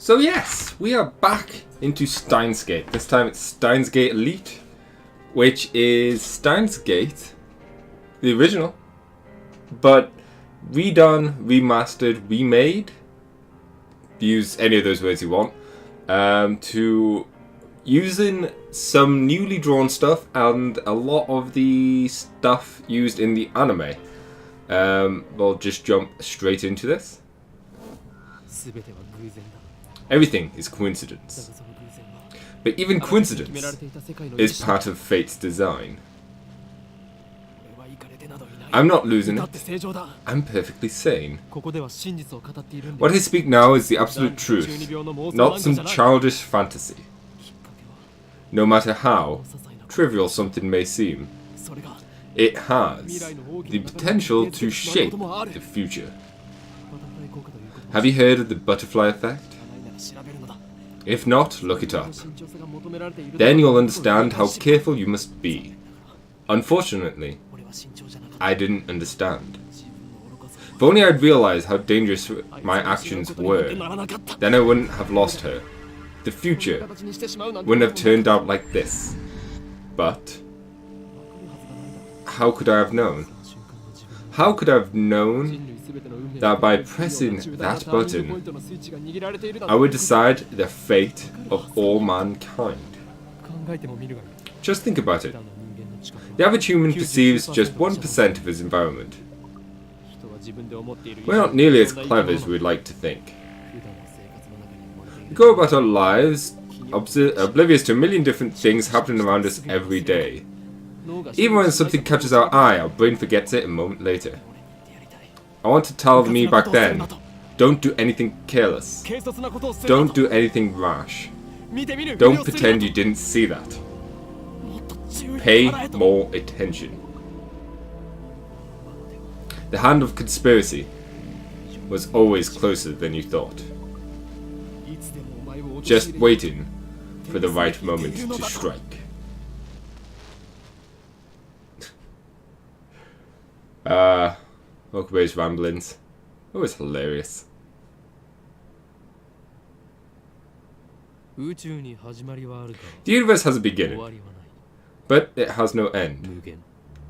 So yes, we are back into Steins Gate. This time it's Steins Gate Elite, which is Steins Gate, the original, but redone, remastered, remade. Use any of those words you want. To using some newly drawn stuff and a lot of the stuff used in the anime. We'll just jump straight into this. Everything is coincidence. But even coincidence is part of fate's design. I'm not losing it. I'm perfectly sane. What I speak now is the absolute truth, not some childish fantasy. No matter how trivial something may seem, it has the potential to shape the future. Have you heard of the butterfly effect? If not, look it up. Then you'll understand how careful you must be. Unfortunately, I didn't understand. If only I'd realized how dangerous my actions were, then I wouldn't have lost her. The future wouldn't have turned out like this. But how could I have known? How could I have known that by pressing that button, I would decide the fate of all mankind? Just think about it. The average human perceives just 1% of his environment. We're not nearly as clever as we'd like to think. We go about our lives oblivious to a million different things happening around us every day. Even when something catches our eye, our brain forgets it a moment later. I want to tell me back then, don't do anything careless. Don't do anything rash. Don't pretend you didn't see that. Pay more attention. The hand of conspiracy was always closer than you thought. Just waiting for the right moment to strike. Okabe's ramblings. Always hilarious. The universe has a beginning, but it has no end.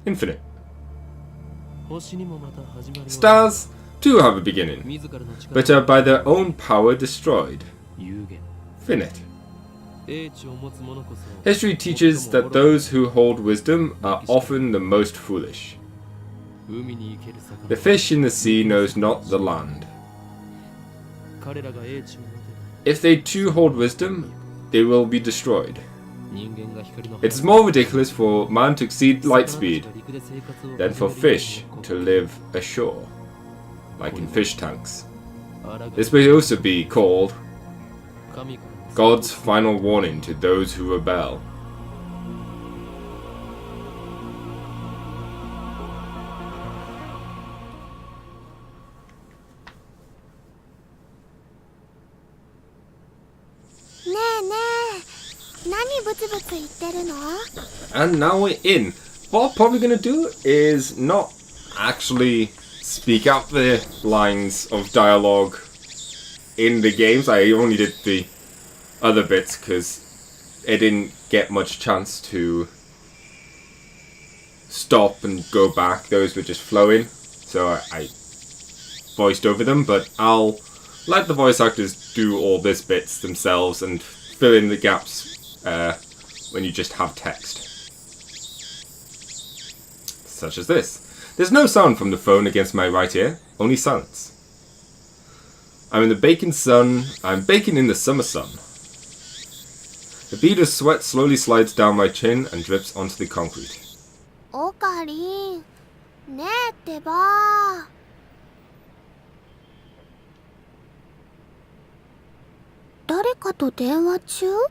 Infinite. Stars too have a beginning, but are by their own power destroyed. Finite. History teaches that those who hold wisdom are often the most foolish. The fish in the sea knows not the land. If they too hold wisdom, they will be destroyed. It is more ridiculous for man to exceed light speed than for fish to live ashore, like in fish tanks. This may also be called God's final warning to those who rebel. And now we're in. What I'm probably going to do is not actually speak out the lines of dialogue in the games. I only did the other bits because it didn't get much chance to stop and go back. Those were just flowing, so I voiced over them, but I'll let the voice actors do all this bits themselves and fill in the gaps when you just have text. Such as this. There's no sound from the phone against my right ear, only silence. I'm in the baking sun. I'm baking in the summer sun. The bead of sweat slowly slides down my chin and drips onto the concrete. Okarin, ne ette ba. Dareka to denwa chū?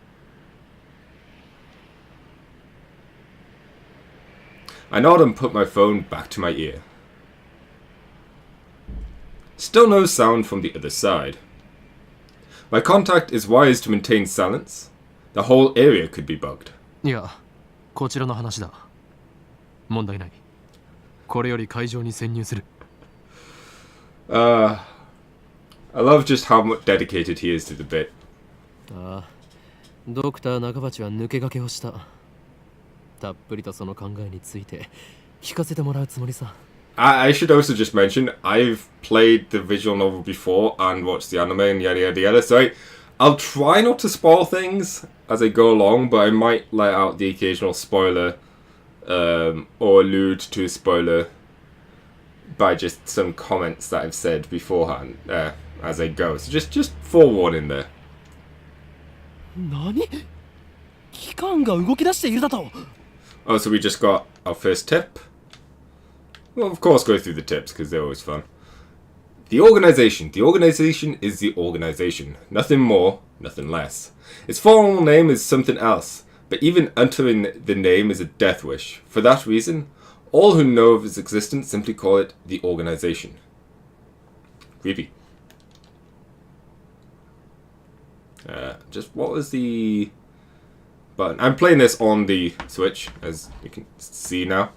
I nod and put my phone back to my ear. Still no sound from the other side. My contact is wise to maintain silence. The whole area could be bugged. いや、こちらの話だ。問題ない。これより会場に潜入する。I love just how much dedicated he is to the bit. ああ、ドクター中鉢は抜け駆けをした。たっぷりとその考えについて聞かせてもらうつもりさ。I should also just mention, I've played the visual novel before and watched the anime and yada yada yada, so I'll try not to spoil things as I go along, but I might let out the occasional spoiler or allude to a spoiler by just some comments that I've said beforehand as I go. So just forewarning there. 何？機関が動き出しているだと。Oh, so we just got our first tip. Well, of course, go through the tips because they're always fun. The organization. The organization is the organization. Nothing more, nothing less. Its formal name is something else, but even uttering the name is a death wish. For that reason, all who know of its existence simply call it the organization. Creepy. Just what was the button? I'm playing this on the Switch, as you can see now.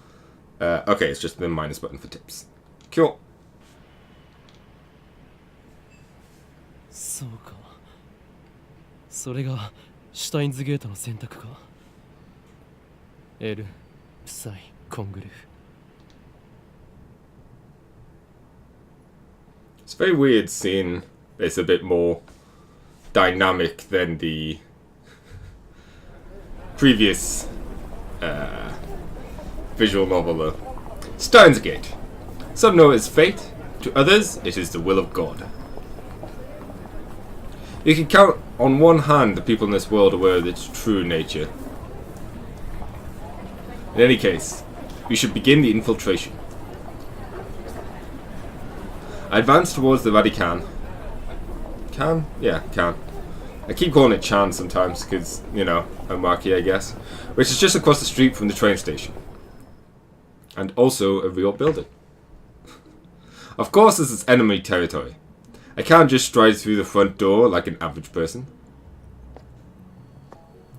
Okay, it's just the minus button for tips. Cool. そうか。それがシュタインズゲートの選択か。L、プサイ、コングル。It's very weird seeing this a bit more dynamic than the previous visual novel though. Steins Gate. Some know it as fate, to others it is the will of God. You can count on one hand the people in this world aware of its true nature. In any case, we should begin the infiltration. I advance towards the Vatican. Can? Yeah, can. I keep calling it Chan sometimes because, you know, I'm wacky, I guess. Which is just across the street from the train station. And also a real building. Of course, this is enemy territory. I can't just stride through the front door like an average person.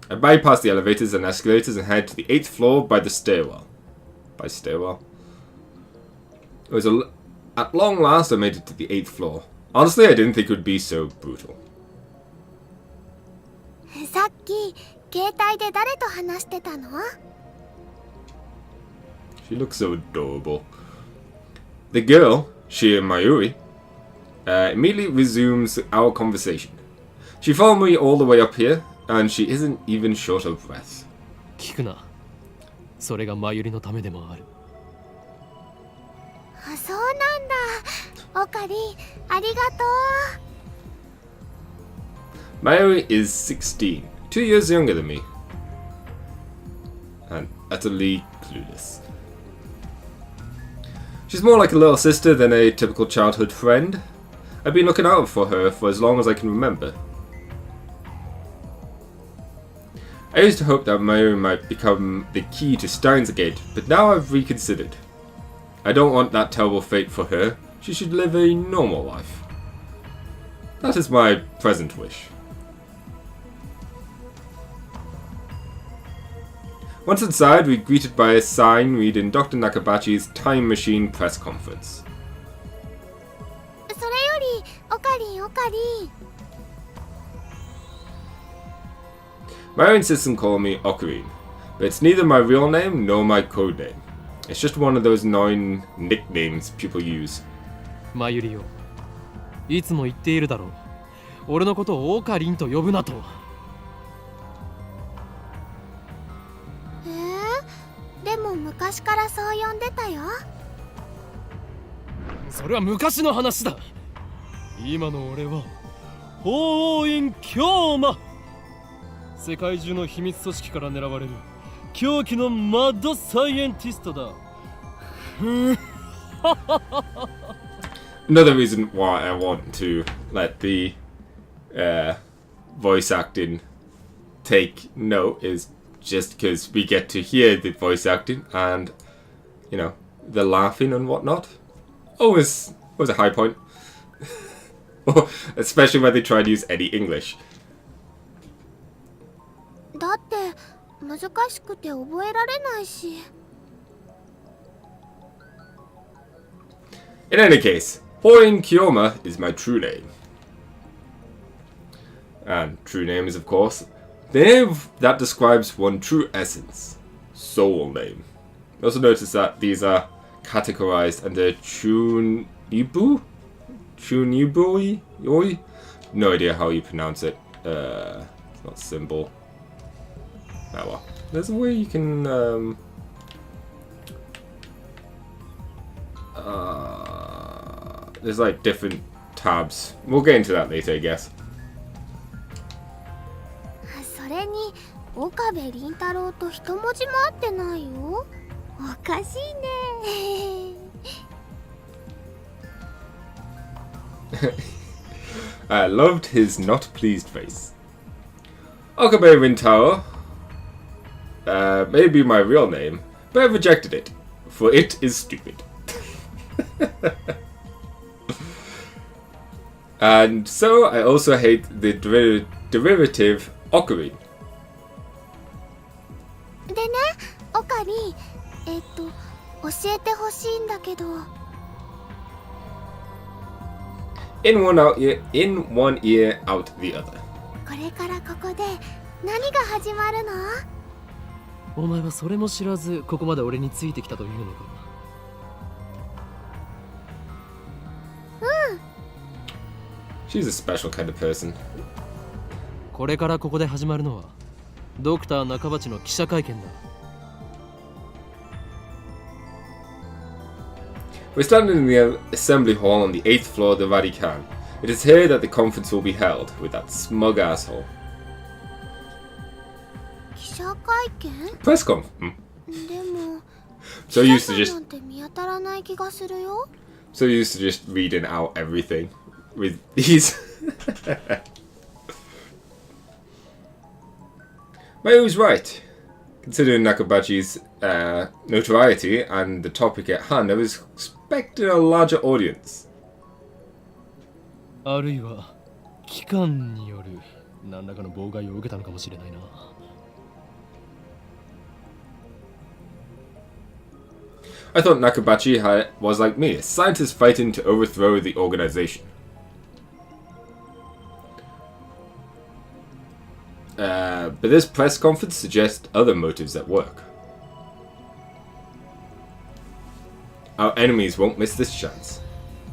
I bypass the elevators and escalators and head to the 8th floor by the stairwell. By stairwell? It was at long last I made it to the 8th floor. Honestly, I didn't think it would be so brutal. さっき携帯で誰と話してたの？ She looks so adorable. The girl, Shia Mayuri, immediately resumes our conversation. She followed me all the way up here, and she isn't even short of breath. 聞くな。それがマユリのためでもある。あ、そうなんだ。オカリン、ありがとう。 Mayuri is 16, 2 years younger than me, and utterly clueless. She's more like a little sister than a typical childhood friend. I've been looking out for her for as long as I can remember. I used to hope that Mayuri might become the key to Steins Gate, but now I've reconsidered. I don't want that terrible fate for her. She should live a normal life. That is my present wish. Once inside, we're greeted by a sign reading Dr. Nakabachi's Time Machine press conference. それより、オカリン、オカリン。 My insists on calling me Ocarine, but it's neither my real name nor my code name. It's just one of those annoying nicknames people use. マユリよ。いつも言っているだろう。俺のことをオカリンと呼ぶなと。でも昔からそう呼んでたよ。それは昔の話だ。今の俺は法王院教魔。世界中の秘密組織から狙われる狂気のマッドサイエンティストだ。Another reason why I want to let the voice acting take note is just because we get to hear the voice acting and, you know, the laughing and whatnot. Always a high point. Especially when they try to use any English. だって難しくて覚えられないし。 In any case, Horin Kiyoma is my true name. And true name is, of course, the name that describes one true essence. Soul name. Also notice that these are categorized under Chunibu? Chunibui? No idea how you pronounce it. It's not symbol. Oh well. There's a way you can there's like different tabs. We'll get into that later, I guess. それに岡部倫太郎と一文字も合ってないよ。おかしいね。I loved his not pleased face. Okabe Rintaro may be my real name, but I rejected it, for it is stupid. And so I also hate the derivative Ocarine. でね、オカリン、教えてほしいんだけど。In one ear, out the other. これからここで何が始まるの？お前はそれも知らずここまで俺についてきたというのか。うん。She's a special kind of person. これからここで始まるのはドクター中鉢の記者会見だ。We're standing in the assembly hall on the 8th floor of the Vatican. It is here that the conference will be held, with that smug asshole. 記者会見？ Press conf. でも、 So used to 記者 just なんて見当たらない気がするよ。 so used to just reading out everything with these. But he was right. Considering Nakabachi's notoriety and the topic at hand, I was expecting a larger audience. あるいは機関による何らかの妨害を受けたのかもしれないな。I thought Nakabachi was like me, a scientist fighting to overthrow the organization. But this press conference suggests other motives at work. Our enemies won't miss this chance.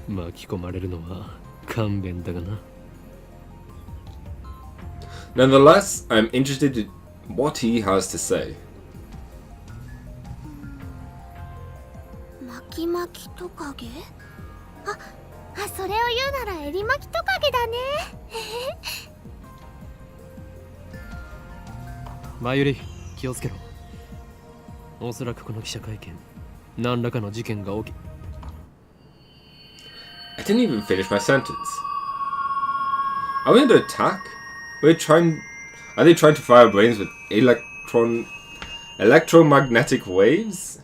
巻き込まれるのは勘弁だがな。Nonetheless, I'm interested in what he has to say. 巻き巻きトカゲ？それを言うならエリ巻きトカゲだね。マユリ、気をつけろ。おそらくこの記者会見、何らかの事件が起き。I didn't even finish my sentence. Are we under attack? Are they trying to fire brains with electromagnetic waves?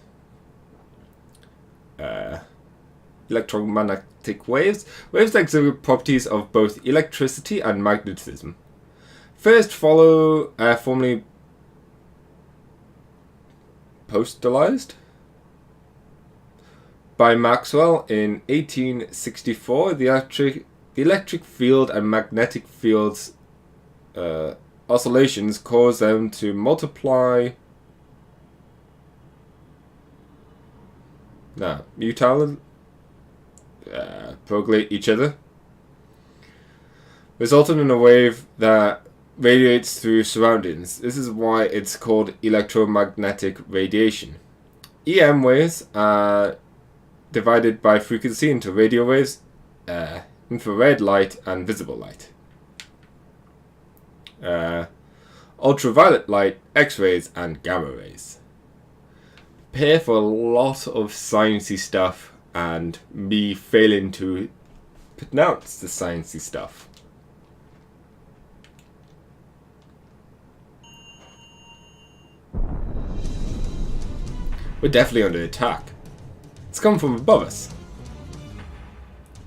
Electromagnetic waves? Waves that exhibit properties of both electricity and magnetism. First formerly postalized by Maxwell in 1864, the electric field and magnetic fields oscillations cause them to mutilate each other, resulting in a wave that radiates through surroundings. This is why it's called electromagnetic radiation. EM waves are divided by frequency into radio waves, infrared light, and visible light. Ultraviolet light, X-rays, and gamma rays. Prepare for a lot of sciencey stuff and me failing to pronounce the sciencey stuff. We're definitely under attack. It's come from above us.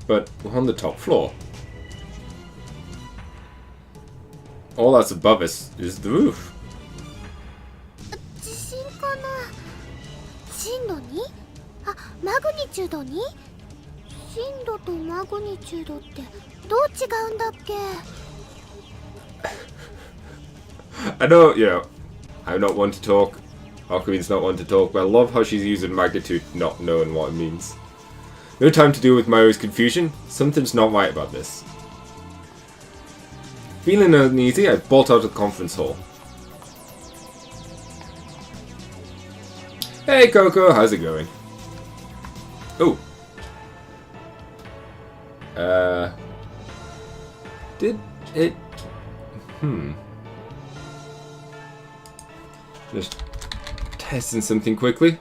But we're on the top floor. All that's above us is the roof. 地震かな？震度 2？ マグニチュード 2？ 震度とマグニチュードってどう違うんだっけ？ I know, you know, I'm not one to talk. Ocarina's not one to talk, but I love how she's using magnitude not knowing what it means. No time to deal with Mario's confusion. Something's not right about this. Feeling uneasy, I bolt out of the conference hall. Hey Coco, how's it going? Oh. Did it... Just testing something quickly.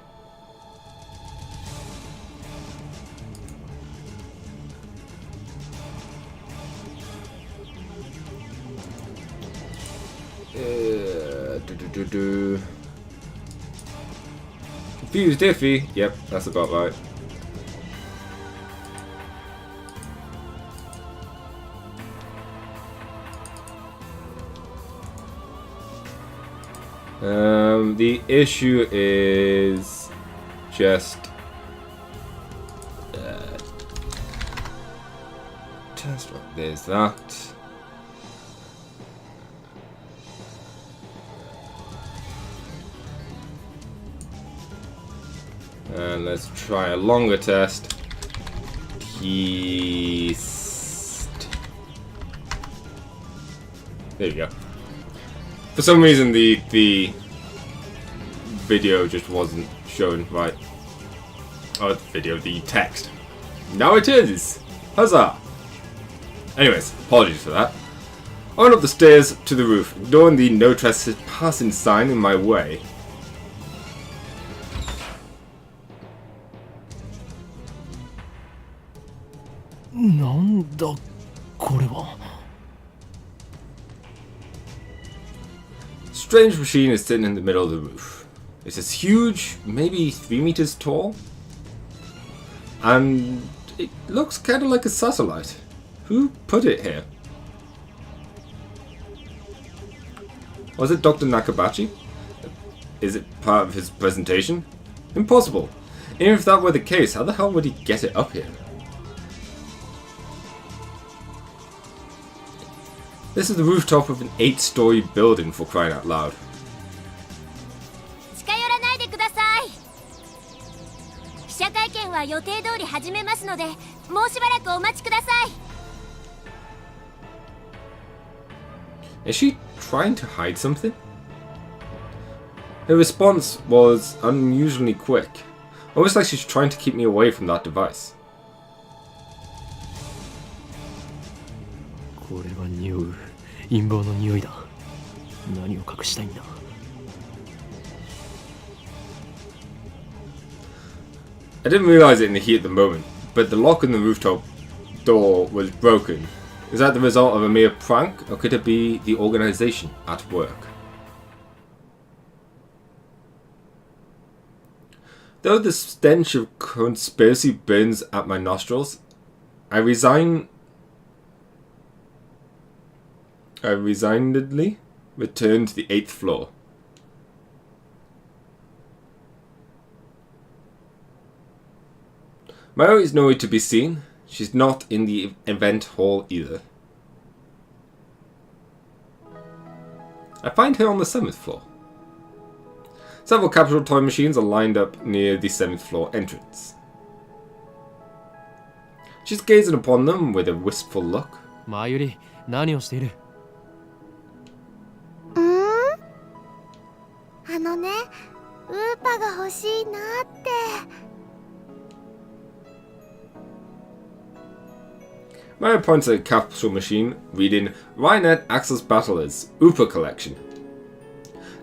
Confused Iffy. Yep, that's about right. The issue is just test what there's that. And let's try a longer test. Yeast. There you go. For some reason the video just wasn't showing right. Oh, the video, the text. Now it is! Huzzah! Anyways, apologies for that. I went up the stairs to the roof, ignoring the no trespassing sign in my way. Strange machine is sitting in the middle of the roof. It's this huge, maybe 3 meters tall, and it looks kind of like a satellite. Who put it here? Was it Dr. Nakabachi? Is it part of his presentation? Impossible. Even if that were the case, how the hell would he get it up here? This is the rooftop of an 8-story building, for crying out loud. Is she trying to hide something? Her response was unusually quick, almost like she's trying to keep me away from that device. I didn't realize it in the heat at the moment, but the lock on the rooftop door was broken. Is that the result of a mere prank, or could it be the organization at work? Though the stench of conspiracy burns at my nostrils, I resignedly return to the 8th floor. Maro is nowhere to be seen. She's not in the event hall either. I find her on the 7th floor. Several Capital toy machines are lined up near the 7th floor entrance. She's gazing upon them with a wistful look. Mayuri, 何をしている? あのね、ウーパが欲しいなって。Maya points at a capsule machine reading Rainet Axel's Battlers Upa Collection.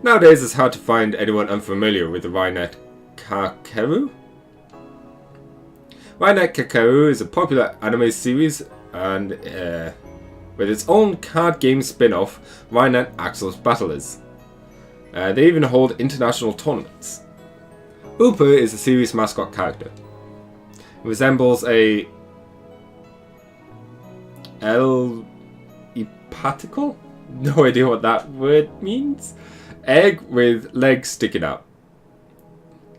Nowadays it's hard to find anyone unfamiliar with the Rainet Kakeru. Rainet Kakeru is a popular anime series and with its own card game spin-off, Rainet Axel's Battlers. They even hold international tournaments. Upa is a series mascot character. It resembles a hepatical? No idea what that word means. Egg with legs sticking out.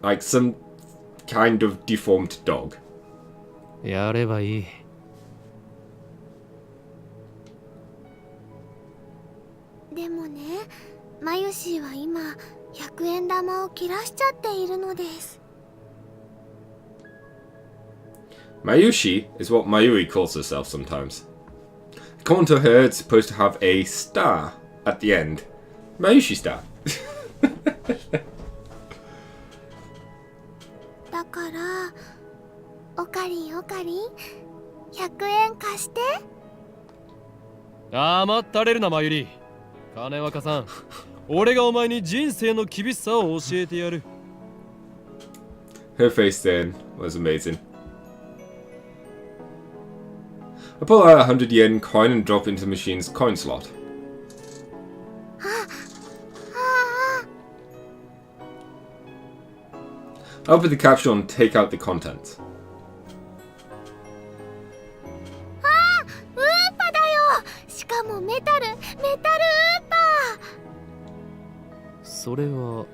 Like some kind of deformed dog. やればいい.マユシーは今100円玉を切らしちゃっているのです。 Mayushi is what Mayuri calls herself sometimes. According to her, it's supposed to have a star at the end. Mayushi star. だからオカリン100円貸して。甘ったれるなマユリ。金は貸さん。俺がお前に人生の厳しさを教えてやる。 Her face then was amazing. I pull out a 100 yen coin and drop into the machine's coin slot. I open the capsule and take out the contents. ウーパだよ。しかもメタルウーパ。それは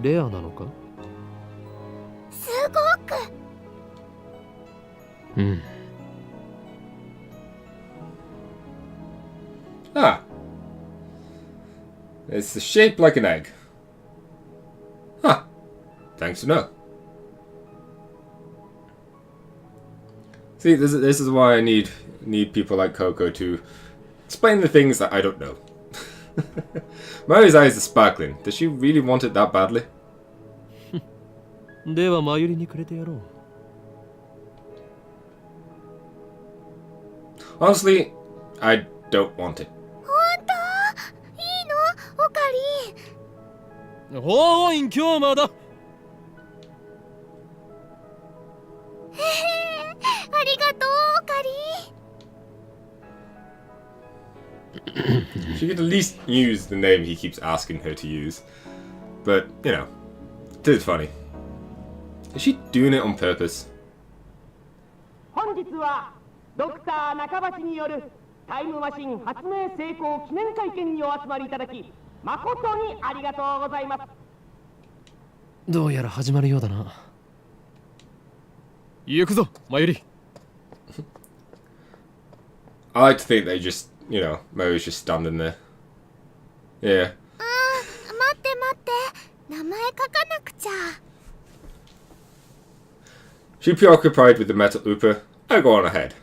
レアなのか？すごく。うん。Ah. It's shaped like an egg. Huh. Thanks to know. See, this is why I need people like Coco to explain the things that I don't know. Mary's eyes are sparkling. Does she really want it that badly? ではマユリにくれてやろう。 Honestly, I don't want it. 本当？いいの？オカリン。おーいん今日まだ。ありがとうオカリン。 She could at least use the name he keeps asking her to use. But, you know, it is funny. Is she doing it on purpose? 本日はドクター中橋によるタイムマシン発明成功記念会見にお集まりいただき誠にありがとうございます。どうやら始まるようだな。行くぞマユリ。 I like to think they just, you know, Mary's just standing there. Yeah. 待って待って。名前書かなくちゃ。 She preoccupied with the metal Upa. I go on ahead.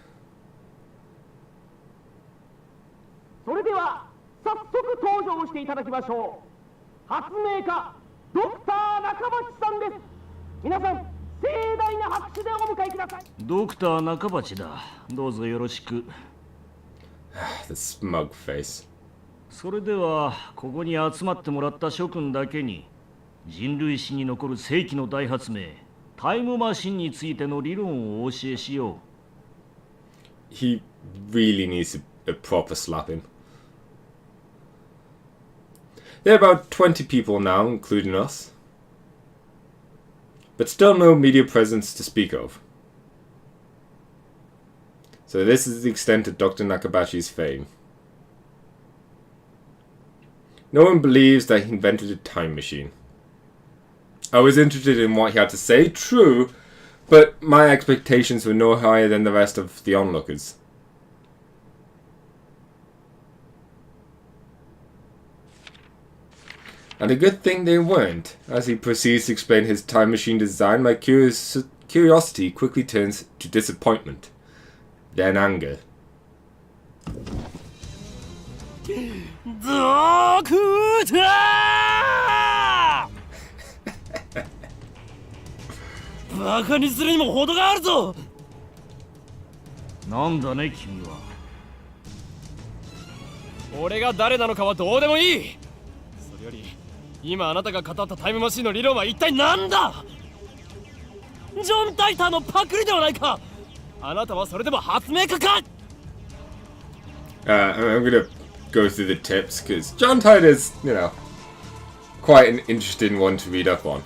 それでは早速登場していただきましょう。発明家ドクター中橋さんです。皆さん盛大な拍手でお迎えください。ドクター中橋だ。どうぞよろしく。The smug face. それではここに集まってもらった諸君だけに人類史に残る世紀の大発明タイムマシンについての理論をお教えしよう。 He really needs a proper slapping. There are about 20 people now, including us. But still no media presence to speak of. So this is the extent of Dr. Nakabashi's fame. No one believes that he invented a time machine. I was interested in what he had to say, true, but my expectations were no higher than the rest of the onlookers. And a good thing they weren't. As he proceeds to explain his time machine design, my curiosity quickly turns to disappointment, then anger. ドクターバカにするにも程があるぞ。なんだね君は。俺が誰なのかはどうでもいい。それより今あなたが語ったタイムマシンの理論は一体何だ。ジョン・タイターのパクリではないか。あなたはそれでも発明家か。 I'm gonna go through the tips because John Titor is, you know, quite an interesting one to read up on.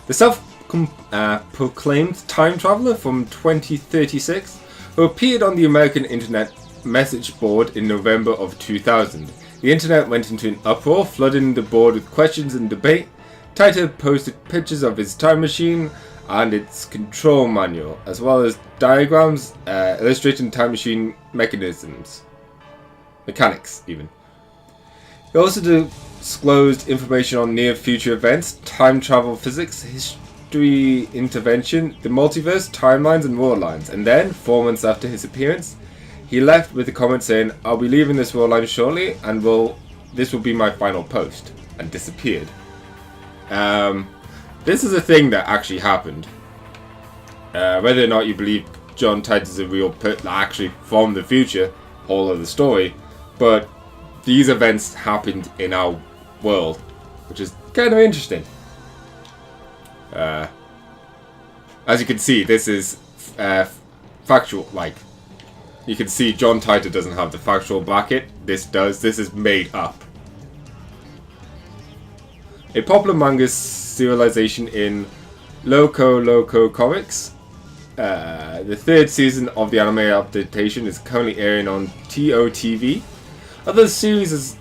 The self-proclaimed time traveler from 2036, who appeared on the American Internet message board in November of 2000. The internet went into an uproar, flooding the board with questions and debate. Titor posted pictures of his time machine and its control manual, as well as diagrams illustrating time machine mechanics even. He also disclosed information on near-future events, time travel physics, history intervention, the multiverse, timelines, and world lines. And then, 4 months after his appearance, he left with a comment saying, "I'll be leaving this world line shortly, and this will be my final post," and disappeared. This is a thing that actually happened. Whether or not you believe John Titus is a real person, actually from the future, whole of the story, but these events happened in our world, which is kind of interesting. As you can see, this is factual. Like, you can see John Titor doesn't have the factual bracket. This does. This is made up. A popular manga serialization in Loco Comics. The 3rd season of the anime adaptation is currently airing on TOTV. Other series is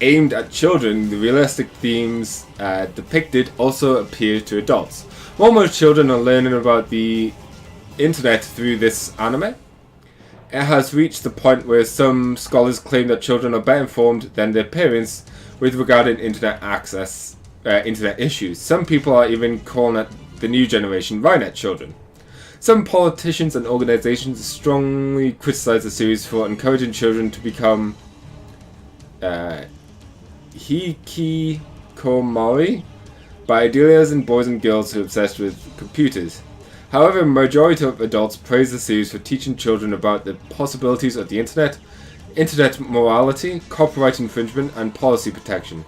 aimed at children. The realistic themes depicted also appeal to adults. While most children are learning about the internet through this anime, it has reached the point where some scholars claim that children are better informed than their parents with regarding internet access, internet issues. Some people are even calling it the new generation Rynet children. Some politicians and organizations strongly criticize the series for encouraging children to become hikikomori by idealizing boys and girls who are obsessed with computers. However, a majority of adults praise the series for teaching children about the possibilities of the internet morality, copyright infringement, and policy protection.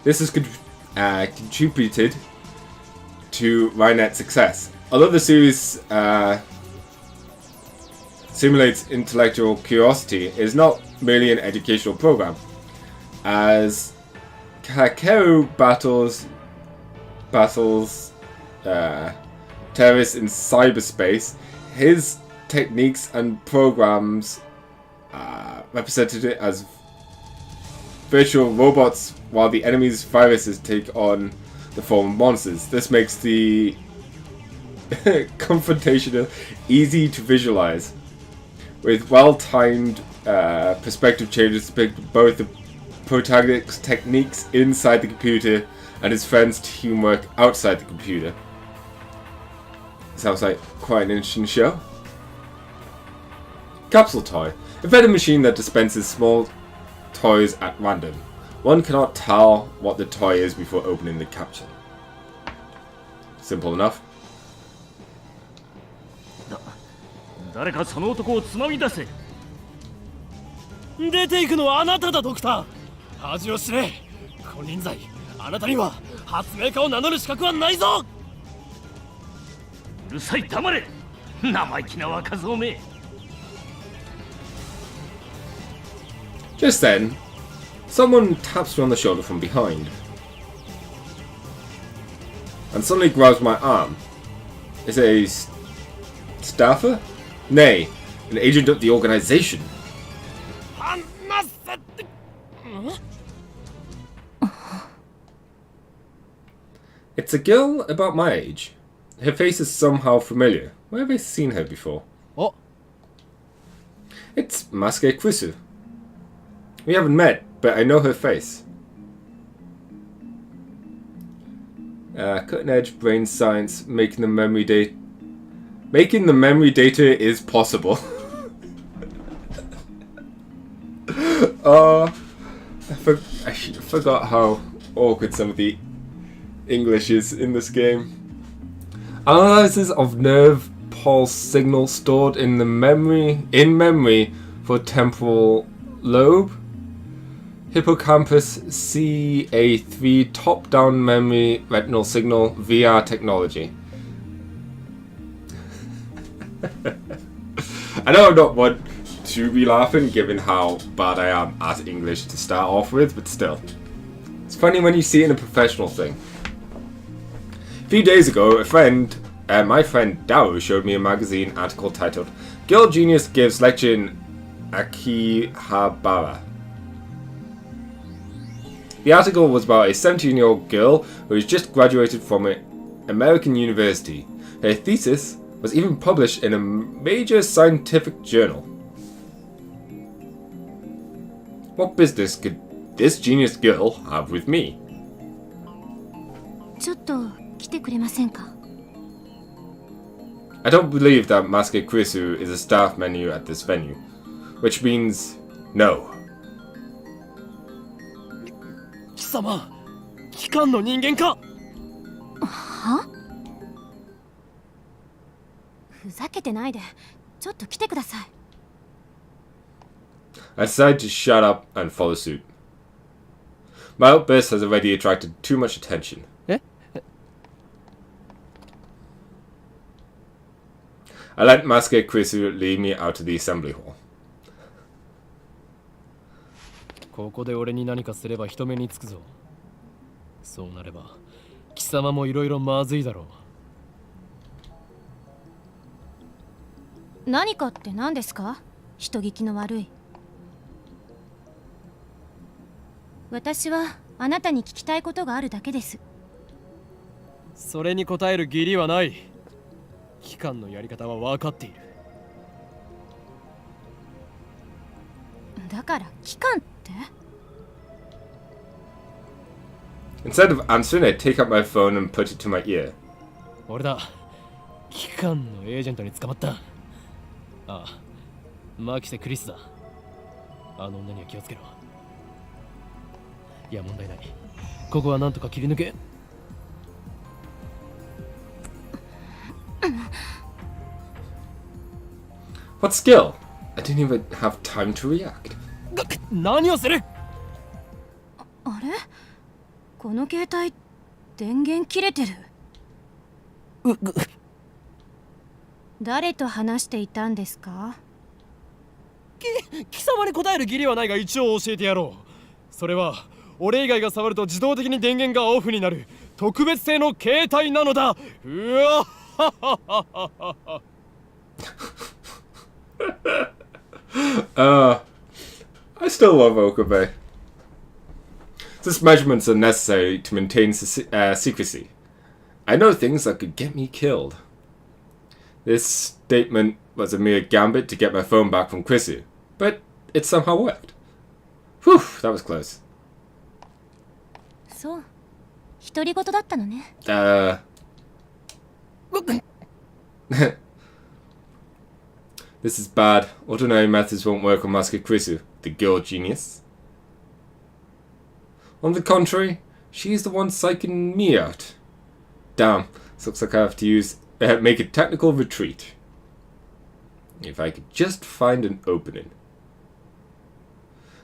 This has contributed to Rynet's success. Although the series simulates intellectual curiosity, it is not merely an educational program. As Kakeru battles terrorists in cyberspace, his techniques and programs represented it as virtual robots, while the enemy's viruses take on the form of monsters. This makes the confrontation easy to visualize, with well-timed perspective changes to depict both the protagonist's techniques inside the computer and his friend's teamwork outside the computer. Sounds like quite an interesting show. Capsule toy. A vending machine that dispenses small toys at random. One cannot tell what the toy is before opening the capsule. Simple enough. 誰かその男をつまみ出せ。出ていくのはあなただ、ドクター。恥を知れ。金輪際、あなたには発明家を名乗る資格はないぞ。うるさい、黙れ。生意気な若造め。Just then, someone taps me on the shoulder from behind, and suddenly grabs my arm. Is it a staffer? Nay, an agent of the organization. It's a girl about my age. Her face is somehow familiar. Where have I seen her before? Oh. It's Masuke Kusu. We haven't met, but I know her face. Cutting edge brain science, making the memory data is possible. I forgot how awkward some of the English is in this game. Analysis of nerve pulse signal stored in the memory for temporal lobe. Hippocampus CA3 top-down memory retinal signal VR technology. I know I'm not one to be laughing given how bad I am at English to start off with, but still. It's funny when you see it in a professional thing. A few days ago, my friend Dao showed me a magazine article titled Girl Genius Gives Lecture in Akihabara. The article was about a 17-year-old girl who has just graduated from an American university. Her thesis was even published in a major scientific journal. What business could this genius girl have with me? ちょっと来てくれませんか？ I don't believe that Maske Kurisu is a staff menu at this venue, which means no. 貴様機関の人間か？は？ふざけてないで、ちょっと来てください。I decide to shut up and follow suit. My outburst has already attracted too much attention. え？ I let Maske Kurisu lead me out to the assembly hall. ここで俺に何かすれば人目につくぞ。そうなれば貴様もいろいろまずいだろう。何かって何ですか？人聞きの悪い。私はあなたに聞きたいことがあるだけです。それに答える義理はない。機関のやり方は分かっている。だから機関って？ Instead of answering, I take out my phone and put it to my ear. 俺だ。機関のエージェントに捕まった。ああ、マキセ・クリスだ。あの女には気をつけろ。いや、問題ない。ここはなんとか切り抜け。What skill? I didn't even have time to react. 何をする？あれ？この携帯電源切れてる。誰と話していたんですか？貴様に答える義理はないが一応教えてやろう。それは俺以外が触ると自動的に電源がオフになる特別製の携帯なのだ。うわI still love Okabe. Such measurements are necessary to maintain secrecy. I know things that could get me killed. This statement was a mere gambit to get my phone back from Krisu, but it somehow worked. Whew, that was close. そう、独り言だったのね。This is bad. Ordinary methods won't work on Maske Krisu, the girl genius. On the contrary, she's the one psyching me out. Damn, this looks like I have to make a technical retreat. If I could just find an opening.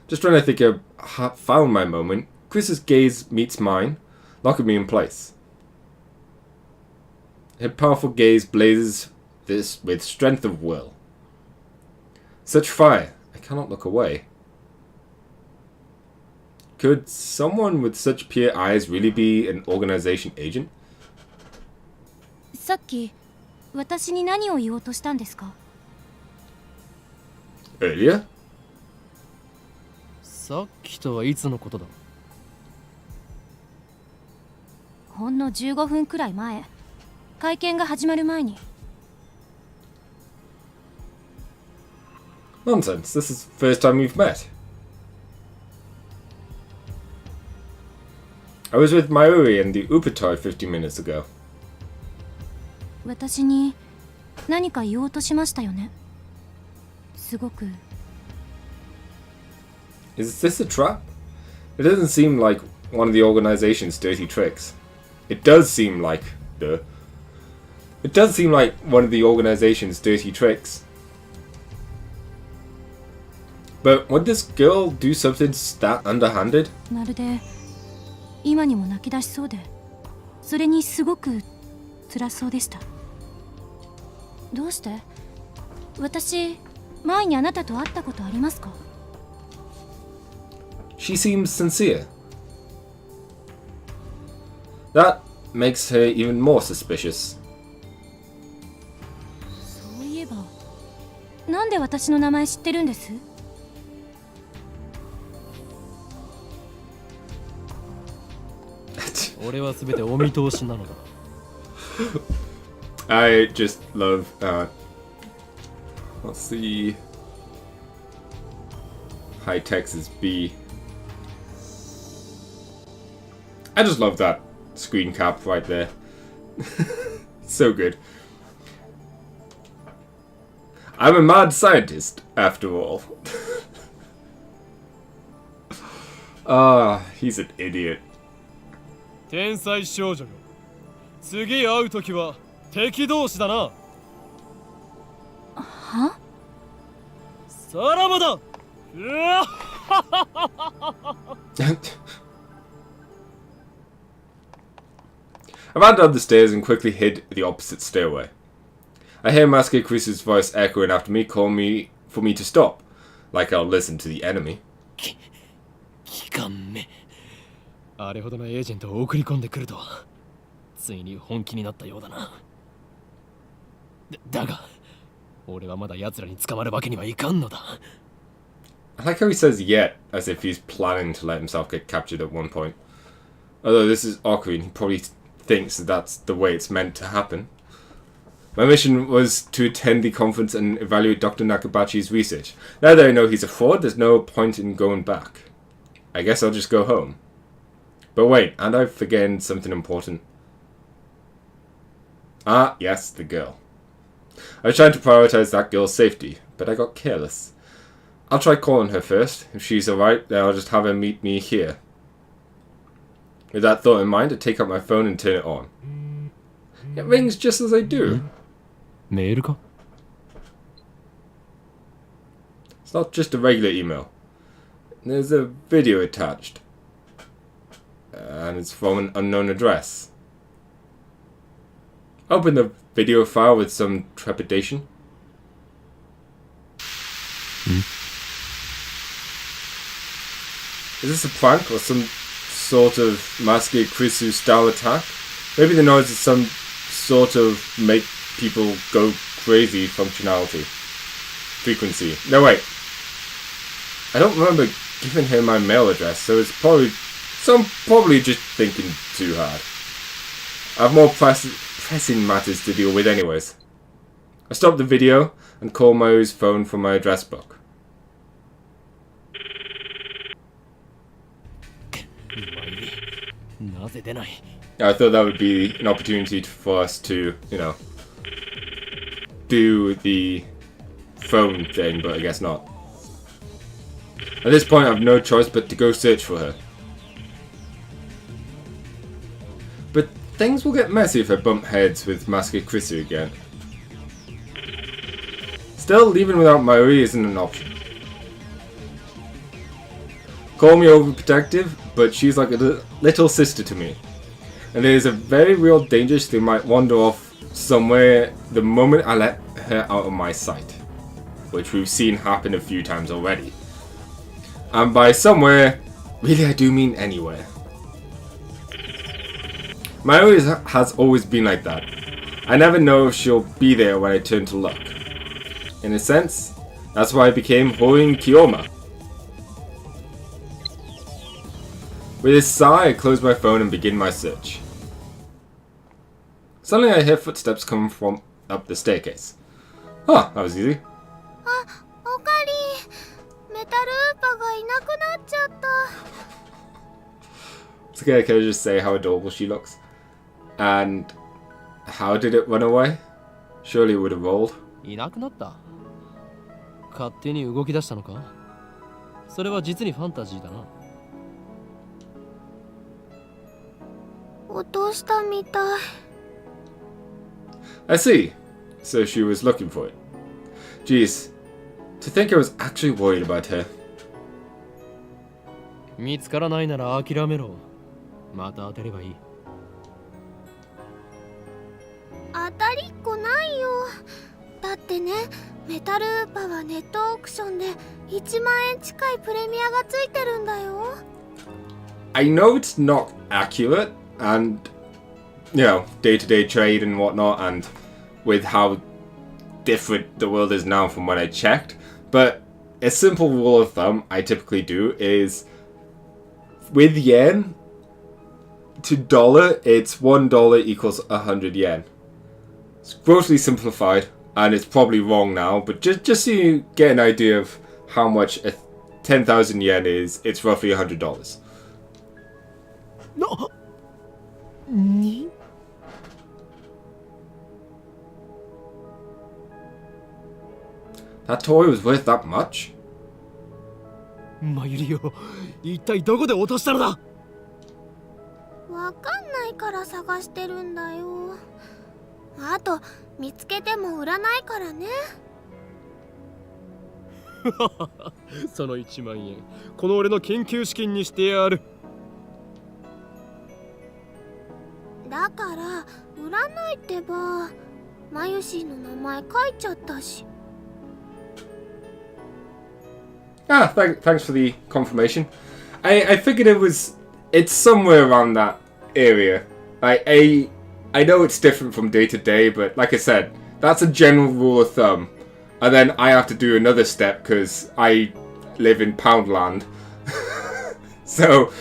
Just when I think I've found my moment, Chris's gaze meets mine, locking me in place. Her powerful gaze blazes this with strength of will. Such fire, I cannot look away. Could someone with such pure eyes really be an organization agent? さっき私に何を言おうとしたんですか？ Earlier? さっきとはいつのことだ？ほんの15分くらい前、会見が始まる前に。Nonsense, this is the first time we've met. I was with Mayuri and the Upatoi 15 minutes ago. 私に何か言おうとしましたよね。すごく。Is this a trap? It doesn't seem like one of the organization's dirty tricks. It does seem like one of the organization's dirty tricks. But would this girl do something that underhanded? まるで今にも泣き出しそうで、それにすごく辛そうでした。どうして？私、前にあなたと会ったことありますか？ She seems sincere. That makes her even more suspicious. そういえば、なんで私の名前知ってるんです？俺はすべてお見通しなのだ。I just love, let's see. high text is B. I just love that screen cap right there. So good. I'm a mad scientist, after all. Ah, he's an idiot. 天才少女よ。次会うときは敵同士だな。は？さらばだ。うわ I ran down the stairs and quickly hid the opposite stairway. I hear Maske Chris's voice echoing after me, calling for me to stop, like I'll listen to the enemy. 機関目。あれほどのエージェントを送り込んでくるとは、ついに本気になったようだな。だが、俺はまだ奴らに捕まるわけにはいかんのだ。I like how he says yet, as if he's planning to let himself get captured at one point. Although this is awkward, he probably thinks that that's the way it's meant to happen. My mission was to attend the conference and evaluate Dr. Nakabachi's research. Now that I know he's a fraud, there's no point in going back. I guess I'll just go home. But wait, and I'm forgetting something important. Ah, yes, the girl. I was trying to prioritize that girl's safety, but I got careless. I'll try calling her first. If she's alright, then I'll just have her meet me here. With that thought in mind, I take out my phone and turn it on. It rings just as I do. メールか? It's not just a regular email. There's a video attached. And it's from an unknown address. Open the video file with some trepidation. Is this a prank or some sort of Maske Krisu style attack? Maybe the noise is some sort of make people go crazy functionality. Frequency. No, wait. I don't remember giving her my mail address, so it's probably... So I'm probably just thinking too hard. I have more pressing matters to deal with anyways. I stopped the video and called Maru's phone from my address book. I thought that would be an opportunity for us to, you know, do the phone thing, but I guess not. At this point I have no choice but to go search for her. But things will get messy if I bump heads with Maske Krisu again. Still, leaving without Maori isn't an option. Call me overprotective, but she's like a little sister to me. And there is a very real danger she might wander off somewhere the moment I let her out of my sight. Which we've seen happen a few times already. And by somewhere, really I do mean anywhere. Maori has always been like that. I never know if she'll be there when I turn to look. In a sense, that's why I became Hoin Kiyoma. With a sigh, I close my phone and begin my search. Suddenly I hear footsteps coming from up the staircase. Ah, that was easy. It's okay, can I just say how adorable she looks? And how did it run away? Surely it would have rolled. いなくなった。勝手に動き出したのか？それは実にファンタジーだな。落としたみたい。I see. So she was looking for it. Jeez. To think I was actually worried about her. 見つからないなら諦めろ。また当てればいい。当たりっこないよ。だってね、メタルウーパーはネットオークションで1万円近いプレミアがついてるんだよ。I know it's not accurate, and, you know, day-to-day trade and whatnot, and with how different the world is now from when I checked, but a simple rule of thumb I typically do is, with yen to dollar, it's $1 equals 100 yen. It's grossly simplified, and it's probably wrong now, but just so you get an idea of how much 10,000 yen is, it's roughly $100. No. That toy was worth that much? マユリを一体どこで落としたのだ。わかんないから探してるんだよ。あと見つけても売らないからね。その1万円この俺の研究資金にしてやる。だから売らないってば。マユシーの名前書いちゃったし。Ah, thanks for the confirmation. I figured it's somewhere around that area. I know it's different from day to day, but like I said, that's a general rule of thumb. And then I have to do another step because I live in Poundland. So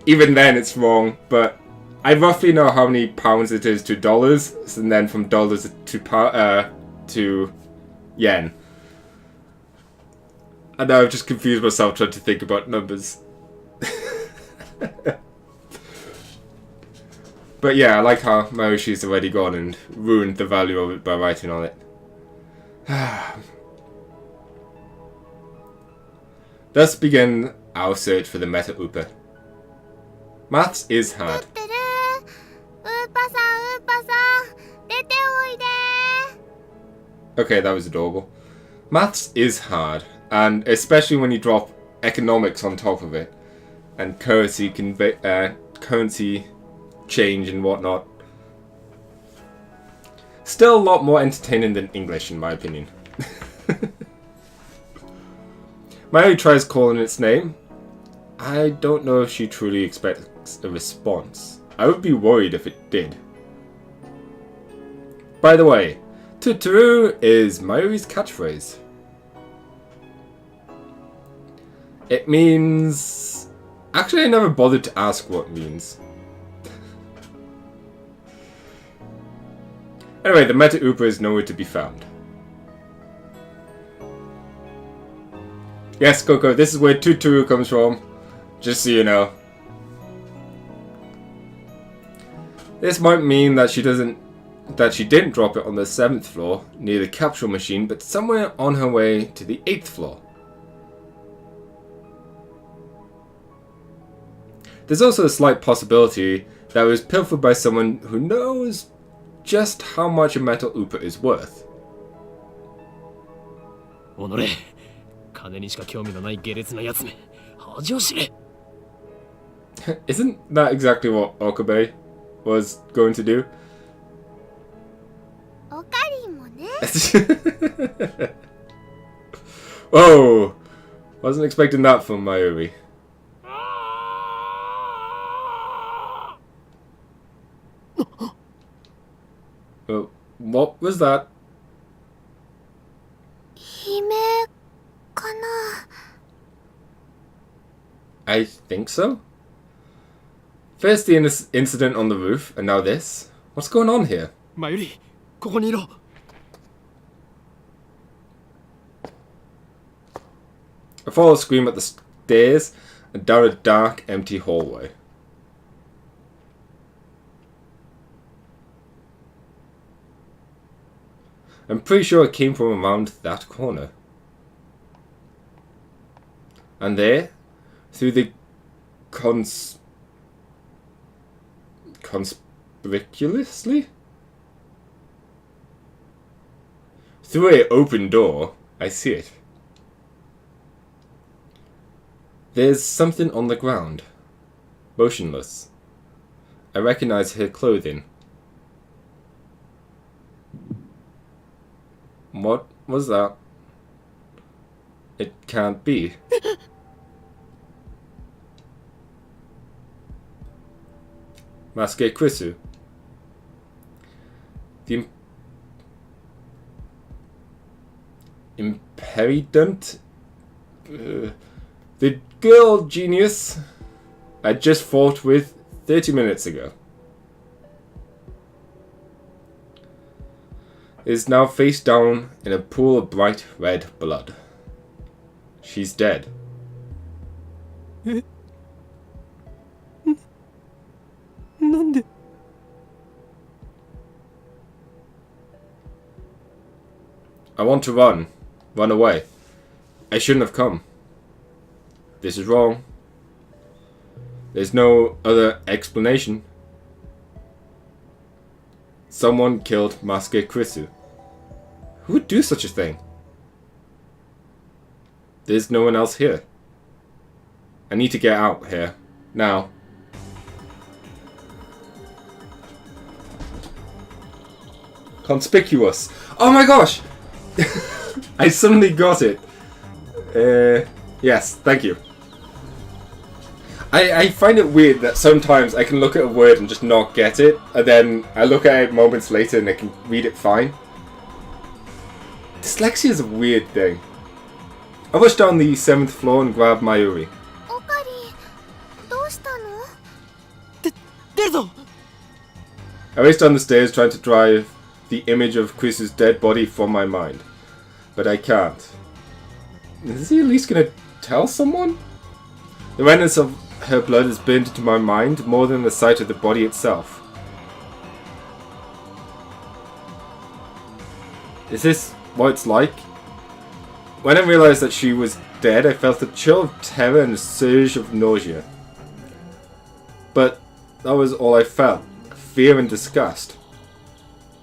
even then it's wrong, but I roughly know how many pounds it is to dollars, and then from dollars to yen. And now I've just confused myself trying to think about numbers. But yeah, I like how Mayoshi's already gone and ruined the value of it by writing on it. Thus began our search for the Meta Upa. Maths is hard. ウーパさんウーパさん出ておいで。 Okay, that was adorable. Maths is hard, and especially when you drop economics on top of it, and currency change and whatnot. Still a lot more entertaining than English, in my opinion. Mary tries calling its name. I don't know if she truly expects a response. I would be worried if it did. By the way, Tuturu is Mayuri's catchphrase. It means... Actually, I never bothered to ask what it means. Anyway, the Meta Upa is nowhere to be found. Yes, Coco, this is where Tuturu comes from. Just so you know. This might mean that she didn't drop it on the 7th floor near the capsule machine, but somewhere on her way to the 8th floor. There's also a slight possibility that it was pilfered by someone who knows just how much a metal Upa is worth. おのれ、金にしか興味のない下劣なやつめ、恥を知れ。Isn't that exactly what Okabe was going to do? おかりんもね。 Whoa! Wasn't expecting that from Mayuri. Oh, what was that? 悲鳴かな。 I think so. First the incident on the roof, and now this. What's going on here? マユリ、ここにいろ。 I follow a scream up the stairs and down a dark, empty hallway. I'm pretty sure it came from around that corner. And there, through the conspicuously? Through an open door, I see it. There's something on the ground, motionless. I recognize her clothing. What was that? It can't be. Maske Krisu. The Imperident? The girl genius I just fought with 30 minutes ago is now face down in a pool of bright red blood. She's dead. なんで I want to run. Run away. I shouldn't have come. This is wrong. There's no other explanation. Someone killed Masuke Krisu. Who would do such a thing? There's no one else here. I need to get out here. Now. Conspicuous. Oh my gosh! I suddenly got it. Yes, thank you. I find it weird that sometimes I can look at a word and just not get it, and then I look at it moments later and I can read it fine. Dyslexia is a weird thing. I rushed down the 7th floor and grabbed Mayuri. おかり、どうしたの？出るぞ I raced down the stairs trying to drive the image of Chris's dead body from my mind. But I can't. Is he at least gonna tell someone? The redness of her blood is burned into my mind more than the sight of the body itself. Is this what it's like? When I realized that she was dead, I felt a chill of terror and a surge of nausea. But that was all I felt. Fear and disgust.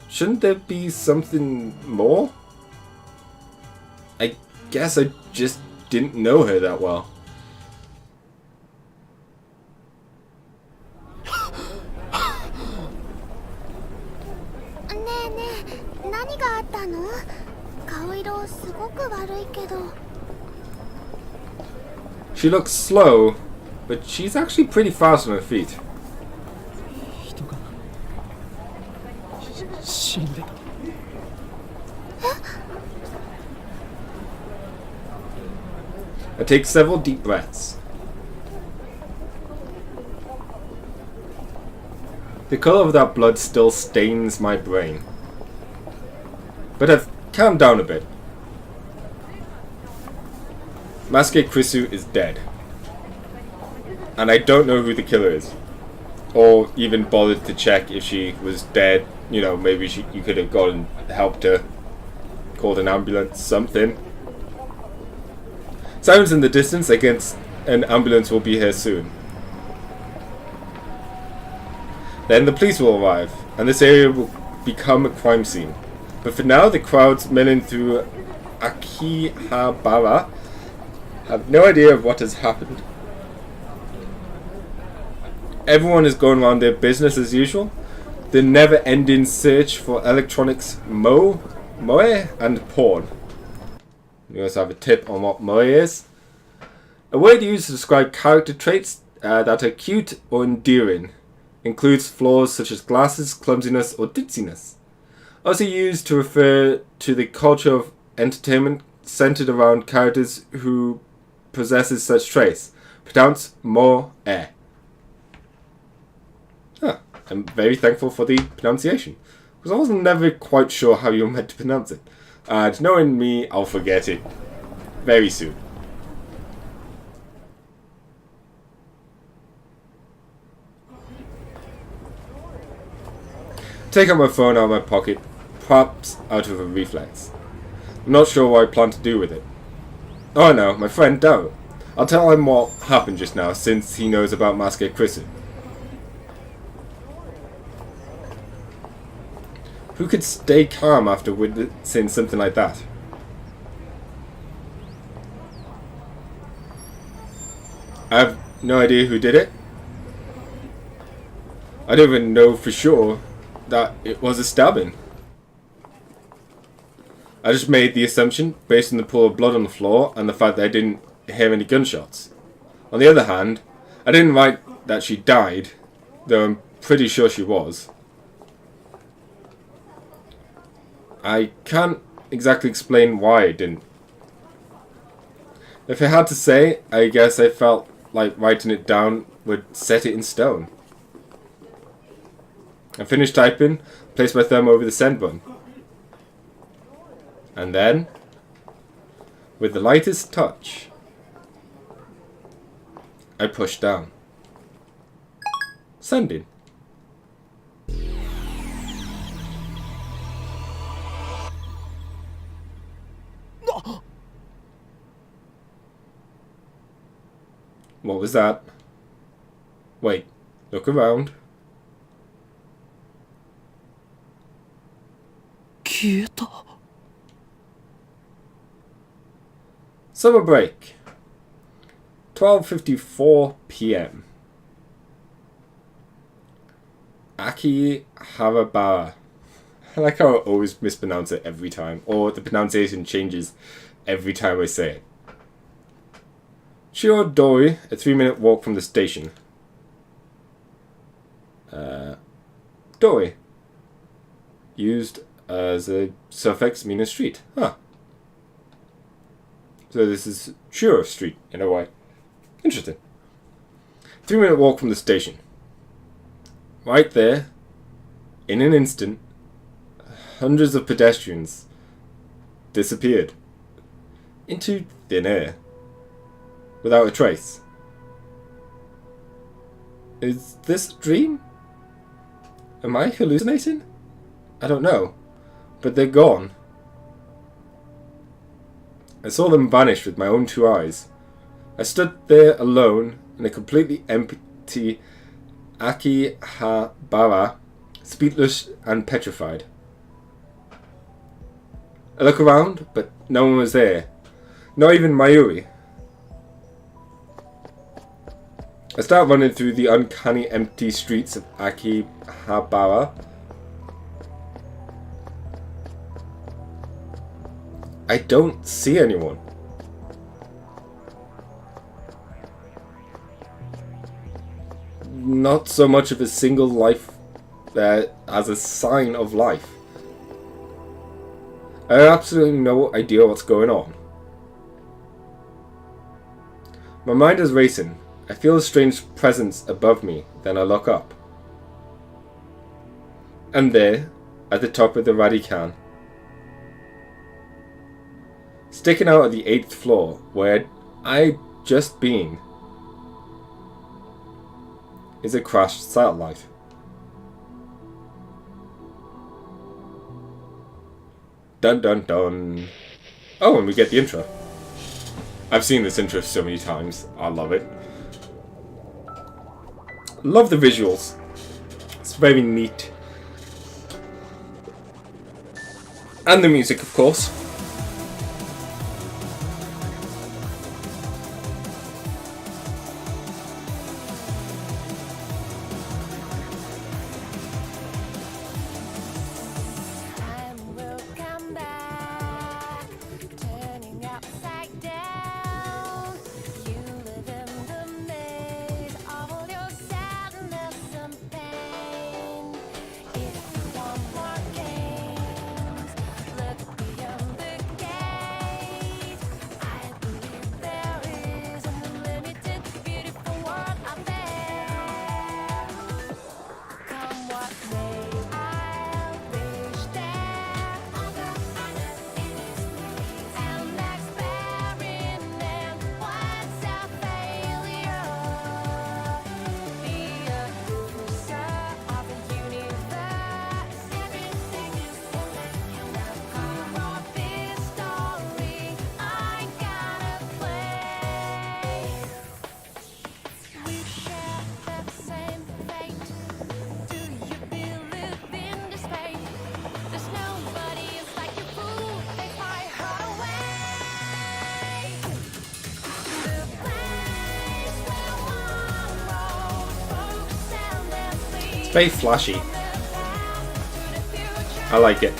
Shouldn't there be something more? I guess I just didn't know her that well. She looks slow, but she's actually pretty fast on her feet. 人が死んでた I take several deep breaths. The color of that blood still stains my brain. But I've calmed down a bit. Masuke Krisu is dead. And I don't know who the killer is. Or even bothered to check if she was dead. You know, maybe you could have gone and helped her. Called an ambulance, something. Sirens in the distance, I guess an ambulance will be here soon. Then the police will arrive, and this area will become a crime scene. But for now, the crowds milling through Akihabara have no idea of what has happened. Everyone is going around their business as usual. The never-ending search for electronics, moe, and porn. You also have a tip on what moe is. A word used to describe character traits that are cute or endearing. Includes flaws such as glasses, clumsiness, or ditziness. Also used to refer to the culture of entertainment centered around characters who possesses such traits. Pronounced moe. I'm very thankful for the pronunciation, because I was never quite sure how you were meant to pronounce it. And knowing me, I'll forget it very soon. Take out my phone out of my pocket, perhaps out of a reflex. I'm not sure what I plan to do with it. Oh no, my friend Dao. I'll tell him what happened just now, since he knows about Masuke Krisu. Who could stay calm after witnessing something like that? I have no idea who did it. I don't even know for sure that it was a stabbing. I just made the assumption based on the pool of blood on the floor and the fact that I didn't hear any gunshots. On the other hand, I didn't write that she died, though I'm pretty sure she was. I can't exactly explain why I didn't. If I had to say, I guess I felt like writing it down would set it in stone. I finished typing, placed my thumb over the send button. And then, with the lightest touch, I push down. Sending. What was that? Wait, look around. 消えた。 Summer break. 12:54 p.m. Akihabara. I like how I always mispronounce it every time, or the pronunciation changes every time I say it. Chiodori, a 3-minute walk from the station. Dori. Used as a suffix meaning street. Huh. So this is Shuro Street, in a way. Interesting. 3-minute walk from the station. Right there, in an instant, hundreds of pedestrians disappeared into thin air, without a trace. Is this a dream? Am I hallucinating? I don't know, but they're gone. I saw them vanish with my own 2 eyes. I stood there alone in a completely empty Akihabara, speechless and petrified. I look around, but no one was there. Not even Mayuri. I start running through the uncanny empty streets of Akihabara. I don't see anyone. Not so much of a single life as a sign of life. I have absolutely no idea what's going on. My mind is racing. I feel a strange presence above me, then I look up. And there, at the top of the Radican, sticking out of the 8th floor, where I'd just been, is a crashed satellite. Dun dun dun. Oh, and we get the intro. I've seen this intro so many times. I love it. Love the visuals. It's very neat. And the music, of course. Very flashy. I like it.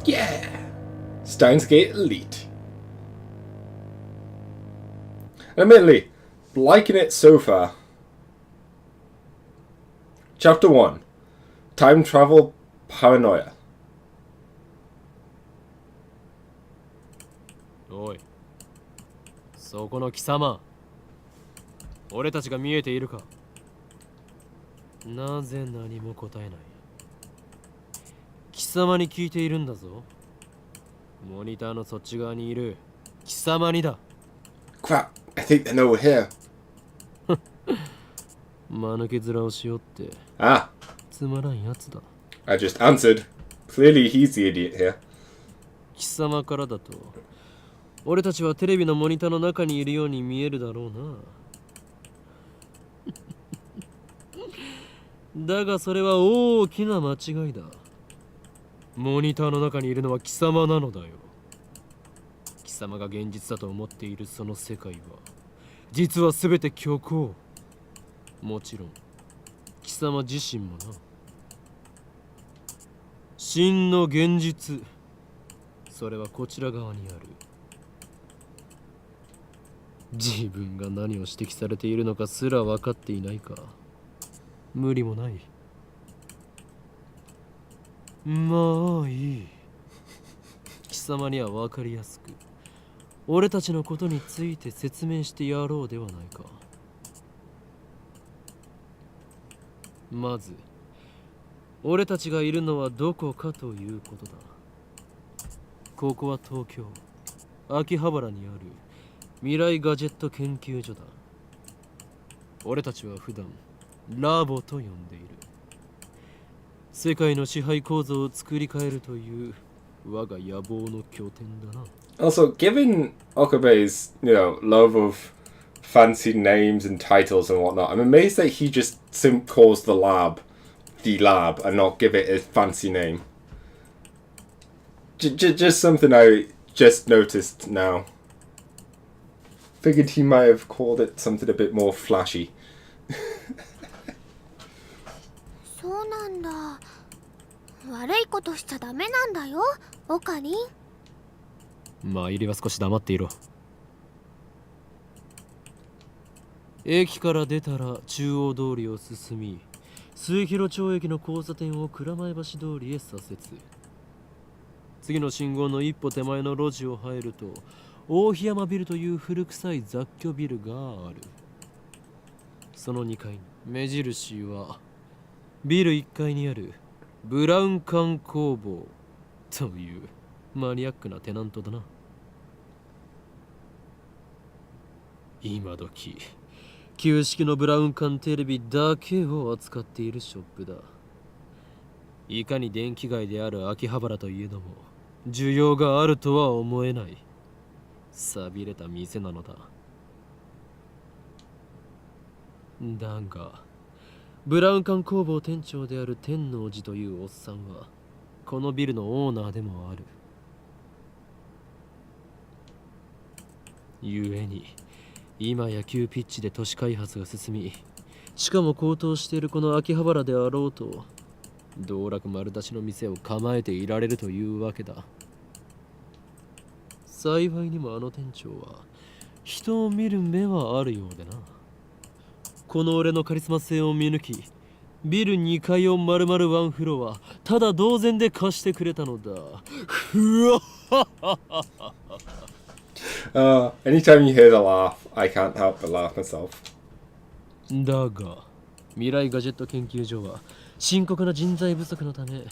Yeah! Steins Gate Elite. Admittedly, liking it so far. Chapter 1. Time Travel Paranoia. おい、そこの貴様、俺たちが見えているか？なぜ何も答えない？貴様に聞いているんだぞ。モニターのそっち側にいる貴様にだ。Crap, I think they know we're here. 間抜け面をしよって Ah, つまらんやつだ。 I just answered. Clearly he's the idiot here. 貴様からだと俺たちはテレビのモニターの中にいるように見えるだろうな。だがそれは大きな間違いだ。モニターの中にいるのは貴様なのだよ。貴様が現実だと思っているその世界は実は全て虚構。もちろん貴様自身もな。真の現実、それはこちら側にある。自分が何を指摘されているのかすら分かっていないか。無理もない。まあいい。貴様には分かりやすく俺たちのことについて説明してやろうではないか。まず俺たちがいるのはどこかということだ。ここは東京秋葉原にある未来ガジェット研究所だ。俺たちは普段ラボと呼んでいる。世界の支配構造を作り変えるという我が野望の拠点だな。Also, given Okabe's, love of fancy names and titles and whatnot, I'm amazed that he just calls the lab and not give it a fancy name. Just something I just noticed now. Figured he might have called it something a bit more flashy. そうなんだ。悪いことしちゃダメなんだよ、オカリン。まあ入りは少し黙っていろ。駅から出たら中央通りを進み、末広町駅の交差点を蔵前橋通りへ左折。次の信号の一歩手前の路地を入ると大檜山ビルという古臭い雑居ビルがある。その2階に目印はビル1階にあるブラウン管工房というマニアックなテナントだな。今時旧式のブラウン管テレビだけを扱っているショップだ。いかに電気街である秋葉原といえども需要があるとは思えない。寂れた店なのだ。だがブラウン管工房店長である天王寺というおっさんはこのビルのオーナーでもある。ゆえに今や急ピッチで都市開発が進み、しかも高騰しているこの秋葉原であろうと道楽丸出しの店を構えていられるというわけだ。幸いにもあの店長は人を見る目はあるようでな。この俺のカリスマ性を見抜き、ビル2階を丸々ワンフロアただ同然で貸してくれたのだ。ふわっはっはっは。Anytime you hear the laugh, I can't help but laugh myself. だが未来ガジェット研究所は深刻な人材不足のため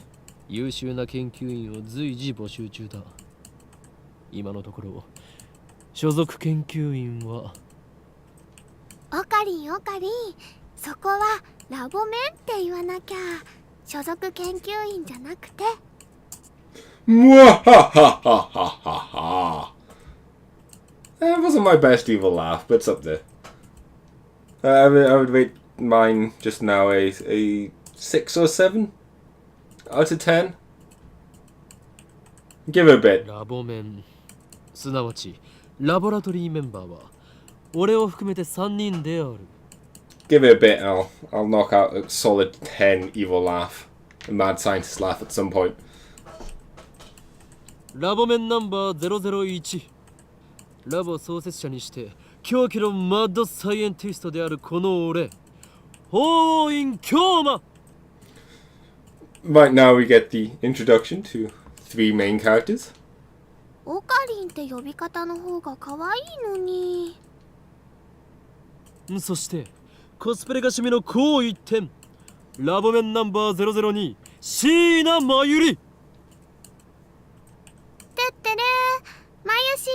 優秀な研究員を随時募集中だ。今のところ所属研究員はオカリン、そこはラボメンって言わなきゃ。所属研究員じゃなくて。Mwahahahaha. That wasn't my best evil laugh, but it's up there. I would rate mine just now a 6 or 7 out of 10. Give it a bit. ラボメン、すなわちラボラトリーメンバーは俺を含めて3人である。Give it a bit and I'll knock out a solid 10 evil laugh. A mad scientist laugh at some point. ラボ面ナンバー001。ラボ創設者にして狂気のマッドサイエンティストであるこの俺、法院京馬。 Right now we get the introduction to 3 main characters. オカリンって呼び方の方が可愛いのに。そしてコスプレが趣味の高一点、ラボ面ナンバー002椎名真由里。てってるー、まゆし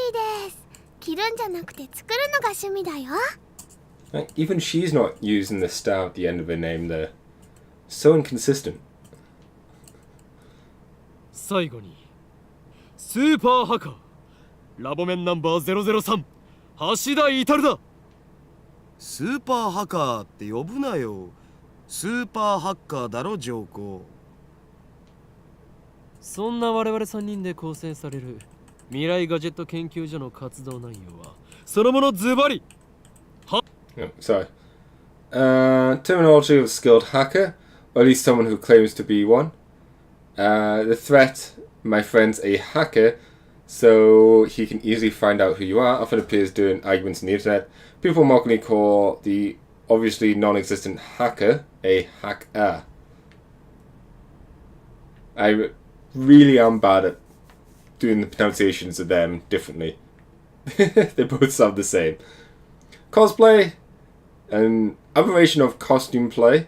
ーです。着るんじゃなくて作るのが趣味だよ。Like, even she's not using the star at the end of her name there. So inconsistent. 最後にスーパーハカー、ラボ面ナンバー003橋田至だ。スーパーハカーって呼ぶなよ。スーパーハッカーだろ上皇。そんな我々3人で構成される未来ガジェット研究所の活動内容はそのものズバリ。 Oh, sorry. Terminology of a skilled hacker, or at least someone who claims to be one. The threat, my friend's a hacker, so he can easily find out who you are, often appears during arguments on the internet. People mockingly call the obviously non-existent hacker a hacker. I really am bad at doing the pronunciations of them differently. They both sound the same. Cosplay, an aberration of costume play.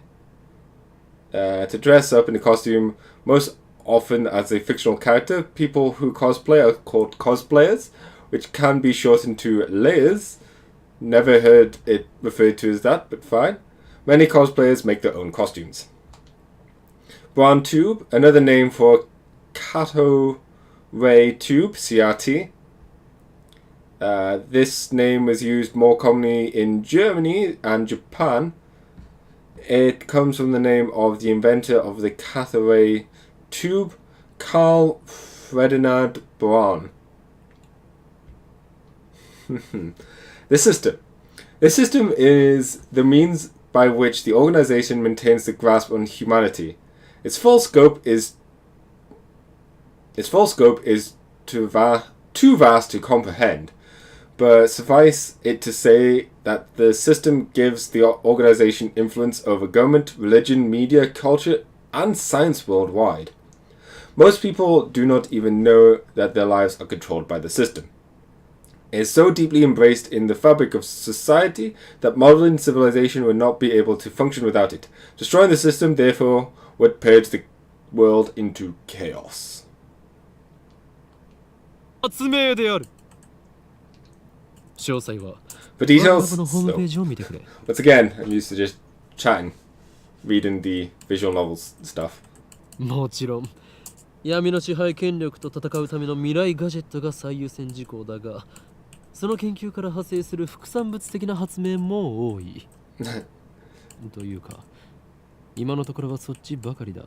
To dress up in a costume, most often as a fictional character. People who cosplay are called cosplayers, which can be shortened to layers. Never heard it referred to as that, but fine. Many cosplayers make their own costumes. Brown tube, another name for cathode ray tube, CRT. This name was used more commonly in Germany and Japan. It comes from the name of the inventor of the cathode ray tube, Carl Ferdinand Braun. The system. The system is the means by which the organization maintains the grasp on humanity. Its full scope is too vast to comprehend, but suffice it to say that the system gives the organization influence over government, religion, media, culture, and science worldwide. Most people do not even know that their lives are controlled by the system. It is so deeply embraced in the fabric of society that modern civilization would not be able to function without it. Destroying the system, therefore, would purge the world into chaos. 発明である。詳細は For details, 我々のホームページを見てくれ。 once again, I'm used to just chatting, reading the visual novels stuff. もちろん闇の支配権力と戦うための未来ガジェットが最優先事項だが、その研究から派生する副産物的な発明も多い。というか、今のところはそっちばかりだ。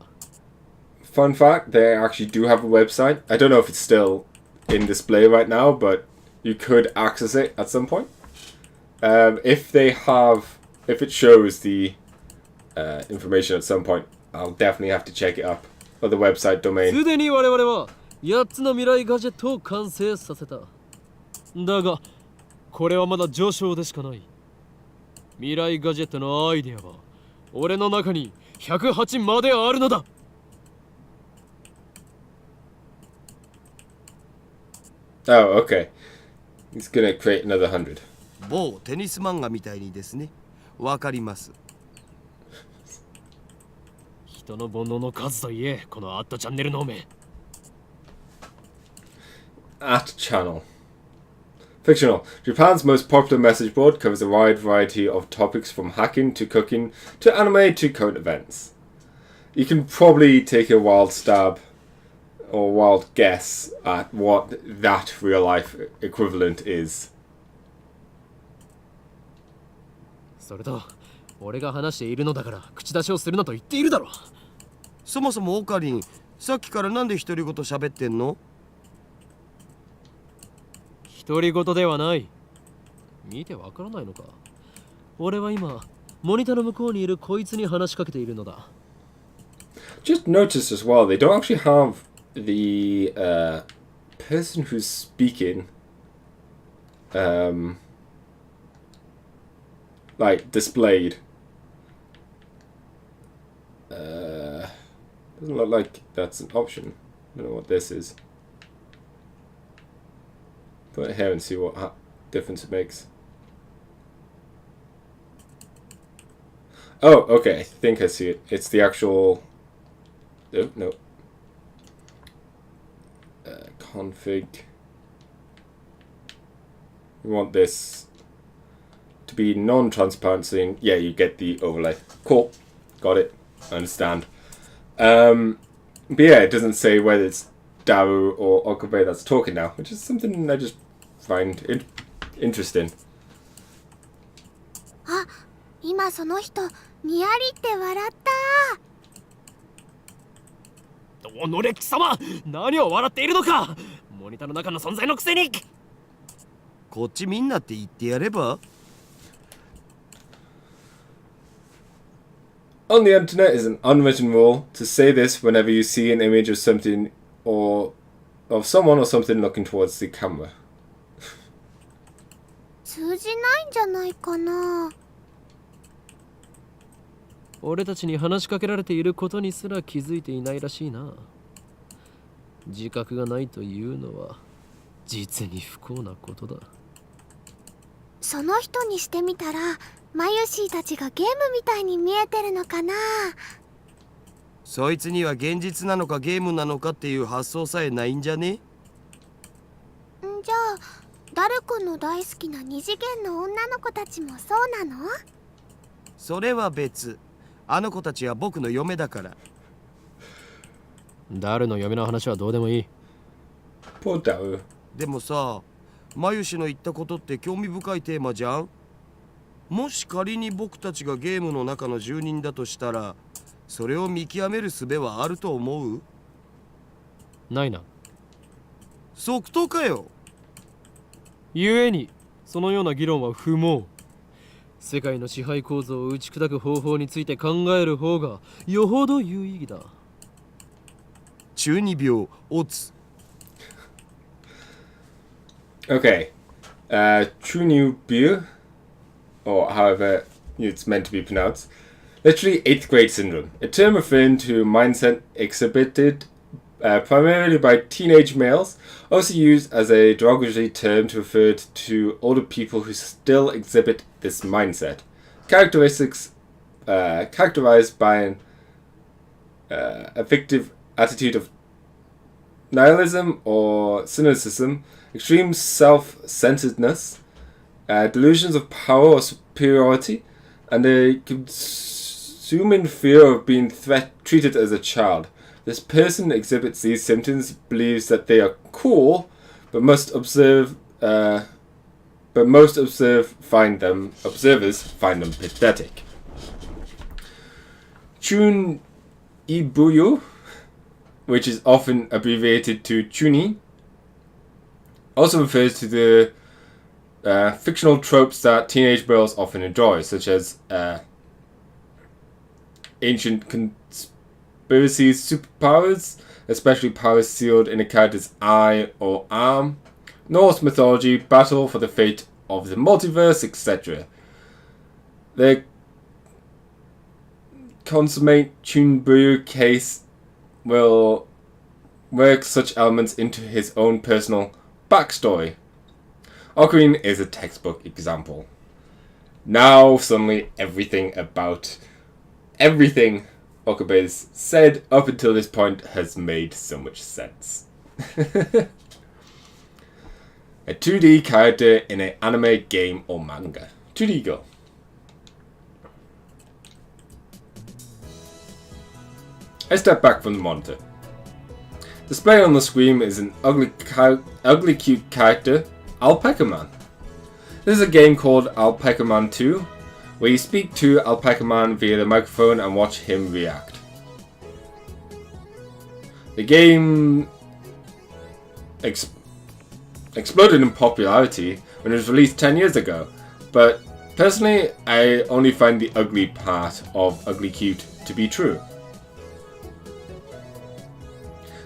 Fun fact, they actually do have a website. I don't know if it's still in display right now, but you could access it at some point. If it shows the information at some point, I'll definitely have to check it up. Or the website domain. すでに我々は8つの未来ガジェットを完成させた。だが、これはまだ序章でしかない。未来ガジェットのアイデアは俺の中に108まであるのだ。Oh, okay. He's gonna create another 100. 某テニス漫画みたいにですね。わかります。人の煩悩の数といえ、このアットチャンネルのめ。At channel. Fictional. Japan's most popular message board covers a wide variety of topics from hacking to cooking to anime to current events. You can probably take a wild stab or wild guess at what that real life equivalent is. それと、俺が話しているのだから口出しをするなと言っているだろう。そもそもオカリン、さっきからなんで独り言喋ってんの？独り言ではない。見てわからないのか。俺は今、モニターの向こうにいるこいつに話しかけているのだ。Just noticed as well, they don't actually have the person who's speaking, like displayed. Doesn't look like that's an option. I don't know what this is. Put it here and see what difference it makes. Oh, okay. I think I see it. It's the actual. Oh, no. Config. We want this to be non-transparent, so yeah, you get the overlay. Cool. Got it. I understand. But yeah, it doesn't say whether it's Daru or Okabe that's talking now, which is something I just find interesting. あ、今その人にやりって笑った。おのれ貴様、何を笑っているのか。モニターの中の存在のくせに。こっちみんなって言ってやれば。 On the internet is an unwritten rule to say this whenever you see an image of something or of someone or something looking towards the camera. 通じないんじゃないかな。俺たちに話しかけられていることにすら気づいていないらしいな。自覚がないというのは実に不幸なことだ。その人にしてみたらマユシーたちがゲームみたいに見えてるのかな。そいつには現実なのかゲームなのかっていう発想さえないんじゃね。じゃあダル君の大好きな二次元の女の子たちもそうなの？それは別。あの子たちは僕の嫁だから。ダルの嫁の話はどうでもいい。Poor Daru. でもさ、マユシの言ったことって興味深いテーマじゃん。もし仮に僕たちがゲームの中の住人だとしたら、それを見極める術はあると思う？ないな。即答かよ。故にそのような議論は不毛。世界の支配構造を打ち砕く方法について考える方がよほど有意義だ。中二病オツ。Okay. Chunyu-byu, or however it's meant to be pronounced, literally 8th grade syndrome, a term referring to mindset exhibited primarily by teenage males, also used as a derogatory term to refer to older people who still exhibit this mindset. Characteristics characterized by an affective attitude of nihilism or cynicism, extreme self-centeredness, delusions of power or superiority, and a consuming fear of being treated as a child. This person exhibits these symptoms, believes that they are cool, but most observers find them pathetic. Chun Ibuyu, which is often abbreviated to Chuni, also refers to the fictional tropes that teenage girls often enjoy, such as ancient conspiracies, superpowers, especially powers sealed in a character's eye or arm, Norse mythology, battle for the fate of the multiverse, etc. The consummate Chunbuyu case will work such elements into his own personal backstory. Ocarina is a textbook example. Now suddenly everything Okabe's said up until this point has made so much sense. A 2D character in an anime, game or manga. 2D go. I step back from the monitor. Displayed on the screen is an ugly cute character, Alpaca Man. This is a game called Alpaca Man 2, where you speak to Alpaca Man via the microphone and watch him react. The game exploded in popularity when it was released 10 years ago, but personally I only find the ugly part of Ugly Cute to be true.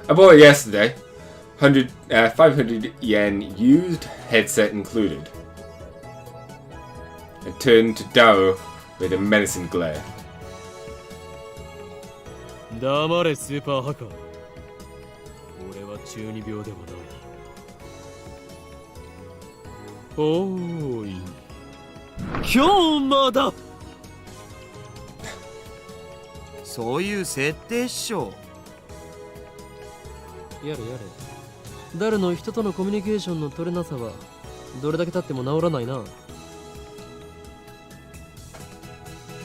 I bought it yesterday, 500 yen used, headset included. And turned to Dao with a menacing glare. 黙れスーパーハカー。俺は中二病ではない。おーい。今日まだ。そういう設定っしょ。やれやれ。誰の人とのコミュニケーションの取れなさはどれだけ経っても治らないな。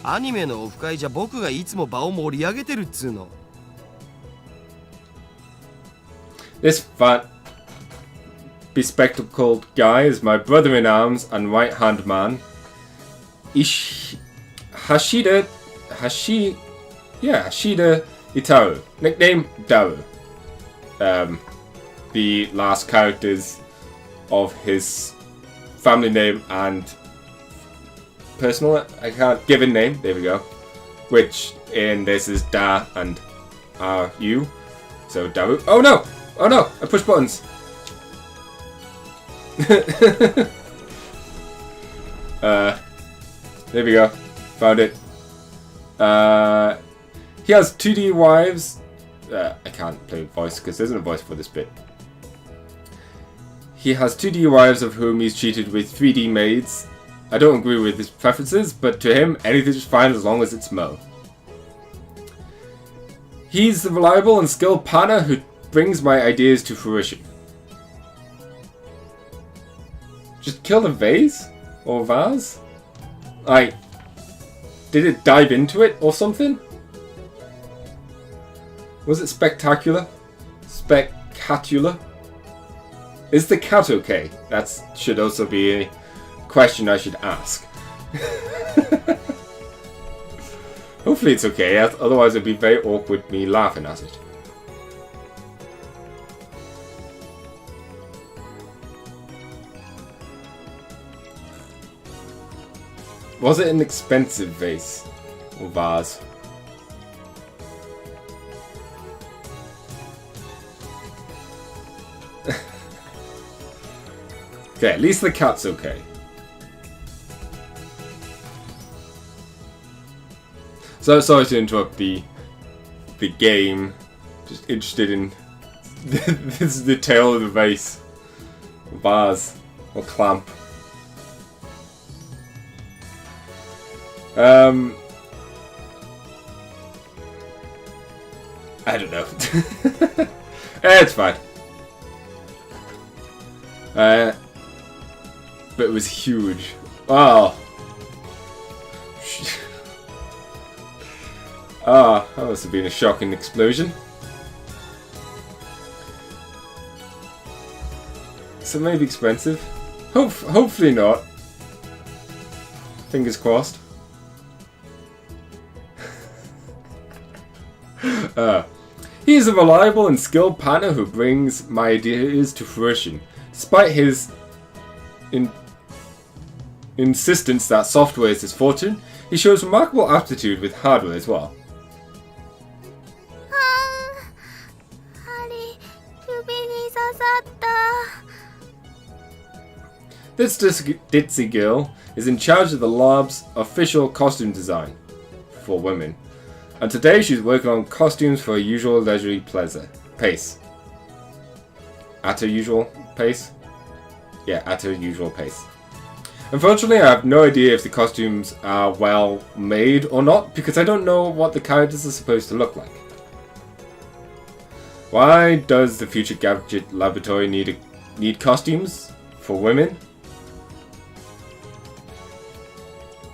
アニメのオフ会じゃ僕がいつも場を盛り上げてるっつうの。This fat, bespectacled guy is my brother-in-arms and right-hand man, Hashida Itaru, nickname Daru. The last characters of his family name and personal, I can't, given name, there we go, which in this is Da and Ru, so Daru. Oh no, I pushed buttons. There we go, found it. He has 2D wives. I can't play voice because there isn't a voice for this bit. He has 2D wives of whom he's cheated with 3D maids. I don't agree with his preferences, but to him, anything's fine as long as it's Mo. He's the reliable and skilled partner who brings my ideas to fruition. Just kill the vase? Or vase? Did it dive into it or something? Was it spectacular? Spectacular? Is the cat okay? That should also be a question I should ask. Hopefully it's okay, otherwise it'd be very awkward me laughing at it. Was it an expensive vase? Or vase? Okay, at least the cat's okay. So sorry to interrupt the game. Just interested in this is the tail of the vase. Vase. Or clamp. I don't know. It's fine. But it was huge. Oh. Ah, that must have been a shocking explosion. So maybe expensive. Hopefully not. Fingers crossed. He is a reliable and skilled partner who brings my ideas to fruition. Despite his insistence that software is his fortune, he shows remarkable aptitude with hardware as well. This ditzy girl is in charge of the lab's official costume design for women, and today she's working on costumes for her usual leisurely pace. At her usual pace? Yeah, at her usual pace. Unfortunately, I have no idea if the costumes are well made or not, because I don't know what the characters are supposed to look like. Why does the Future Gadget Laboratory need costumes for women?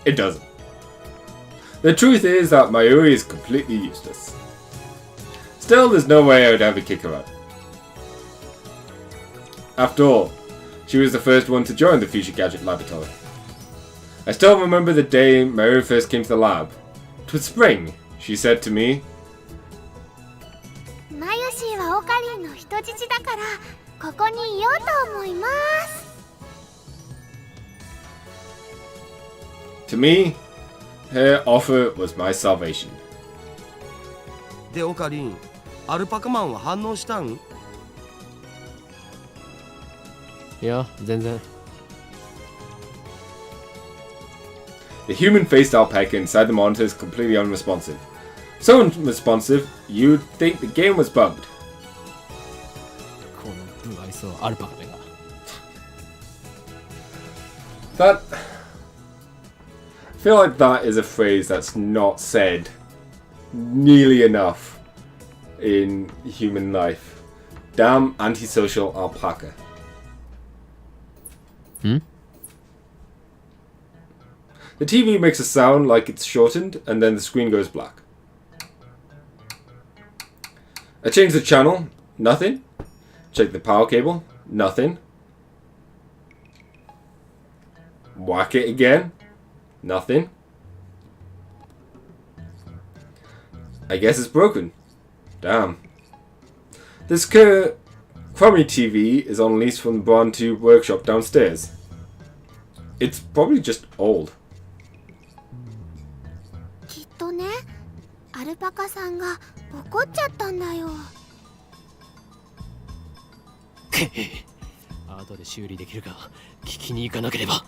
It doesn't. The truth is that Mayuri is completely useless. Still, there's no way I would ever kick her out. After all, she was the first one to join the Future Gadget Laboratory. I still remember the day Mayuri first came to the lab. It was spring, she said to me. To me, her offer was my salvation. で、オカリン、アルパカマンは反応したん？いや、全然。 The human-faced alpaca inside the monitor is completely unresponsive. So unresponsive, you'd think the game was bugged. この不愛想アルパカめが。 That... I feel like that is a phrase that's not said nearly enough in human life. Damn antisocial alpaca. Hmm? The TV makes a sound like it's shortened, and then the screen goes black. I change the channel, nothing. Check the power cable, nothing. Whack it again, nothing. I guess it's broken. Damn. This crummy TV is on lease from the Barn Tube workshop downstairs. It's probably just old. きっとね、アルパカさんが怒っちゃったんだよ。後で修理できるか聞きに行かなければ。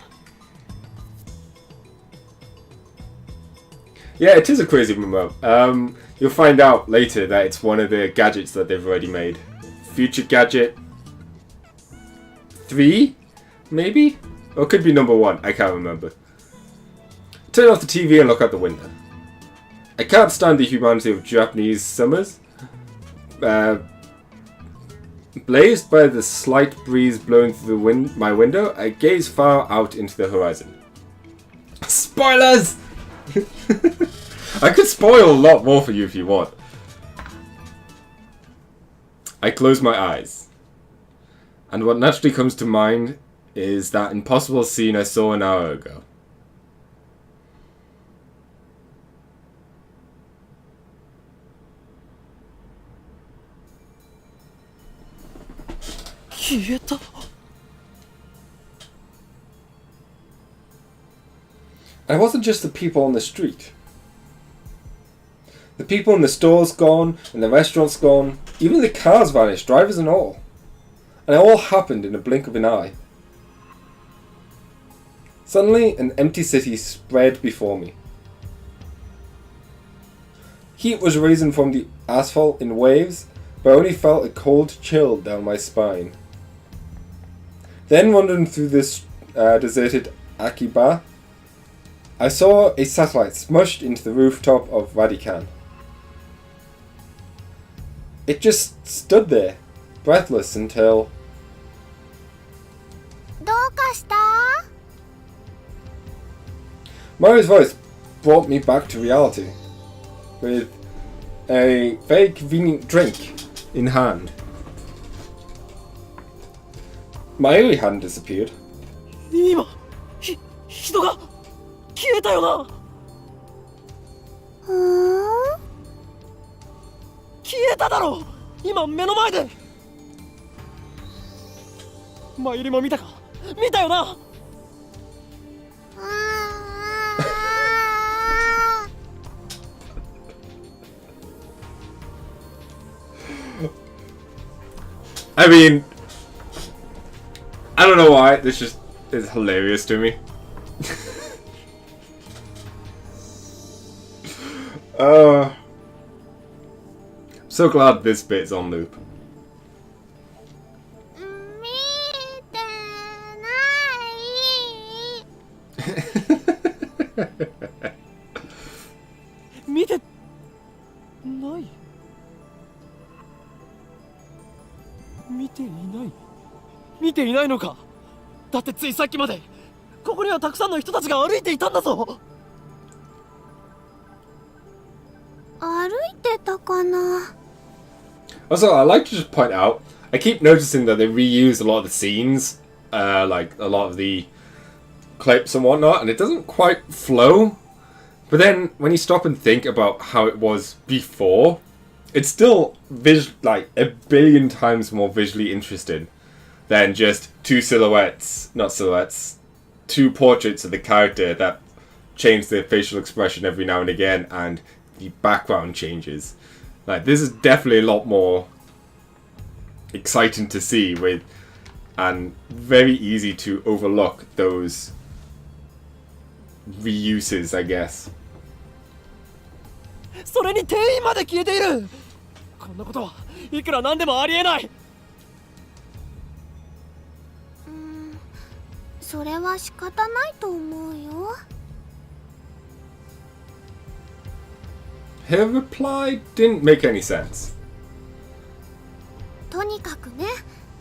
Yeah, it is a crazy remote. You'll find out later that it's one of the gadgets that they've already made. Future Gadget 3, maybe? Or it could be number 1, I can't remember. Turn off the TV and look out the window. I can't stand the humanity of Japanese summers. Blazed by the slight breeze blowing through my window, I gaze far out into the horizon. Spoilers! I could spoil a lot more for you if you want. I close my eyes. And what naturally comes to mind is that impossible scene I saw an hour ago. And it wasn't just the people on the street. The people in the stores gone, and the restaurants gone, even the cars vanished, drivers and all. And it all happened in a blink of an eye. Suddenly, an empty city spread before me. Heat was rising from the asphalt in waves, but I only felt a cold chill down my spine. Then, wandering through this deserted Akiba, I saw a satellite smushed into the rooftop of Radican. It just stood there, breathless until... どうかした？ Mario's voice brought me back to reality, with a very convenient drink in hand. My early hand disappeared. 今、人が消えたよな。ふーん。消えただろう。今目の前で。前入りも見たか。見たよな。 I mean, I don't know why, this just is hilarious to me. I'm so glad this bit's on loop. 見てない。見てない。見ていない。見ていないのか。だってついさっきまでここにはたくさんの人たちが歩いていたんだぞ。歩いてたかな。 Also, I'd like to just point out, I keep noticing that they reuse a lot of the scenes, like a lot of the clips and whatnot, and it doesn't quite flow. But then, when you stop and think about how it was before, it's still like a billion times more visually interesting than just two portraits of the character that change their facial expression every now and again, and the background changes. Like, this is definitely a lot more exciting to see, with and very easy to overlook those reuses, I guess. それに転移まで消えている。こんなことはいくらなんでもありえない。それは仕方ないと思うよ。Her reply didn't make any sense. とにかくね、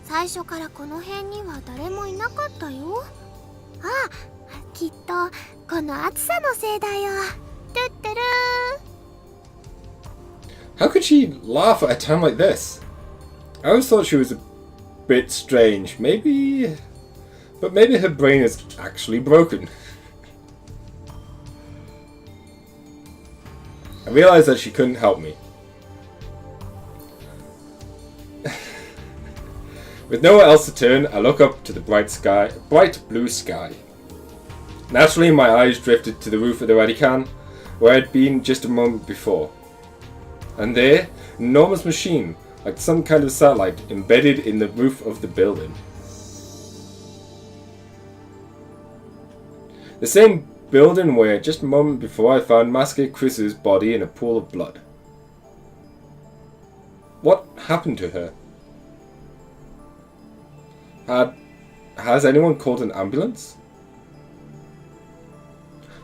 最初からこの辺には誰もいなかったよ。あ、きっとこの暑さのせいだよ。トゥットゥルー。 How could she laugh at a time like this? I always thought she was a bit strange. But maybe her brain is actually broken. I realized that she couldn't help me. With nowhere else to turn, I look up to the bright blue sky. Naturally, my eyes drifted to the roof of the Radican, where I'd been just a moment before. And there, an enormous machine, like some kind of satellite, embedded in the roof of the building. The same building where, just a moment before, I found Maske Chris's body in a pool of blood. What happened to her? Has anyone called an ambulance?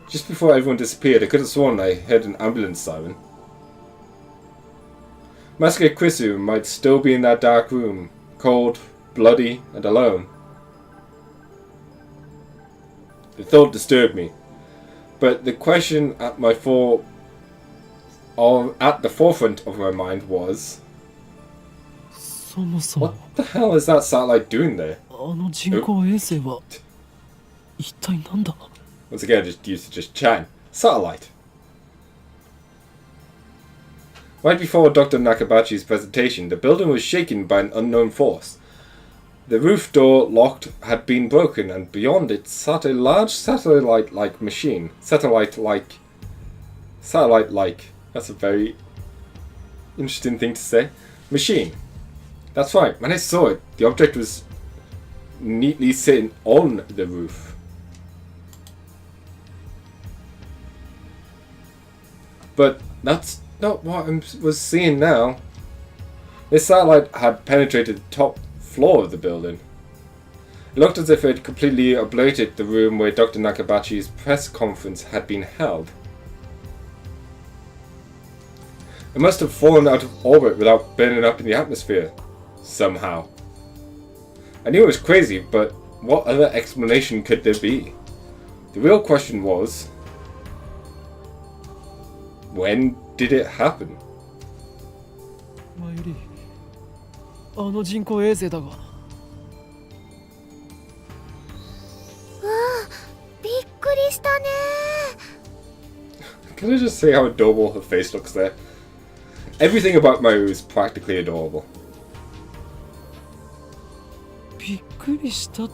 Just before everyone disappeared, I could have sworn I heard an ambulance siren. Maske Krisu might still be in that dark room, cold, bloody, and alone. The thought disturbed me, but the question at the forefront of my mind was, what the hell is that satellite doing there? Once again, just chatting. Satellite. Right before Dr. Nakabachi's presentation, the building was shaken by an unknown force. The roof door locked had been broken, and beyond it sat a large satellite-like machine. Satellite-like. That's a very interesting thing to say. Machine. That's right. When I saw it, the object was neatly sitting on the roof. But that's not what I was seeing now. This satellite had penetrated the top floor of the building. It looked as if it had completely obliterated the room where Dr. Nakabachi's press conference had been held. It must have fallen out of orbit without burning up in the atmosphere. Somehow. I knew it was crazy, but what other explanation could there be? The real question was, when did it happen? あの人工衛星だが。びっくりしたね。 Can I just say how adorable her face looks there? Everything about Mayu is practically adorable. びっくりしただ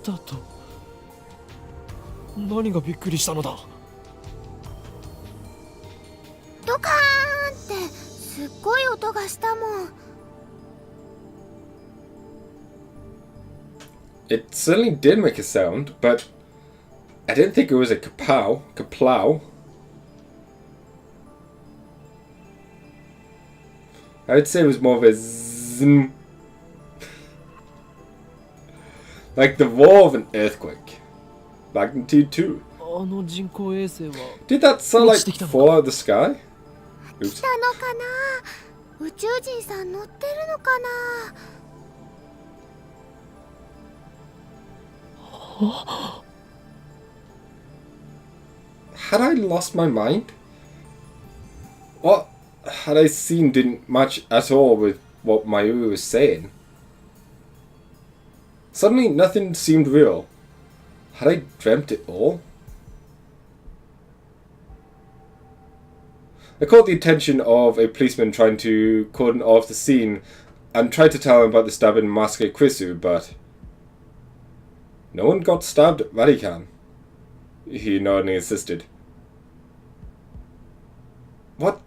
と。何がびっくりしたのだ。ドカーンってすっごい音がしたもん。It certainly did make a sound, but I didn't think it was a kaplow. I would say it was more of a zzm. Like the roar of an earthquake. Magnitude 2. あの人工衛星は Did that satellite fall out of the sky? 来たのかな。宇宙人さん乗ってるのかな。Had I lost my mind? What had I seen didn't match at all with what Mayu was saying. Suddenly nothing seemed real. Had I dreamt it all? I caught the attention of a policeman trying to cordon off the scene and tried to tell him about the stabbing Maske Krisu, but no one got stabbed at Radican. He noddingly insisted. What?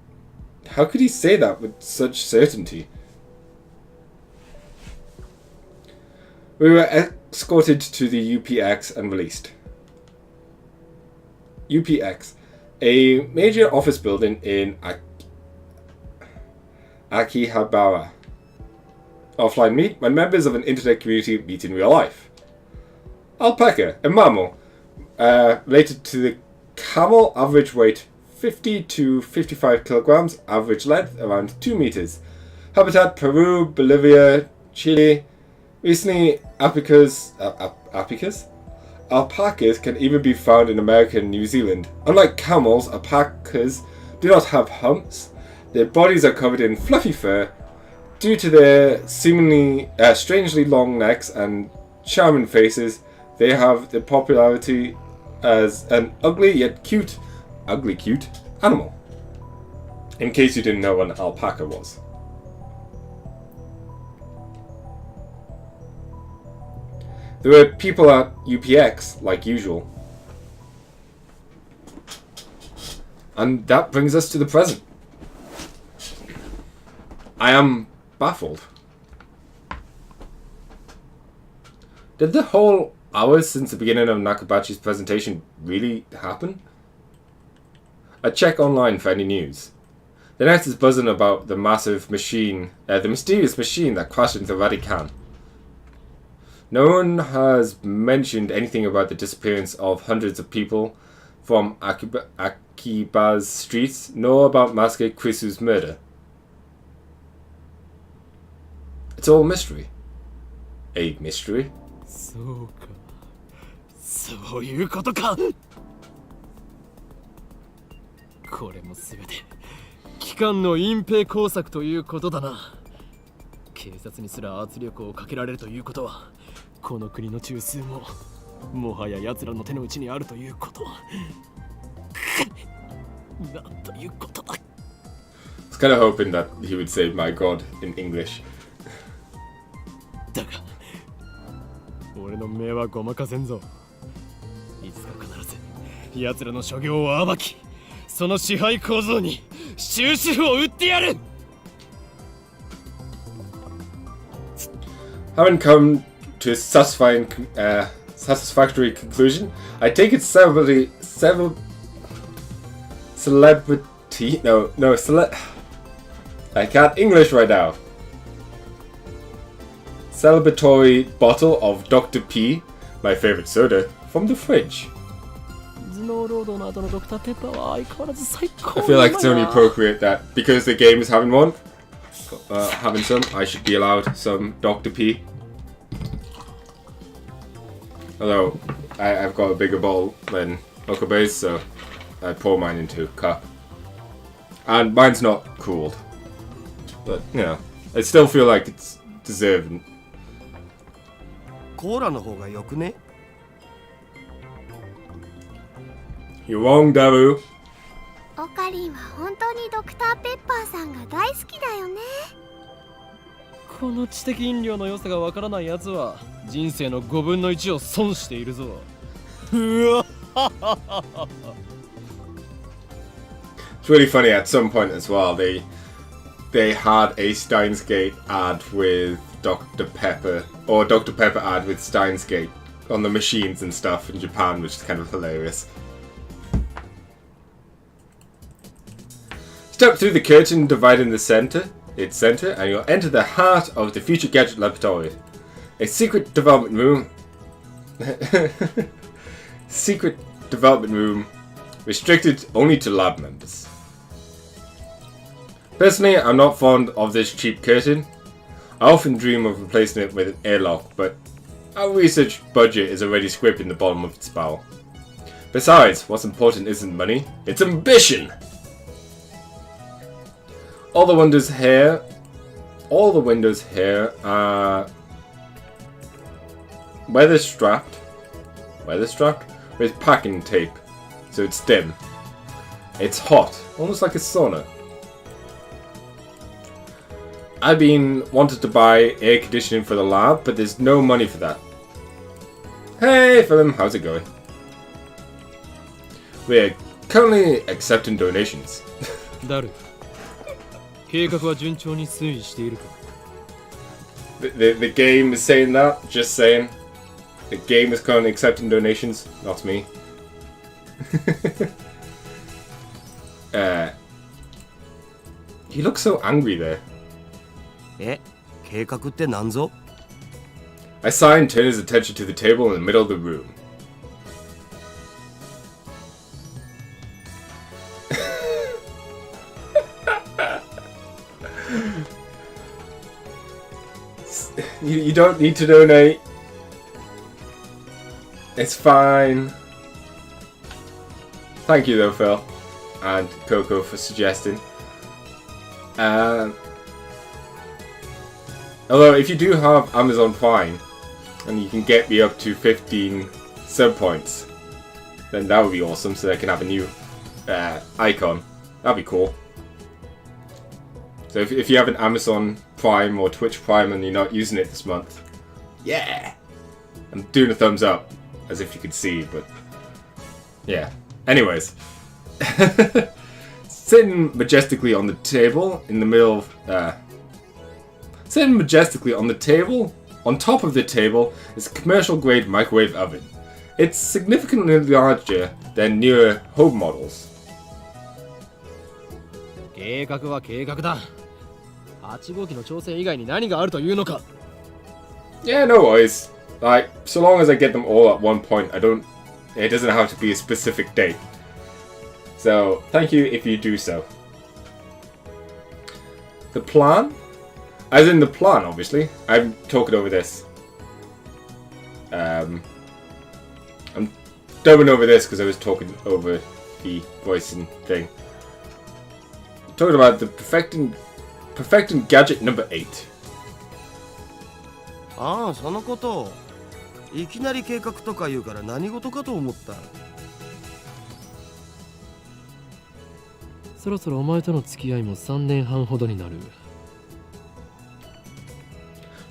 How could he say that with such certainty? We were escorted to the UPX and released. UPX, a major office building in Akihabara. Offline meet when members of an internet community meet in real life. Alpaca, a mammal, related to the camel, average weight 50 to 55 kilograms, average length around 2 meters. Habitat Peru, Bolivia, Chile. Recently, alpacas can even be found in America and New Zealand. Unlike camels, alpacas do not have humps. Their bodies are covered in fluffy fur. Due to their seemingly strangely long necks and charming faces, they have the popularity as an ugly yet cute animal. In case you didn't know what an alpaca was. There were people at UPX, like usual. And that brings us to the present. I am baffled. Did the whole hours since the beginning of Nakabachi's presentation really happen? I check online for any news. The net is buzzing about the massive machine, the mysterious machine that crashed into Radican. No one has mentioned anything about the disappearance of hundreds of people from Akiba's streets, nor about Masuke Krisu's murder. It's all mystery. A mystery? そうか。そういうことか。これもすべて機関の隠蔽工作ということだな。警察にすら圧力をかけられるということは、この国の中枢ももはや奴らの手の内にあるということ。なんということだ。I was kind of hoping that he would say "my God" in English. だが、俺の目はごまかせんぞ。いつか必ず奴らの所業を暴き、その支配構造に終止符を打ってやる。Having come to a satisfactory conclusion, I take it celebrity. I can't English right now. Celebratory bottle of Dr. P, my favorite soda, from the fridge. I feel like it's only appropriate that because the game is having some, I should be allowed some Dr. P. Although I've got a bigger bowl than Okabe's, so I pour mine into a cup. And mine's not cooled. But, you know, I still feel like it's deserving. コーラの方がよくね? You're wrong, Daru. オカリンは本当にドクターペッパーさんが大好きだよね。この知的飲料の良さがわからないやつは人生の5分の1を損しているぞ。It's really funny at some point as well. They had a Steins Gate ad with Dr. Pepper, or Dr. Pepper ad with Steins Gate on the machines and stuff in Japan, which is kind of hilarious. Step through the curtain dividing its center, and you'll enter the heart of the Future Gadget Laboratory. A secret development room. Secret development room restricted only to lab members. Personally, I'm not fond of this cheap curtain. I often dream of replacing it with an airlock, but our research budget is already scraping the bottom of its barrel. Besides, what's important isn't money, it's ambition! All the windows here are weather strapped with packing tape, so it's dim. It's hot, almost like a sauna. I've been wanted to buy air conditioning for the lab, but there's no money for that. Hey Philip, how's it going? We're currently accepting donations. ダル、計画は順調に推移しているか。The game is saying that. Just saying. The game is currently accepting donations, not me. You look so angry there. 計画って何ぞ? I sigh and turn his attention to the table in the middle of the room. You don't need to donate. It's fine. Thank you though, Phil. And Coco for suggesting. Although if you do have Amazon Prime and you can get me up to 15 sub points, then that would be awesome, so I can have a new icon. That'd be cool. So if you have an Amazon Prime or Twitch Prime and you're not using it this month, yeah! I'm doing a thumbs up, as if you could see, but yeah. Anyways. Sitting majestically on the table in the middle of, sitting majestically on the table, on top of the table, is a commercial grade microwave oven. It's significantly larger than newer home models. 計画は計画だ。8号機の挑戦以外に何があるというのか。 Yeah, no worries. Like, so long as I get them all at one point, it doesn't have to be a specific date. So, thank you if you do so. The plan? As in the plan, obviously. I'm talking over this. I'm dubbing over this because I was talking over the voicing thing. Talking about the perfecting gadget number 8. ああ、そのこと。いきなり計画とか言うから何事かと思った。そろそろお前との付き合いも3年半ほどになる。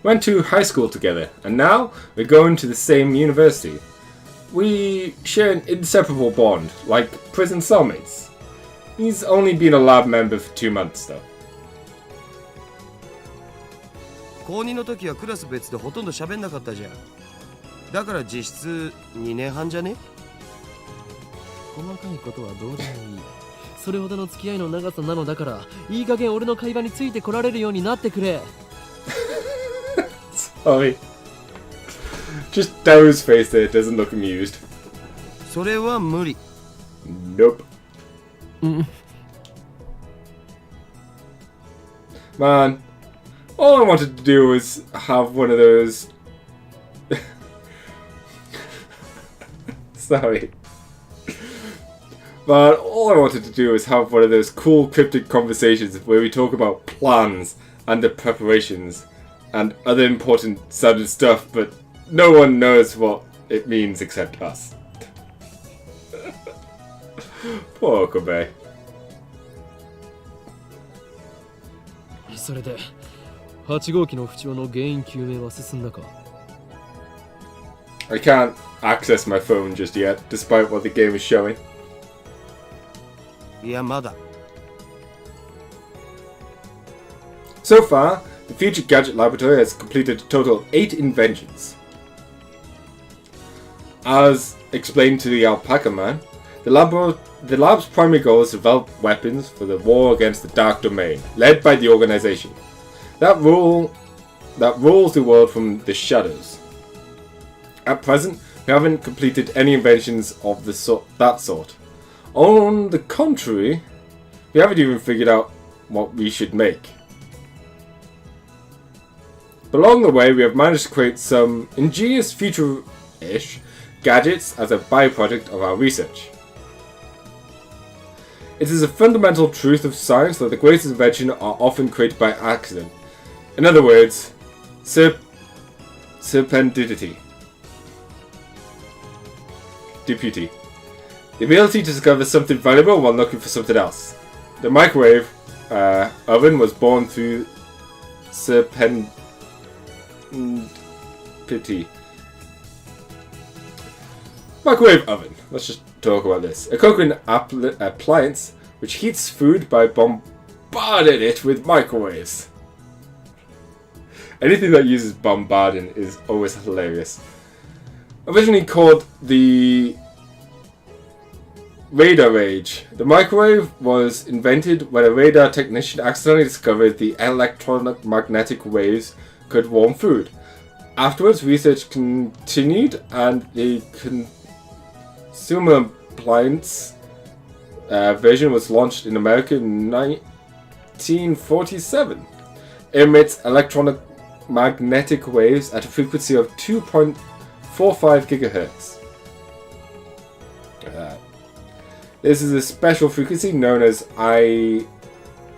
Went to high school together, and now we're going to the same university. We share an inseparable bond, like prison cellmates. He's only been a lab member for 2 months, though. 高2の時はクラス別でほとんど喋んなかったじゃん。だから実質2年半じゃね？細かいことはどうでもいい。それほどの付き合いの長さなのだから、いい加減俺の会話についてこられるようになってくれ。Sorry. Just Dao's face there doesn't look amused. それは無理。Nope. Man, all I wanted to do was have one of those. Sorry. But all I wanted to do was have one of those cool cryptic conversations where we talk about plans and the preparations and other important sudden stuff, but no one knows what it means except us. Poor Kobe. それで8号機の不調の原因究明は進んだか？ I can't access my phone just yet, despite what the game is showing. いや、まだ。So far, the Future Gadget Laboratory has completed a total of 8 inventions. As explained to the Alpaca Man, the lab's primary goal is to develop weapons for the war against the Dark Domain, led by the organization that rules the world from the shadows. At present, we haven't completed any inventions of that sort. On the contrary, we haven't even figured out what we should make. But along the way, we have managed to create some ingenious future-ish gadgets as a byproduct of our research. It is a fundamental truth of science that the greatest inventions are often created by accident. In other words, serendipity. Deputy. The ability to discover something valuable while looking for something else. The microwave oven was born through serendipity. Microwave oven. Let's just talk about this. A cooking appliance which heats food by bombarding it with microwaves. Anything that uses bombarding is always hilarious. Originally called the radar age, the microwave was invented when a radar technician accidentally discovered the electromagnetic waves could warm food. Afterwards, research continued and the consumer appliance version was launched in America in 1947. It emits electromagnetic waves at a frequency of 2.45 gigahertz. This is a special frequency known as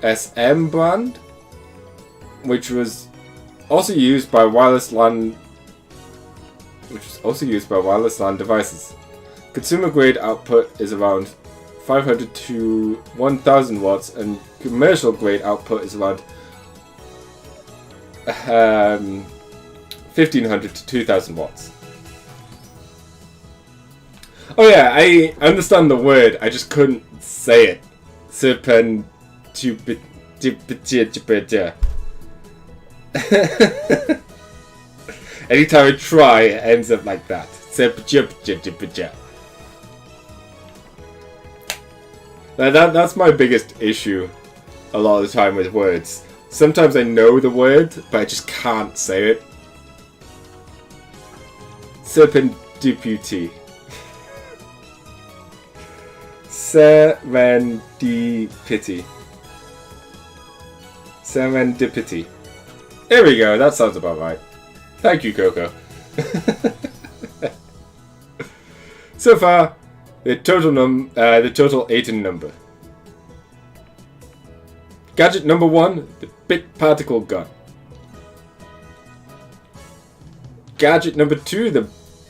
ISM band, which was also used by wireless LAN devices. Consumer grade output is around 500 to 1000 watts, and commercial grade output is around 1500 to 2000 watts. Oh yeah, I understand the word, I just couldn't say it. Anytime I try, it ends up like that. That's my biggest issue a lot of the time with words. Sometimes I know the word, but I just can't say it. Serendipity. Serendipity. Serendipity. There we go, that sounds about right. Thank you, Coco. So far, the total 8 in number. Gadget number 1, the bit particle gun. Gadget number 2, the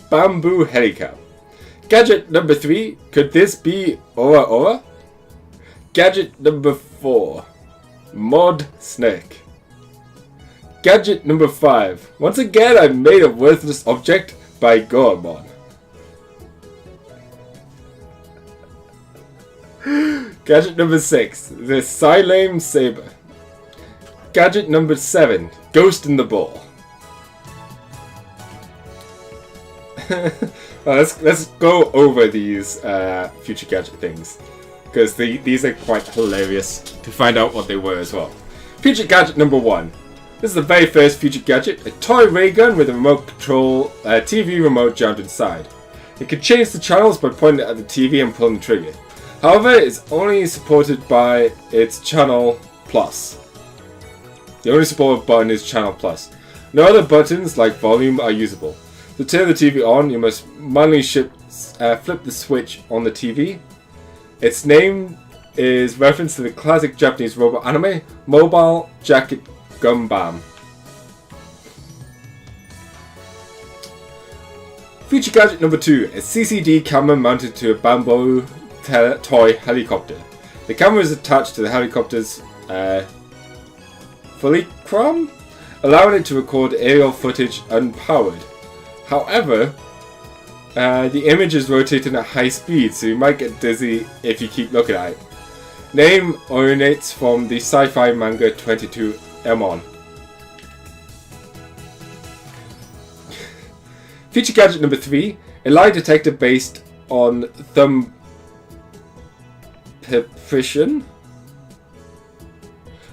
bamboo helicopter. Gadget number 3, could this be Ora Ora? Gadget number 4, mod snake. Gadget number 5, once again I made a worthless object by Gormon. Gadget number 6, the Silame Saber. Gadget number 7, Ghost in the Ball. Let's go over these future gadget things, because these are quite hilarious to find out what they were as well. Future gadget number 1. This is the very first future gadget, a toy ray gun with a remote control TV remote jammed inside. It can change the channels by pointing it at the TV and pulling the trigger. However, it's only supported by its Channel Plus. The only supported button is Channel Plus. No other buttons like volume are usable. To turn the TV on, you must manually flip the switch on the TV. Its name is reference to the classic Japanese robot anime, Mobile Jacket Gundam. Feature gadget number 2, a CCD camera mounted to a bamboo toy helicopter. The camera is attached to the helicopter's fulcrum, allowing it to record aerial footage unpowered. However, the image is rotating at high speed, so you might get dizzy if you keep looking at it. Name originates from the sci-fi manga 22 Emon. Feature gadget number 3, a lie detector based on thumb precision.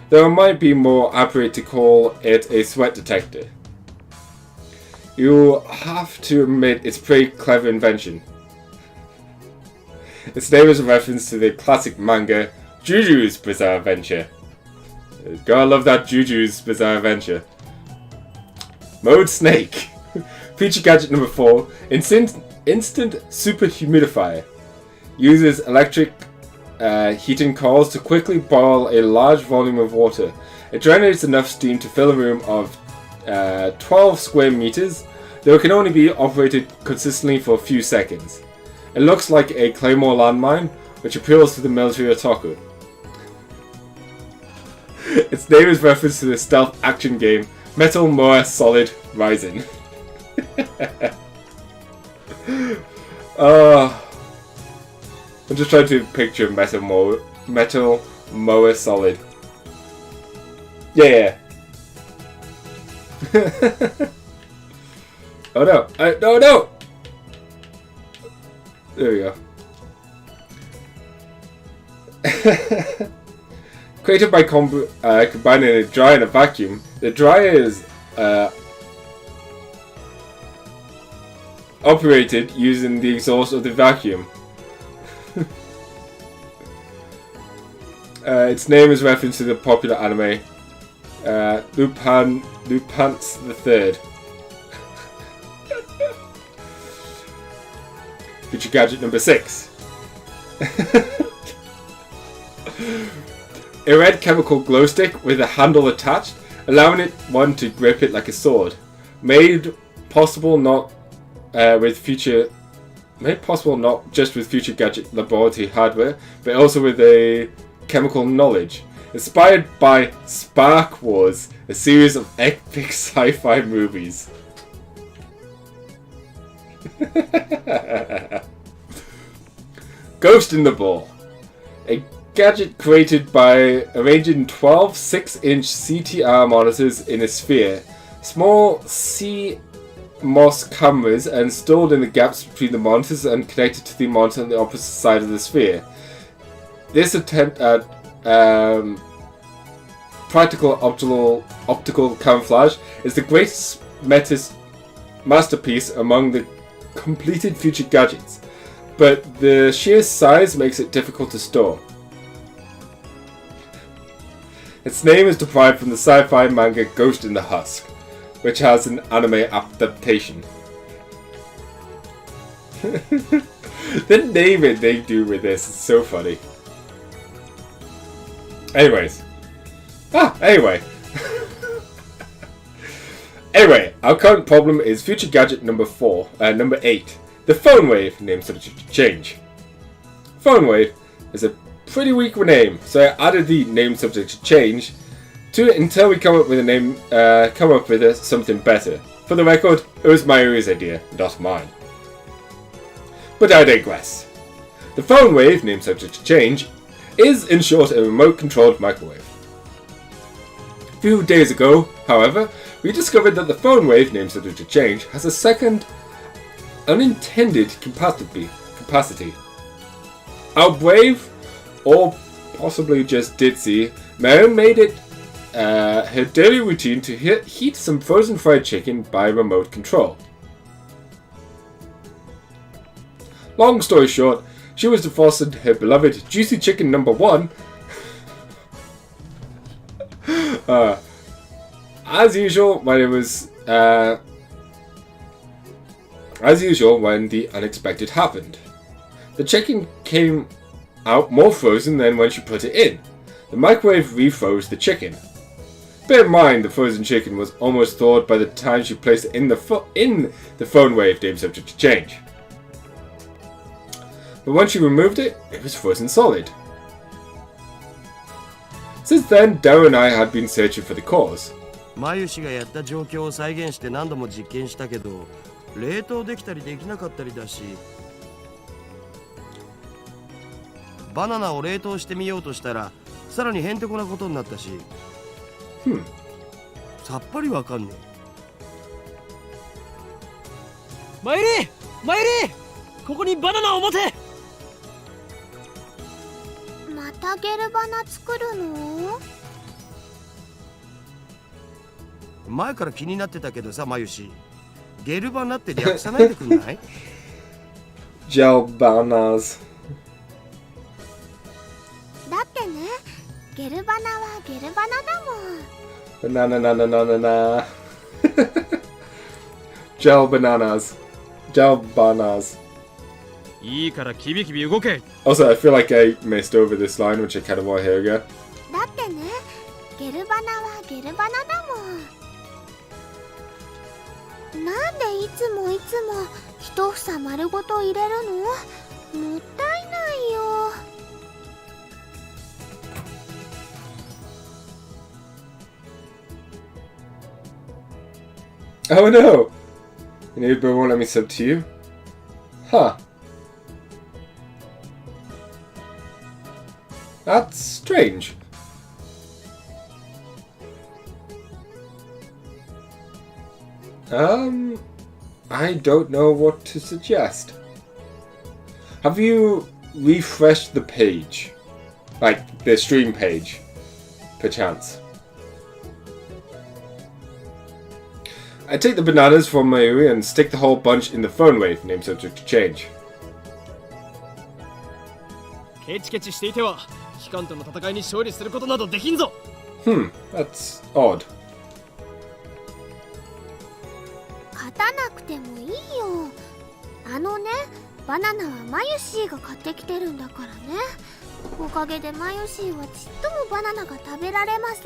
Though it might be more accurate to call it a sweat detector. You have to admit it's a pretty clever invention. Its name is a reference to the classic manga Juju's Bizarre Adventure. Gotta love that Juju's Bizarre Adventure. Mode Snake. Feature gadget number 4, instant super humidifier. Uses electric heating coils to quickly boil a large volume of water. It generates enough steam to fill a room of 12 square meters, though it can only be operated consistently for a few seconds. It looks like a Claymore landmine, which appeals to the military otaku. Its name is reference to the stealth action game Metal More Solid Rising. I'm just trying to picture Metal More Solid. Yeah. Oh no! No, no! There we go. Created by combining a dryer and a vacuum, the dryer is operated using the exhaust of the vacuum. Its name is reference to the popular anime Lupin's the Third. Feature gadget number 6. A red chemical glow stick with a handle attached, allowing one to grip it like a sword. Made possible not just with future gadget laboratory hardware, but also with a chemical knowledge. Inspired by Spark Wars, a series of epic sci-fi movies. Ghost in the Ball. A gadget created by arranging 12 6-inch CTR monitors in a sphere. Small CMOS cameras are installed in the gaps between the monitors and connected to the monitor on the opposite side of the sphere. This attempt at practical optical camouflage is the greatest masterpiece among the completed future gadgets, but the sheer size makes it difficult to store. Its name is derived from the sci-fi manga Ghost in the Husk, which has an anime adaptation. The naming they do with this is so funny. Anyways. Anyway, our current problem is future gadget number 8. The phone wave, name subject to change. Phone wave is a pretty weak name, so I added the name subject to change to it until we come up with something better. For the record, it was Mayuri's idea, not mine. But I digress. The phone wave, name subject to change, is in short a remote-controlled microwave. A few days ago, however, we discovered that the phone wave, name subject to change, has a second unintended capacity. Our brave, or possibly just ditzy, Mary made it her daily routine to heat some frozen fried chicken by remote control. Long story short, she was defrosted her beloved juicy chicken number 1. As usual, when the unexpected happened. The chicken came out more frozen than when she put it in. The microwave refroze the chicken. Bear in mind, the frozen chicken was almost thawed by the time she placed it in the phone wave, name subject to change. But when she removed it, it was frozen solid. Since then, Darrow and I had been searching for the cause. マユ氏がやった状況を再現して何度も実験したけど、冷凍できたりできなかったりだし、バナナを冷凍してみようとしたら、さらにへんてこなことになったし、さっぱりわかんねえ。マユリここにバナナを持て。またゲルバナ作るの？前から気になってたけどさ、マユ氏。ゲルバナって略さないでくんない？ Gel bananas. だってね、ゲルバナはゲルバナだもん。 Banana. Gel bananas. Gel bananas. いいからキビキビ動け。 Also, I feel like I missed over this line, which I kind of want to hear again. だってね、ゲルバナはゲルバナだもん。なんでいつも一房丸ごと入れるの？もったいないよ。Oh no! Your neighbor won't let me sub to you? Huh. That's strange. I don't know what to suggest. Have you refreshed the page? Like the stream page, perchance? I take the bananas from Mayuri and stick the whole bunch in the phone wave, name subject to change. ケチケチしていては機関との戦いに勝利することなどできんぞ。That's odd. 勝たなくてもいいよ。あのね、バナナはマユシーが買ってきてるんだからね。おかげでマユシーはちっともバナナが食べられません。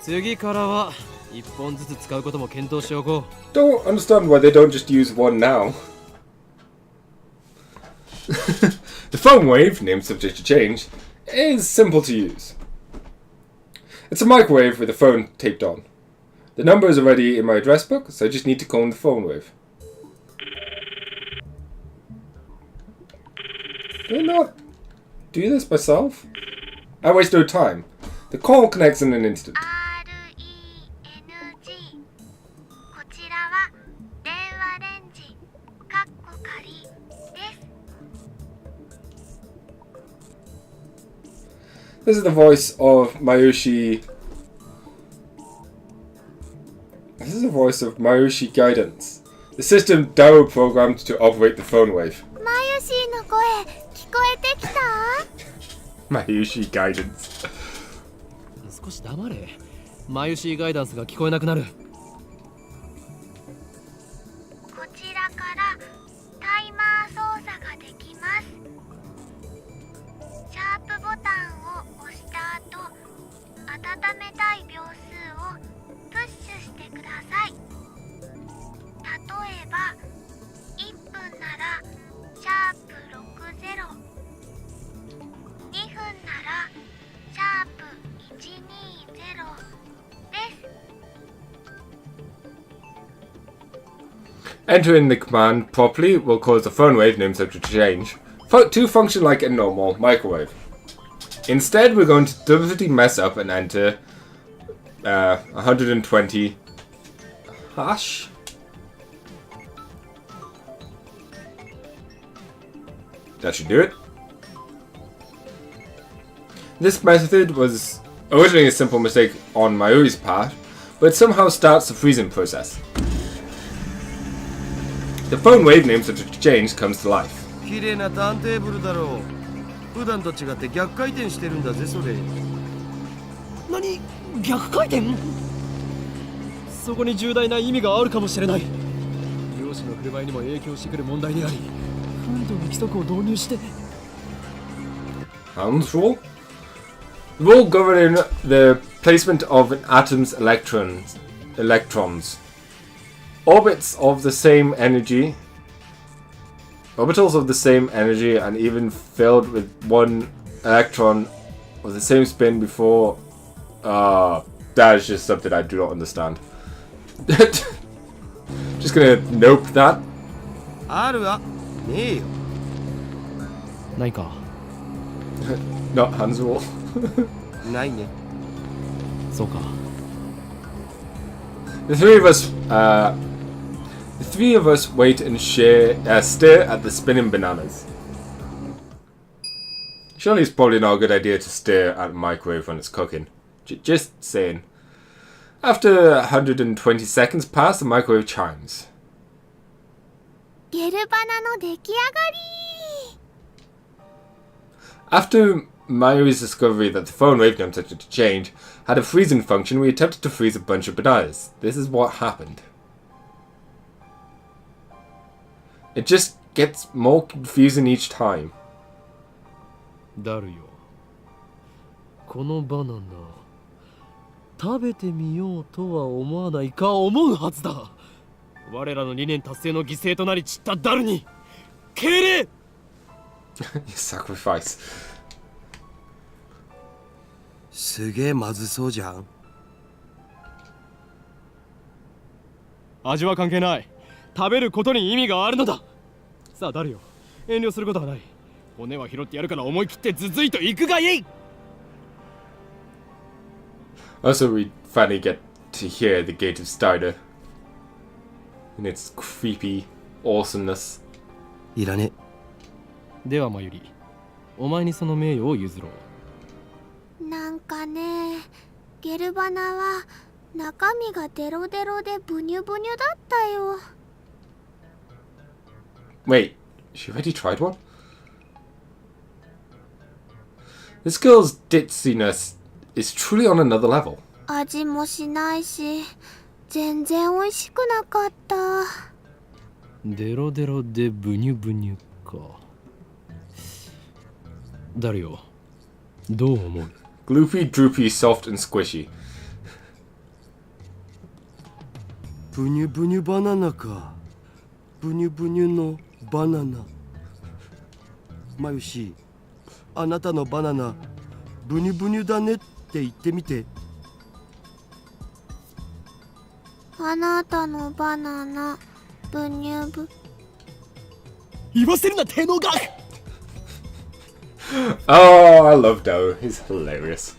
次からは一本ずつ使うことも検討しておこう。 Don't understand why they don't just use one now. The phone wave, name subject to change, is simple to use. It's a microwave with a phone taped on. The number is already in my address book, so I just need to call the phone wave. Do I not do this myself? I waste no time. The call connects in an instant. RENG こちらは電話レンジかっこ仮です。 This is the voice of Mayushi. This is the voice of Mayushi Guidance, the system Dao programmed to operate the phone wave. マユシーの声聞こえてきた？ Mayushi Guidance. 少し黙れ。マユシーガイダンスが聞こえなくなる。こちらからタイマー操作ができます。シャープボタンを押した後、温めたい秒数をプッシュしてください。例えば1分ならシャープ60、2分ならシャープ120です。 Entering the command properly will cause the phone wave name subject to change to function like a normal microwave. Instead, we're going to deliberately mess up and enter 120 hash. That should do it. This method was originally a simple mistake on Mayuri's part, but it somehow starts the freezing process. The phone wave name subject to change comes to life. 綺麗なターンテーブルだろう。普段と違って逆回転してるんだぜそれ。何？逆回転？そこに重大な意味があるかもしれない。漁師の振る舞いにも影響してくる問題であり、風土の規則を導入して。Hans rule? The rule governing the placement of an atom's electrons. Orbitals of the same energy, and even filled with one electron with the same spin before. That is just something I do not understand. Just gonna nope that. あるわ。ねえよ。ないか。Not Hans rule. ないね。そうか。The three of us wait and stare at the spinning bananas. Surely it's probably not a good idea to stare at a microwave when it's cooking. Just saying. After 120 seconds pass, the microwave chimes. ゲルバナの出来上がり。 After Mayuri's discovery that the phone wave name subject to change had a freezing function, we attempted to freeze a bunch of bananas. This is what happened. It just gets more confusing each time. ダルよ。このバナナ食べてみようとは思わないか思うはずだ。我らの理念達成の犠牲となり散ったダルに敬礼。Sacrifice. すげえまずそうじゃん。味は関係ない。食べることに意味があるのだ。さあダルよ、遠慮することはない。骨は拾ってやるから思い切ってズズイと行くがいい。Also, we finally get to hear the Gate of Steiner in its creepy awesomeness. いらね。ではまゆり、お前にその名誉を譲ろう。なんかね、ゲルバナは中身がデロデロでブニュブニュだったよ。Wait, she already tried one? This girl's ditziness is truly on another level. 味もしないし、全然美味しくなかった。デロデロでブニュブニュか。ダリオ、どう思う？ Gloopy, droopy, soft and squishy. ブニュブニュバナナか。ブニュブニュのバナナ。まゆし、あなたのバナナブニュブニュだねって言ってみて。あなたのバナナブニュブ。言わせるな、手のが。Oh, I love Dao. He's hilarious.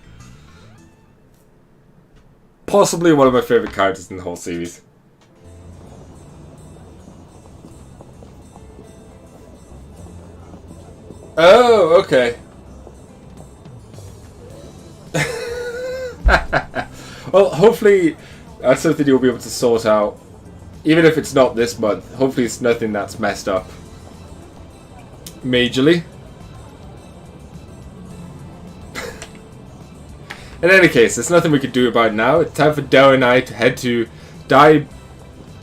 Possibly one of my favourite characters in the whole series. Oh, okay. Well, hopefully that's something you'll be able to sort out. Even if it's not this month, hopefully it's nothing that's messed up majorly. In any case, there's nothing we can do about it now. It's time for Dell and I to head to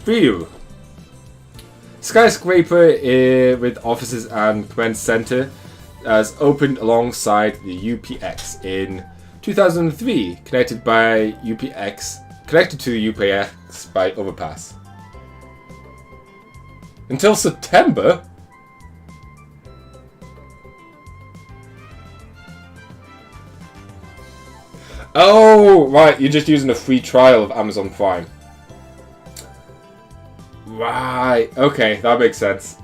View. Skyscraper with offices and command center has opened alongside the UPX in 2003, connected to the UPX by overpass. Until September? Oh, right, you're just using a free trial of Amazon Prime. Right, okay, that makes sense.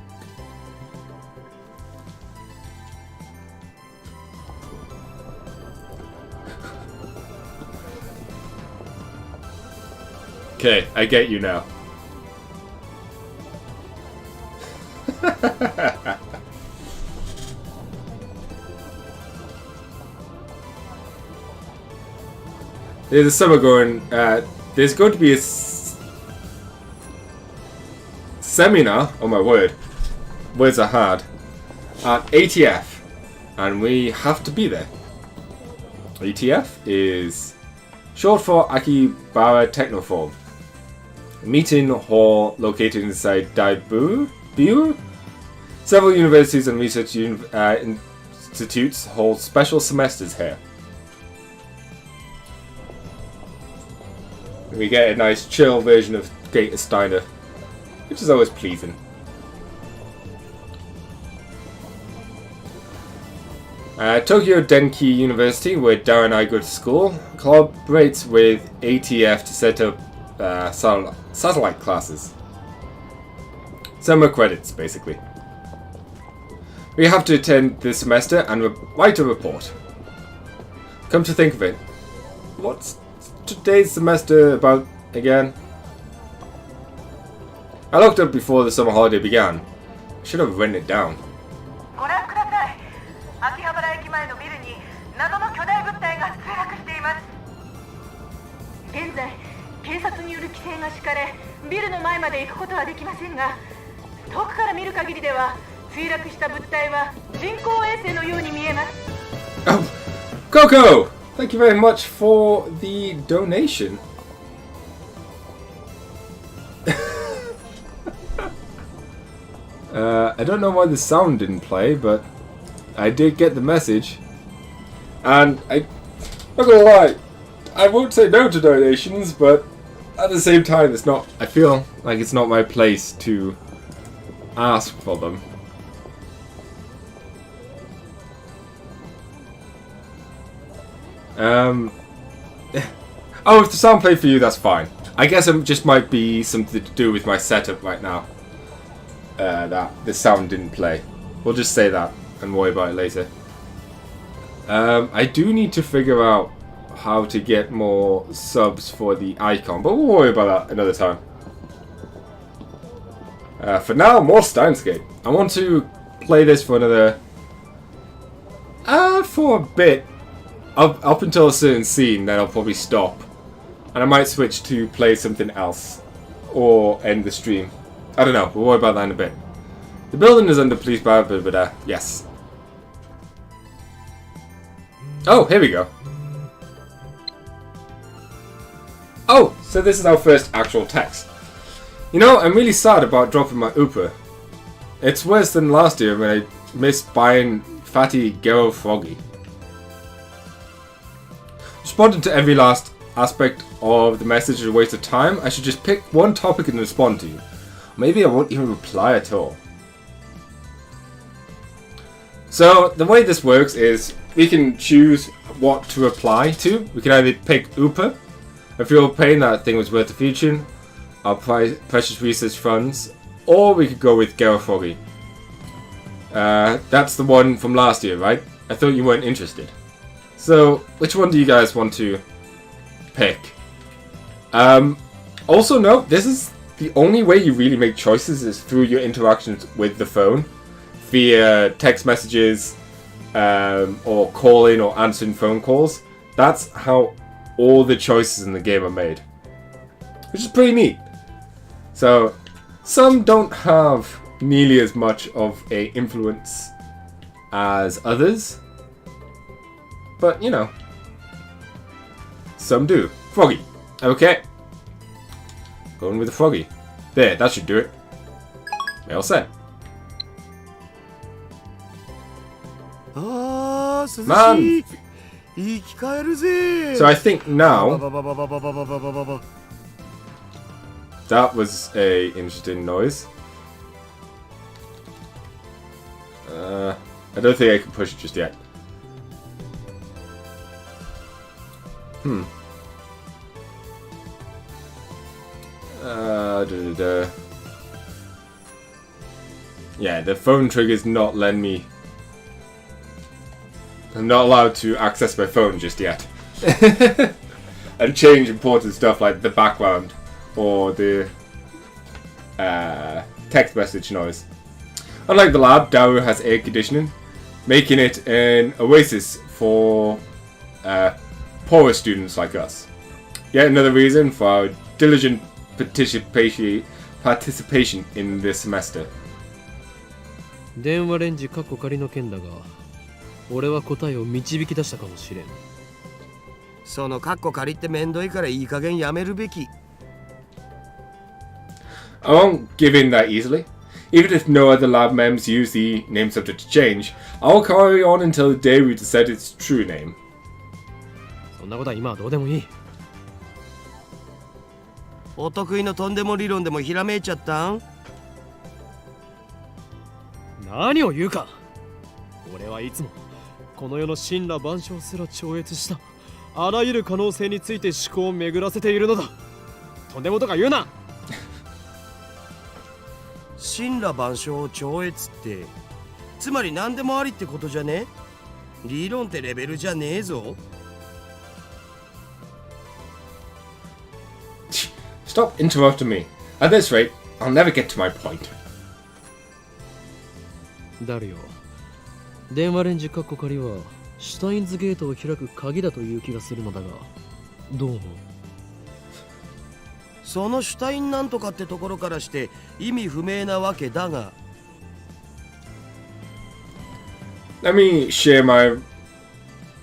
Okay, I get you now. There's a summer going. There's going to be a seminar. Oh my word, words are hard. At ATF, and we have to be there. ATF is short for Akibara Technoforum. A meeting hall located inside Daibu. Several universities and research institutes hold special semesters here. We get a nice chill version of Gate of Steiner, which is always pleasing. Tokyo Denki University, where Dara and I go to school, collaborates with ATF to set up satellite classes. Summer credits, basically. We have to attend this semester and write a report. Come to think of it, what's today's semester about again? I looked up before the summer holiday began. I should have written it down. ご覧ください。秋葉原駅前のビルに謎の巨大物体が墜落しています。現在、警察による規制が敷かれ、ビルの前まで行くことはできませんが、遠くから見る限りでは墜落した物体は人工衛星のように見えます。Oh, Coco! Thank you very much for the donation. I don't know why the sound didn't play, but I did get the message. And I'm not gonna lie, I won't say no to donations, but at the same time, it's not. I feel like it's not my place to ask for them. Oh, if the sound played for you, that's fine. I guess it just might be something to do with my setup right now. That the sound didn't play. We'll just say that and worry about it later. I do need to figure out how to get more subs for the icon, but we'll worry about that another time. For now, more Steins Gate. I want to play this for another... for a bit. Up until a certain scene, then I'll probably stop. And I might switch to play something else. Or end the stream. I don't know, we'll worry about that in a bit. The building is under police power, but yes. Oh, here we go. Oh, so this is our first actual text. You know, I'm really sad about dropping my Uber. It's worse than last year when I missed buying Fatty Gero Froggy. Responding to every last aspect of the message is a waste of time. I should just pick one topic and respond to you. Maybe I won't even reply at all. So, the way this works is we can choose what to reply to. We can either pick Uber, if you're paying that thing was worth a fortune, our precious research funds, or we could go with Gero Froggy. That's the one from last year, right? I thought you weren't interested. So, which one do you guys want to pick? Also note, this is the only way you really make choices is through your interactions with the phone. Via text messages, or calling or answering phone calls. That's how all the choices in the game are made. Which is pretty neat. So, some don't have nearly as much of a influence as others. But, you know. Some do. Froggy. Okay. Going with the Froggy. There, that should do it. All set. Man! So I think now... That was a interesting noise. I don't think I can push it just yet. Yeah, the phone trigger's not letting me... I'm not allowed to access my phone just yet. And change important stuff like the background or the text message noise. Unlike the lab, Daru has air conditioning, making it an oasis for poorer students like us. Yet another reason for our diligent participation in this semester. 電話レンジ過去仮の件だが、俺は答えを導き出したかもしれん。そのカッコ仮ってめんどいからいい加減やめるべき。I won't give in that easily. Even if no other lab members use the name subject to change, I'll carry on until the day we decide its true name. そんなことは今はどうでもいい。お得意のとんでも理論でもひらめいちゃったん？何を言うか。俺はいつもこの世の神羅万象すら超越したあらゆる可能性について思考を巡らせているのだ。とんでもとか言うな。神羅万象を超越ってつまり何でもありってことじゃね？理論ってレベルじゃねえぞ。Stop interrupting me. At this rate, I'll never get to my point. ダルよ。電話レンジカッコ仮はシュタインズゲートを開く鍵だという気がするのだが、どう思う？そのシュタインなんとかってところからして意味不明なわけだが。Let me share my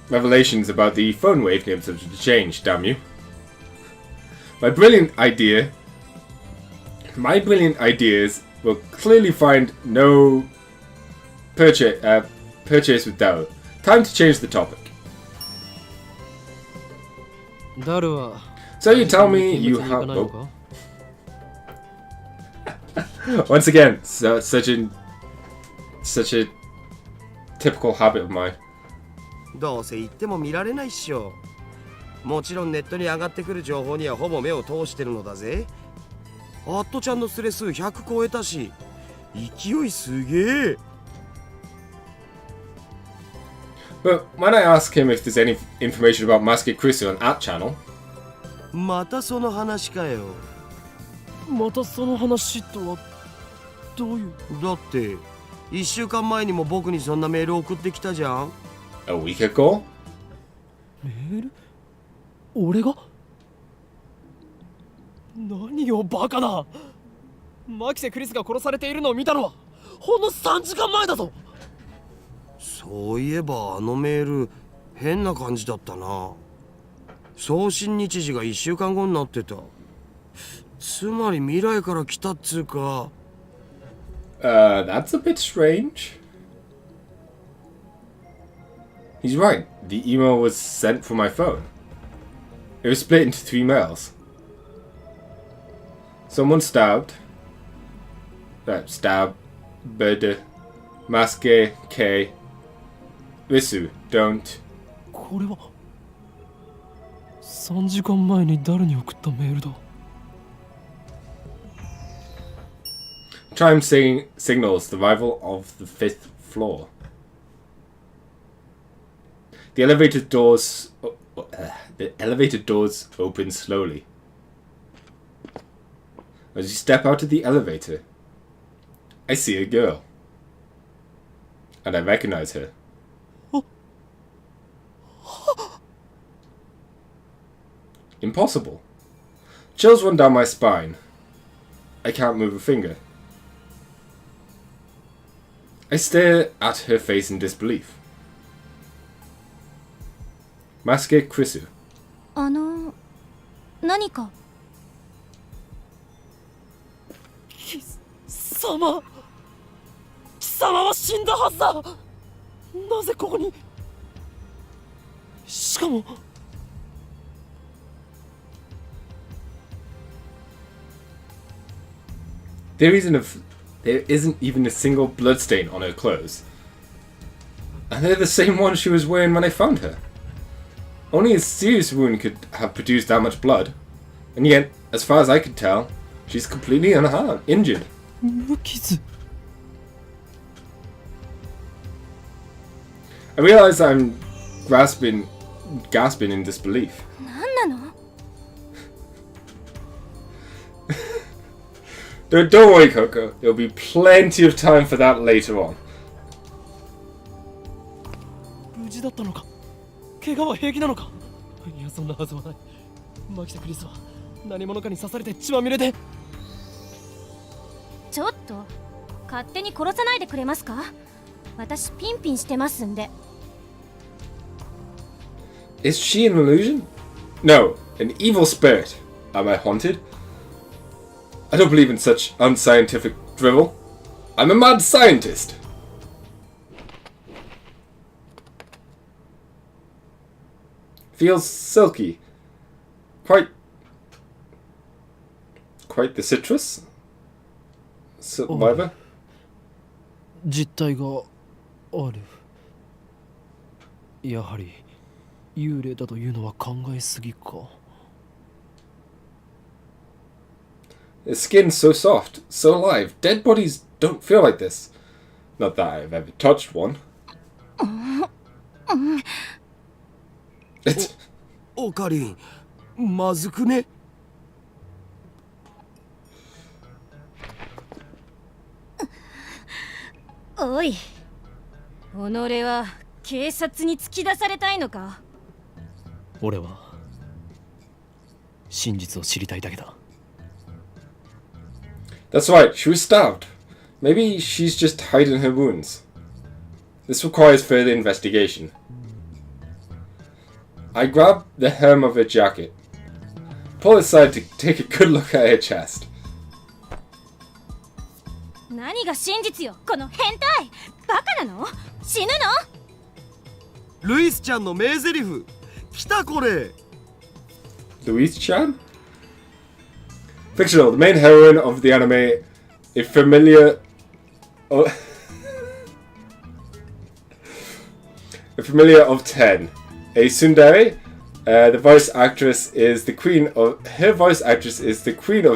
revelations about the phone wave name subject to change, damn you. My brilliant ideas will clearly find no purchase with Daru. Time to change the topic. ダルは So you tell me you have... Oh. Once again, such a typical habit of mine. どうせ言っても見られないっしょ。もちろんネットに上がってくる情報にはほぼ目を通してるのだぜ。アットちゃんのスレ数100超えたし、勢いすげえ。But when I ask him if there's any information about Masuke Krisu on that channel, またその話かよ。またその話とはどういう。だって1週間前にも僕にそんなメール送ってきたじゃん。 a week ago? メール？俺が？何よバカな。マキセ・クリスが殺されているのを見たのはほんの3時間前だぞ。そういえばあのメール変な感じだったな。送信日時が1週間後になってた。つまり未来から来たっつうか。That's a bit strange. He's right. The email was sent from my phone. It was split into 3 mails. Someone stabbed. Stab. Bed. Masuke. K. Risu. Don't. これは3時間前に誰に送ったメールだ。Chime signals the arrival of the 5th floor. The elevator doors open slowly. As you step out of the elevator, I see a girl, and I recognize her. Impossible. Chills run down my spine. I can't move a finger. I stare at her face in disbelief. Masuke Krisu. 何か。貴様は死んだはずだ。なぜここに。しかも。There isn't even a single bloodstain on her clothes. And they're the same ones she was wearing when I found her. Only a serious wound could have produced that much blood. And yet, as far as I could tell, she's completely unharmed, injured. I realize I'm gasping in disbelief. 何なの？ Don't worry, Coco. There'll be plenty of time for that later on. 無事だったのか？怪我は平気なのか？いや、そんなはずはない。マキセ・クリスは何者かに刺されて血まみれで。ちょっと勝手に殺さないでくれますか？私ピンピンしてますんで。Is she an illusion? No, an evil spirit. Am I haunted? I don't believe in such unscientific drivel. I'm a mad scientist. Feels silky. Quite the citrus. Survivor. 実体がある。やはり幽霊だというのは考えすぎか。The skin's so soft, so alive. Dead bodies don't feel like this. Not that I've ever touched one. It's... オカリン、まずくね？おい、己は警察に突き出されたいのか？俺は真実を知りたいだけだ。That's right, she was stabbed. Maybe she's just hiding her wounds. This requires further investigation. I grab the hem of her jacket, pull aside to take a good look at her chest. 何が真実よ、この変態！バカなの？死ぬの？ルイスちゃんの名台詞。来たこれ。Louise-chan? Fictional, the main heroine of the anime, a familiar of 10. A tsundere. The voice actress is the queen of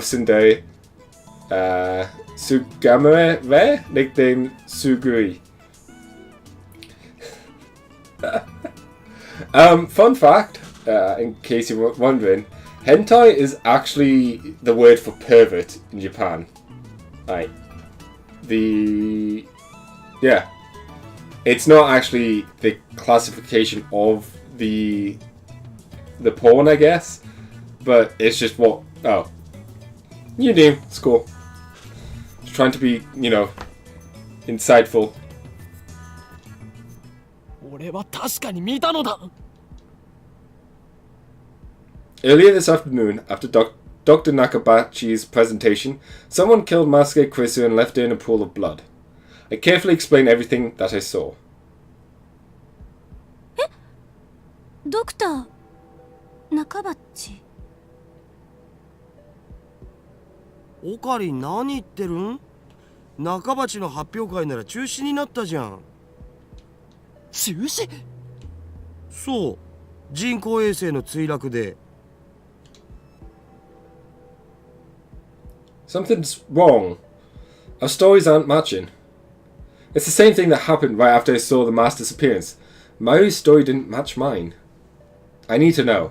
tsundere. Sugamere, nicknamed Suguri. Fun fact, in case you're wondering, hentai is actually the word for pervert in Japan. Right. Yeah. It's not actually the classification of the porn, I guess. But it's just what... Oh. You do. It's cool. Just trying to be, insightful. 俺は確かに見たのだ Earlier this afternoon, after Dr. Nakabachi's presentation, someone killed Masuke Kurisu and left her in a pool of blood. I carefully explained everything that I saw. ドクター中鉢。オカリン何言ってるん？中鉢の発表会なら中止になったじゃん。中止？そう、人工衛星の墜落で。Something's wrong. Our stories aren't matching. It's the same thing that happened right after I saw the mass disappearance. Mayu's story didn't match mine. I need to know.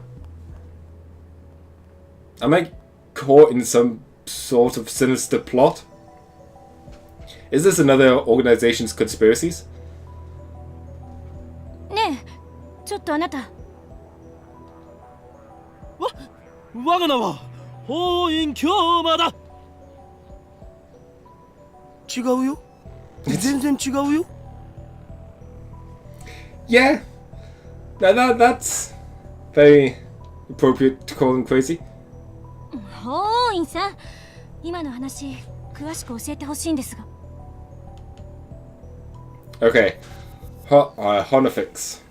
Am I caught in some sort of sinister plot? Is this another organization's conspiracies? ねえ、ちょっとあなた。我が名は法院京馬だ。違うよ。全然違うよ。Yeah. That's very appropriate to call him crazy. 法院さん、今の話詳しく教えてほしいんですが。Okay. Honofix.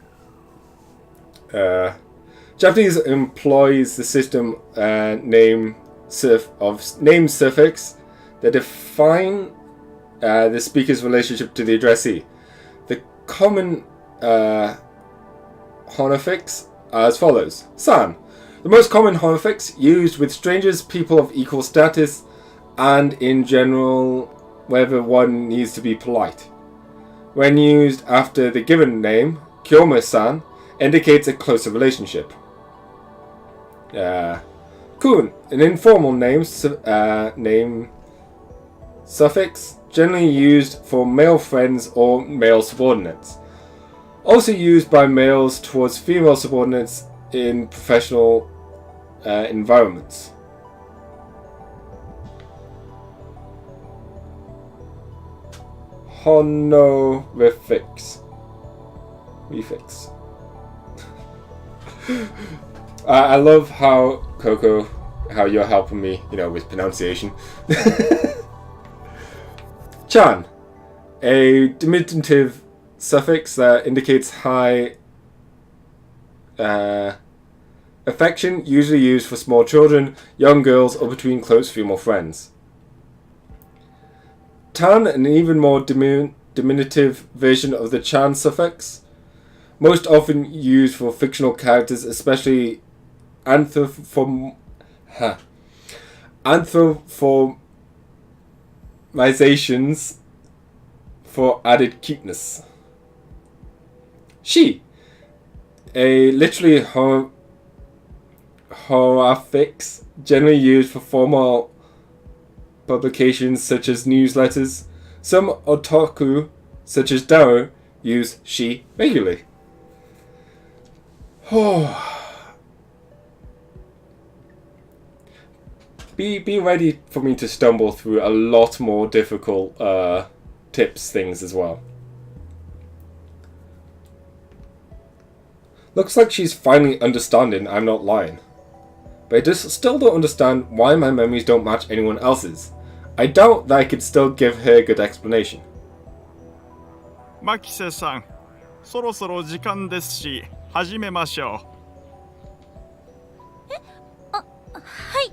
Japanese employs the system name suffix that define the speaker's relationship to the addressee. The common honofix are as follows. San. The most common honofix used with strangers, people of equal status, and in general whether one needs to be polite. When used after the given name, Kyoma-san indicates a closer relationship. Kun, an informal name suffix generally used for male friends or male subordinates. Also used by males towards female subordinates in professional environments. Honorifics. Refix. I love how, Coco, how you're helping me, with pronunciation. Chan. A diminutive suffix that indicates high affection, usually used for small children, young girls, or between close female friends. Tan, an even more diminutive version of the Chan suffix, most often used for fictional characters, especially anthropomorphizations for added cuteness. She, a literally horrifics, generally used for formal publications such as newsletters. Some otaku, such as Dao, use she regularly. Be ready for me to stumble through a lot more difficult tips things as well. Looks like she's finally understanding I'm not lying. But I just still don't understand why my memories don't match anyone else's. I doubt that I could still give her a good explanation. マキセさん、そろそろ時間ですし、始めましょう。はい。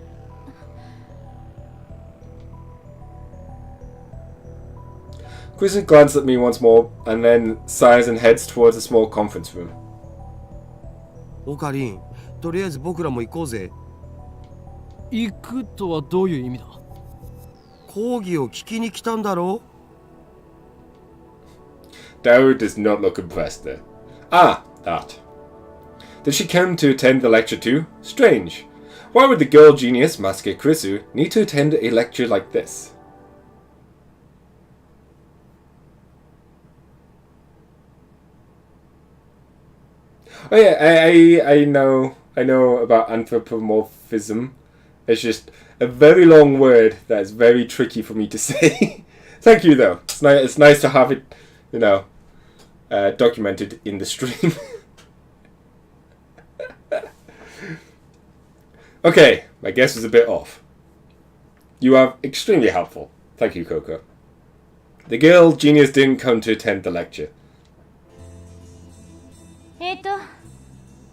Kristen glanced at me once more and then sighs and heads towards a small conference room. オカリン、とりあえず僕らも行こうぜ。行くとはどういう意味だ？講義を聞きに来たんだろ？ Daru does not look impressed there. Ah, that. Did she come to attend the lecture too? Strange. Why would the girl genius, Masuke Kurisu, need to attend a lecture like this? Oh yeah, I know about anthropomorphism. It's just a very long word that is very tricky for me to say. Thank you though. It's nice to have it, documented in the stream. Okay, my guess was a bit off. You are extremely helpful. Thank you, Coco. The girl genius didn't come to attend the lecture.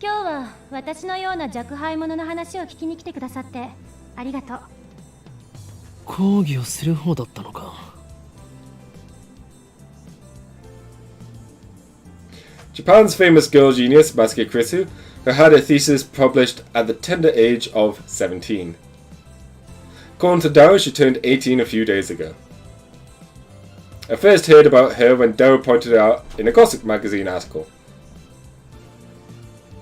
今日は私のような若輩者の話を聞きに来てくださってありがとう。講義をする方だったのか。Japan's famous girl genius, Masuke Kurisu, who had a thesis published at the tender age of 17. According to Dao, she turned 18 a few days ago. I first heard about her when Dao pointed it out in a Gossip magazine article.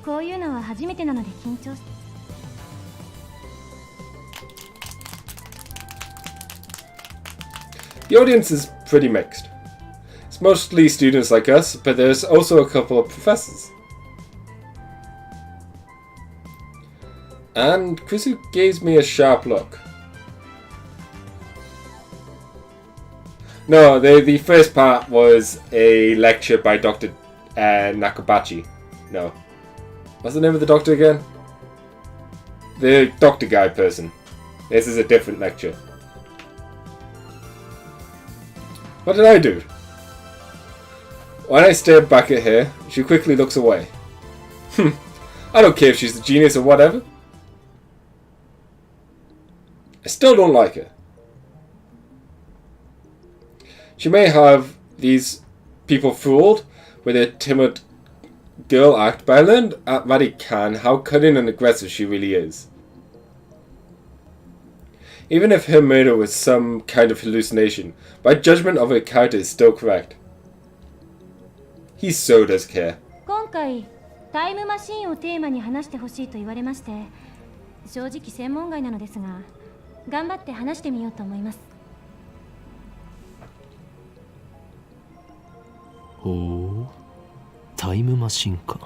こういうのは初めてなので緊張し。The audience is pretty mixed. It's mostly students like us, but there's also a couple of professors. And Kurisu gives me a sharp look. No, the first part was a lecture by Dr. Nakabachi. No. What's the name of the doctor again? The doctor guy person. This is a different lecture. What did I do? When I stared back at her, she quickly looks away. I don't care if she's a genius or whatever. I still don't like her. She may have these people fooled with her timid girl act, but I learned at Marikan how cunning and aggressive she really is. Even if her murder was some kind of hallucination, my judgment of her character is still correct. He so does care. 今回タイムマシーンをテーマに話してほしいと言われまして、正直専門外なのですが、頑張って話してみようと思います。ほう、タイムマシンか。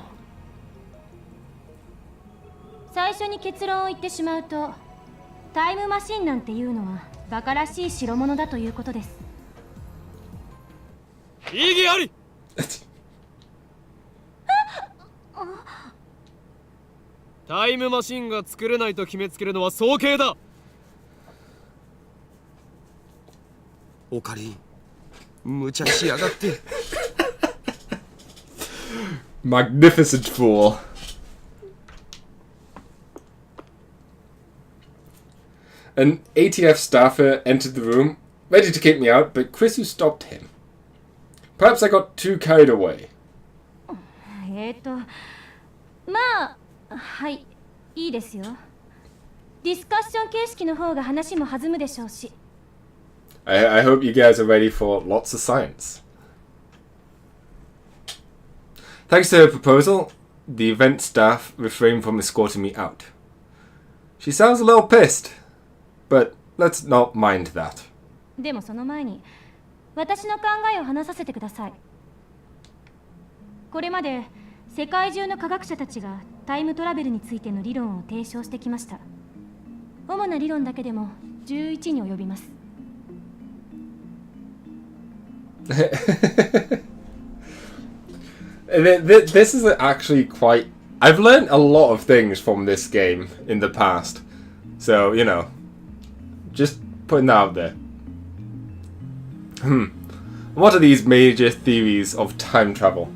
最初に結論を言ってしまうと、タイムマシンなんていうのはバカらしい代物だということです。異議あり。タイムマシンが作れないと決めつけるのは早計だ。おかり、無茶しやがって。Magnificent fool. An ATF staffer entered the room, ready to kick me out, but Kurisu stopped him. Perhaps I got too carried away. まあ、はい、いいですよ。ディスカッション形式の方が話も弾むでしょうし。I hope you guys are ready for lots of science. Thanks to her proposal, the event staff refrained from escorting me out. She sounds a little pissed, but let's not mind that. でもその前に、私の考えを話させてください。これまで世界中の科学者たちがタイムトラベルについての理論を提唱してきました。主な理論だけでも11に及びます。This is actually quite... I've learned a lot of things from this game in the past. So, just putting that out there. What are these major theories of time travel?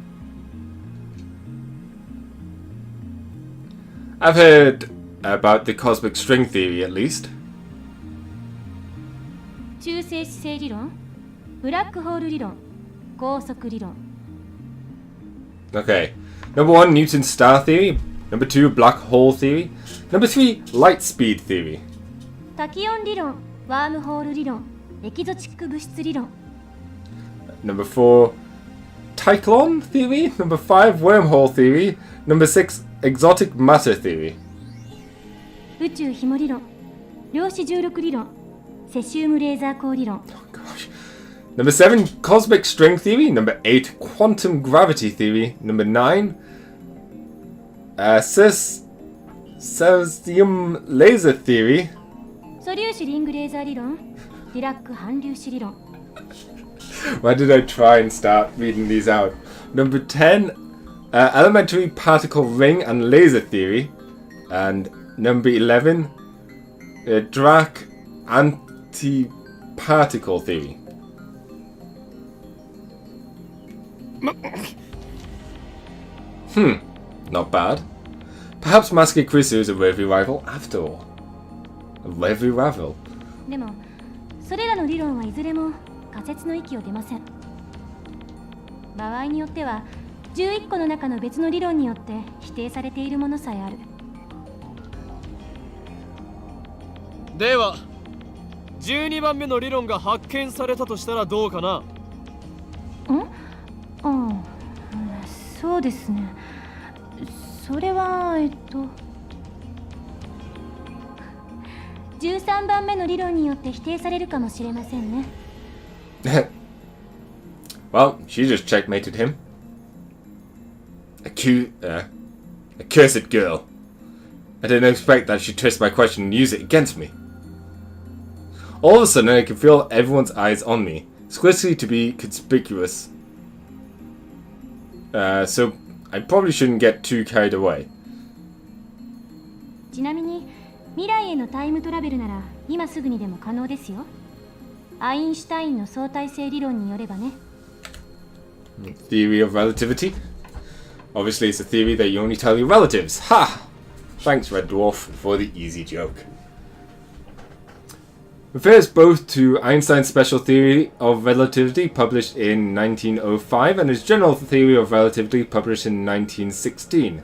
I've heard about the cosmic string theory, at least. 中性子星理論、ブラックホール理論、高速理論。Okay. Number 1, Newton's star theory. Number 2, black hole theory. Number 3, light speed theory. タキオン理論、ワームホール理論、エキゾチック物質理論。Number 4, Tyclone theory. Number 5, wormhole theory. Number 6, exotic matter theory. 宇宙ひも理論、量子重力理論、セシウムレーザー光理論。 Gosh. Number 7, cosmic string theory. Number 8, quantum gravity theory. Number 9, cesium laser theory. 素粒子リングレーザー理論、ディラック反粒子理論。 Why did I try and start reading these out? Number 10, elementary particle ring and laser theory. And number 11, Dirac antiparticle theory. Not bad. Perhaps Maske Krisu is a worthy rival after all. A worthy rival. でも、それらの理論はいずれも仮説の域を出ません。場合によっては、11個の中の別の理論によって否定されているものさえある。では、12番目の理論が発見されたとしたらどうかな？そうですね。それは13番目の理論によって否定されるかもしれませんね。Well, she just checkmated him. Accursed girl. I didn't expect that she'd twist my question and use it against me. All of a sudden, I can feel everyone's eyes on me, scarcely to be conspicuous. So I probably shouldn't get too carried away. ちなみに、未来へのタイムトラベルなら今すぐにでも可能ですよ。アインシュタインの相対性理論によればね。Theory of relativity? Obviously, it's a theory that you only tell your relatives. Ha! Thanks, Red Dwarf, for the easy joke. Refers both to Einstein's special theory of relativity published in 1905 and his general theory of relativity published in 1916,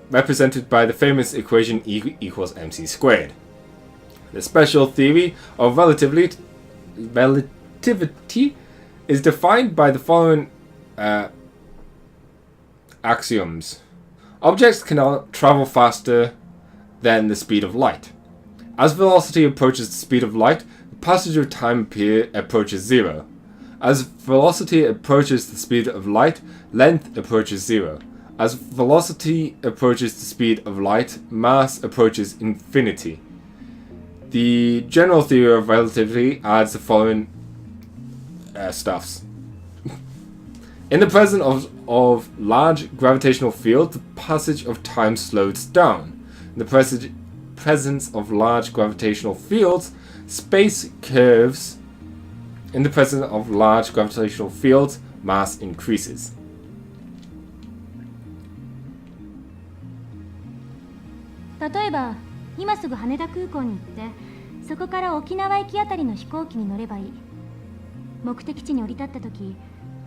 represented by the famous equation E equals mc squared. The special theory of relativity is defined by the following axioms. Objects cannot travel faster than the speed of light. As velocity approaches the speed of light, the passage of time approaches zero. As velocity approaches the speed of light, length approaches zero. As velocity approaches the speed of light, mass approaches infinity. The general theory of relativity adds the following stuffs. In the presence of large gravitational fields, the passage of time slows down. In the presence of large gravitational fields, space curves. In the presence of large gravitational fields, mass increases. 例えば、今すぐ羽田空港に行って、そこから沖縄行きあたりの飛行機に乗ればいい。目的地に降り立った時、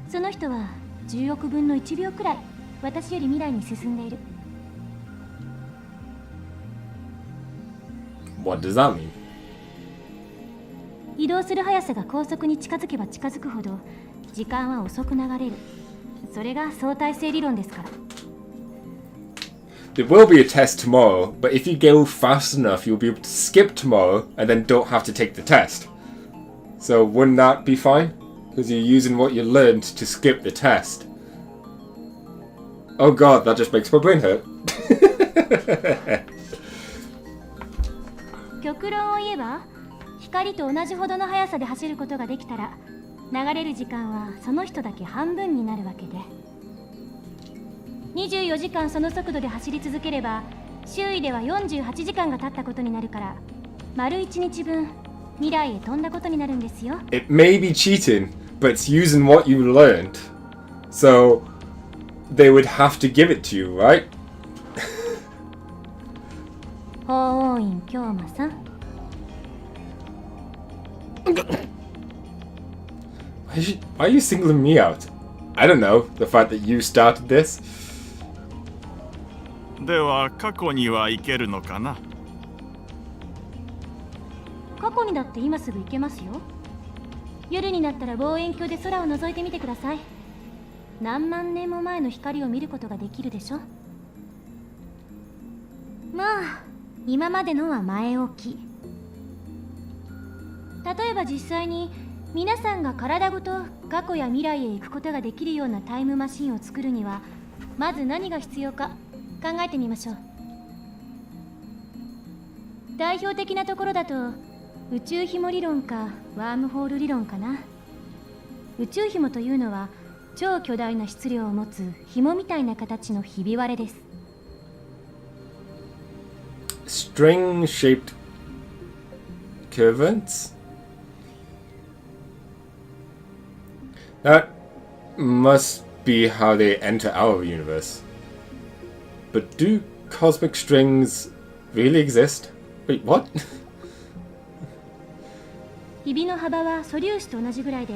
その人は10億分の1秒くらい私より未来に進んでいる。What does that mean? 移動する速さが高速に近づけば近づくほど時間は遅く流れる。それが相対性理論ですから。There will be a test tomorrow, but if you go fast enough, you'll be able to skip tomorrow and then don't have to take the test. So wouldn't that be fine? Because you're using what you learned to skip the test. Oh god, that just makes my brain hurt. 極論を言えば、光と同じほどの速さで走ることができたら、流れる時間はその人だけ半分になるわけで、24時間その速度で走り続ければ、周囲では48時間が経ったことになるから、丸1日分未来へ飛んだことになるんですよ。It may be cheating, but it's using what you learned. So they would have to give it to you, right? 法王院京馬さん。Why are you singling me out? I don't know, the fact that you started this. では過去には行けるのかな？過去にだって今すぐ行けますよ。夜になったら望遠鏡で空を覗いてみてください。何万年も前の光を見ることができるでしょ。まあ今までのは前置き。例えば実際に皆さんが体ごと過去や未来へ行くことができるようなタイムマシンを作るにはまず何が必要か考えてみましょう。代表的なところだと宇宙紐理論かワームホール理論かな。宇宙紐というのは超巨大な質量を持つ紐みたいな形のひび割れです。String-shaped curvents? That must be how they enter our universe. But do cosmic strings really exist? Wait, what? ひびの幅は素粒子と同じぐらいで、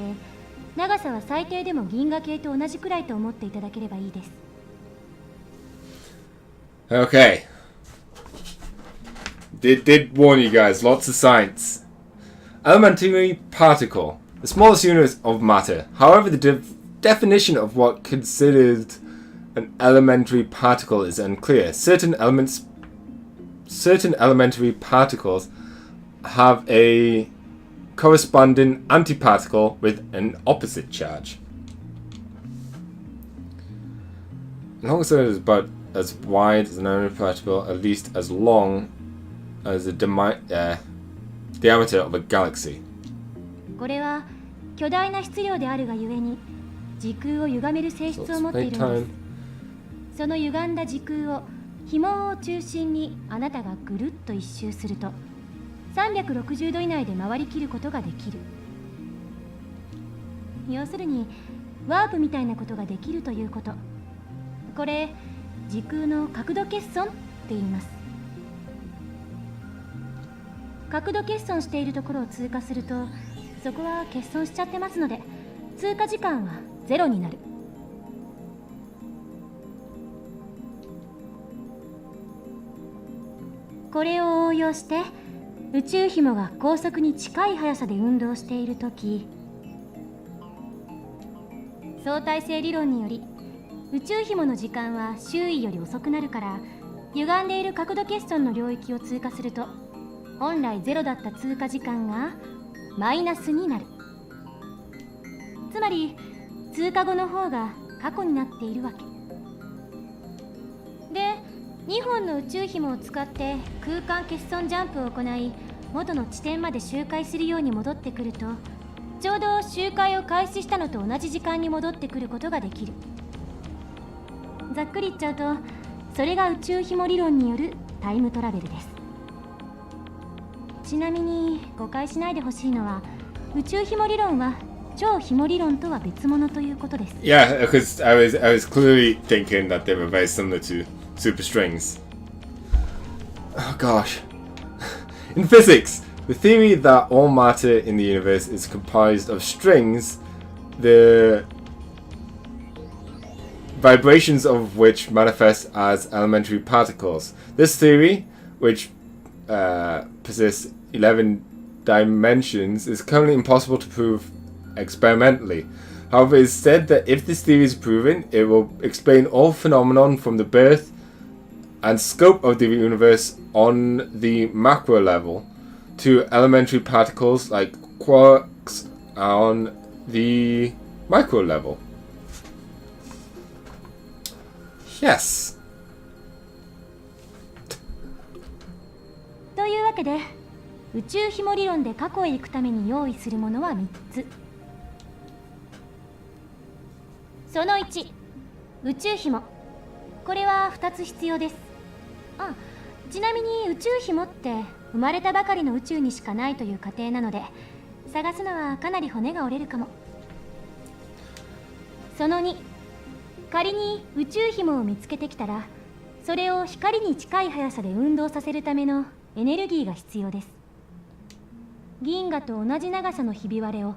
長さは最低でも銀河系と同じくらいと思っていただければいいです。Okay. Did warn you guys, lots of science. Elementary particle, the smallest unit of matter. However, the definition of what considered an elementary particle is unclear. Certain elementary particles have a corresponding antiparticle with an opposite charge. As long as it is about as wide as an elementary particle, at least as long as the diameter of a galaxy. これは巨大な質量であるがゆえに時空を歪める性質を持っているのです。その歪んだ時空を紐を中心にあなたがぐるっと一周すると360度以内で回りきることができる。要するにワープみたいなことができるということ。これ時空の角度欠損って言います。角度欠損しているところを通過するとそこは欠損しちゃってますので通過時間はゼロになる。これを応用して宇宙紐が高速に近い速さで運動しているとき、相対性理論により宇宙紐の時間は周囲より遅くなるから、歪んでいる角度欠損の領域を通過すると本来ゼロだった通過時間がマイナスになる。つまり通過後の方が過去になっているわけで、2本の宇宙紐を使って空間欠損ジャンプを行い元の地点まで周回するように戻ってくると、ちょうど周回を開始したのと同じ時間に戻ってくることができる。ざっくり言っちゃうとそれが宇宙紐理論によるタイムトラベルです。ちなみに誤解しないでほしいのは、宇宙紐理論は超紐理論とは別物ということです。Yeah, because I was clearly thinking that they were very similar to super strings. Oh gosh. In physics, the theory that all matter in the universe is comprised of strings, the vibrations of which manifest as elementary particles. This theory, which possesses 11 dimensions, is currently impossible to prove experimentally. However, it is said that if this theory is proven, it will explain all phenomenon from the birth and scope of the universe on the macro level to elementary particles like quarks on the micro level. Yes. というわけで宇宙紐理論で過去へ行くために用意するものは3つ。その1、宇宙紐。これは2つ必要です。ちなみに宇宙紐って生まれたばかりの宇宙にしかないという仮定なので、探すのはかなり骨が折れるかも。その2、仮に宇宙紐を見つけてきたら、それを光に近い速さで運動させるためのエネルギーが必要です。銀河と同じ長さのひび割れを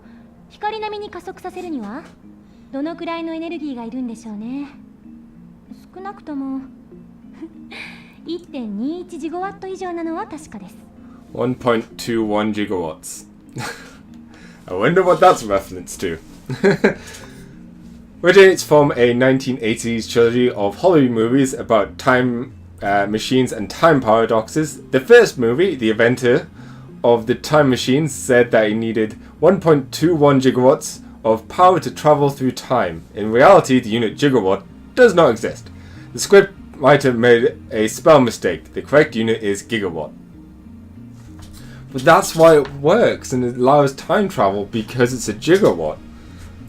光並みに加速させるにはどのくらいのエネルギーがいるんでしょうね。少なくとも1.21 ジガワット以上なのは確かです。1.21 gigawatts. I wonder what that's reference to. originates from a 1980s trilogy of Hollywood movies about time machines and time paradoxes. The first movie, the inventor of the time machine, said that he needed 1.21 gigawatts of power to travel through time. In reality, the unit gigawatt does not exist. The script writer made a spell mistake. The correct unit is gigawatt. But that's why it works and it allows time travel, because it's a gigawatt.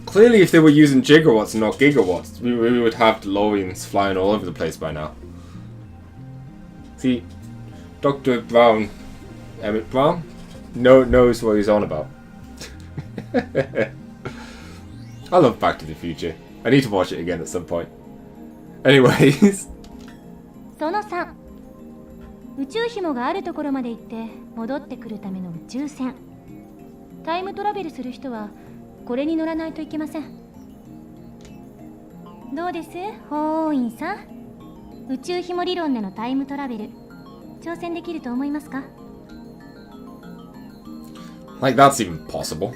Clearly, if they were using gigawatts and not gigawatts, we would have DeLoreans flying all over the place by now. See, Dr. Brown, Emmett Brown, knows what he's on about. I love Back to the Future. I need to watch it again at some point. Anyways. その3、宇宙紐があるところまで行って戻ってくるための宇宙船。タイムトラベルする人はこれに乗らないといけません。どうです、法王院さん？宇宙紐理論でのタイムトラベル、挑戦できると思いますか？ Like that's even possible.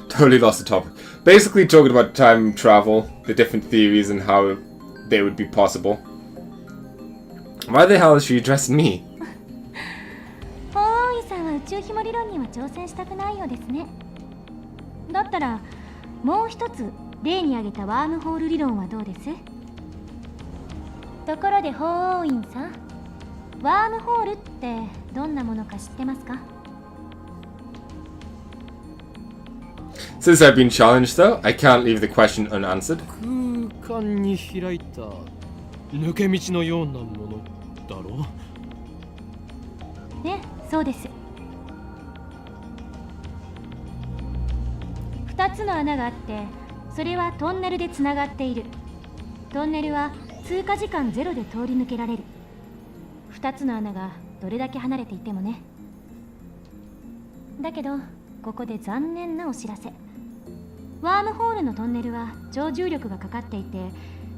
Totally lost the topic. Basically talking about time travel, the different theories and how they would be possible. Why the hell is she addressing me? 法王院さんは宇宙紐理論には挑戦したくないようですね。だったらもう一つ例に挙げたワームホール理論はどうです？ところで法王院さん、ワームホールってどんなものか知ってますか？ Since I've been challenged though, I can't leave the question unanswered. 空間に開いた抜け道のようなものだろう？ね、そうです。2つの穴があって、それはトンネルでつながっている。トンネルは通過時間0で通り抜けられる。2つの穴がどれだけ離れていてもね。だけどここで残念なお知らせ。ワームホールのトンネルは超重力がかかっていて、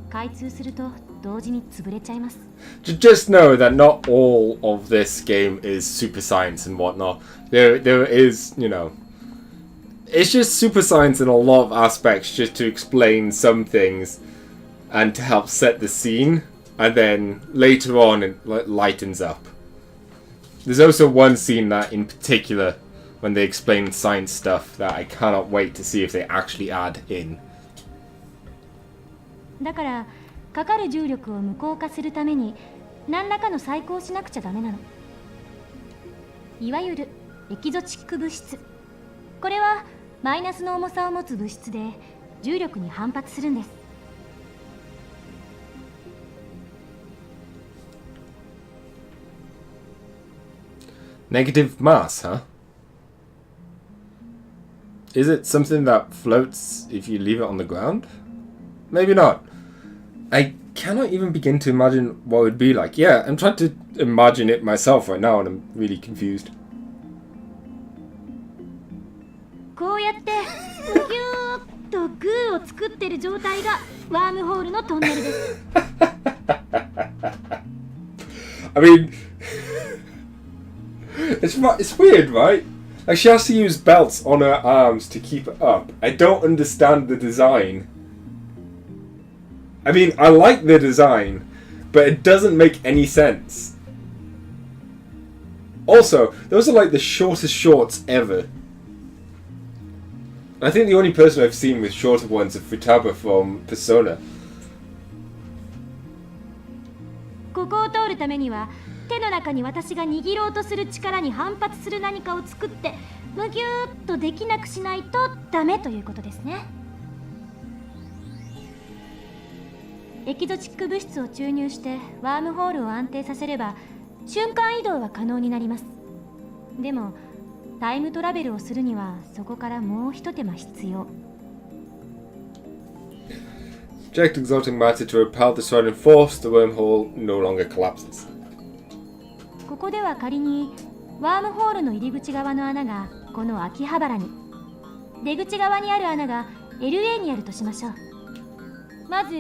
開通すると同時に潰れちゃいます。Just know that not all of this game is super science and whatnot. There is, you know, it's just super science in a lot of aspects, just to explain some things and to help set the scene, and then later on it lightens up. There's also one scene that in particular, when they explain science stuff, that I cannot wait to see if they actually add in. だからかかる重力を無効化するために何らかの細工をしなくちゃダメなの。いわゆるエキゾチック物質。これはマイナスの重さを持つ物質で重力に反発するんです。Negative mass, huh? Is it something that floats if you leave it on the ground? Maybe not. I cannot even begin to imagine what it would be like. Yeah, I'm trying to imagine it myself right now and I'm really confused. こうやってギューッとグーを作ってる状態がワームホールのトンネルです。I mean, it's weird, right? Like, she has to use belts on her arms to keep it up. I don't understand the design. I mean, I like the design, but it doesn't make any sense. Also, those are like the shortest shorts ever. I think the only person I've seen with shorter ones is Futaba from Persona. ここを通るためには手の中に私が握ろうとする力に反発する何かを作ってむぎゅーっとできなくしないとダメということですね。エキゾチック物質を注入してワームホールを安定させれば瞬間移動は可能になります。でもタイムトラベルをするにはそこからもう一手間必要。Inject exotic matter to repel the surrounding force, the wormhole no longer collapses. ここでは仮にワームホールの入り口側の穴がこの秋葉原に、出口側にある穴が LA にあるとしましょう。まず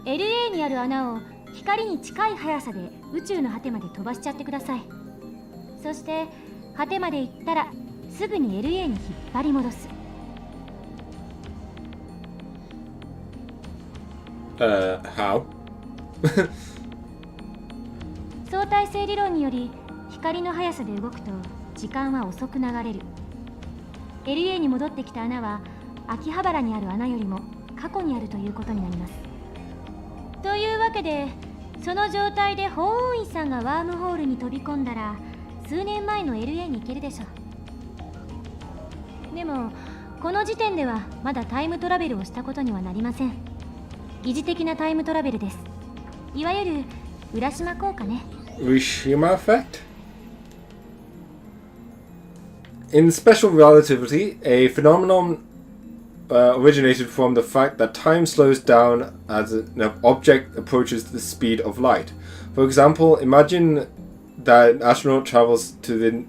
LA にある穴を光に近い速さで宇宙の果てまで飛ばしちゃってください。そして果てまで行ったらすぐに LA に引っ張り戻す。How? 相対性理論により光の速さで動くと時間は遅く流れる。 LA に戻ってきた穴は秋葉原にある穴よりも過去にあるということになります。というわけでその状態で法王院さんがワームホールに飛び込んだら数年前の LA に行けるでしょう。でもこの時点ではまだタイムトラベルをしたことにはなりません。疑似的なタイムトラベルです。いわゆる浦島効果ね。 Urashima effect? In special relativity, a phenomenon originated from the fact that time slows down as an object approaches the speed of light. For example, imagine that an astronaut travels to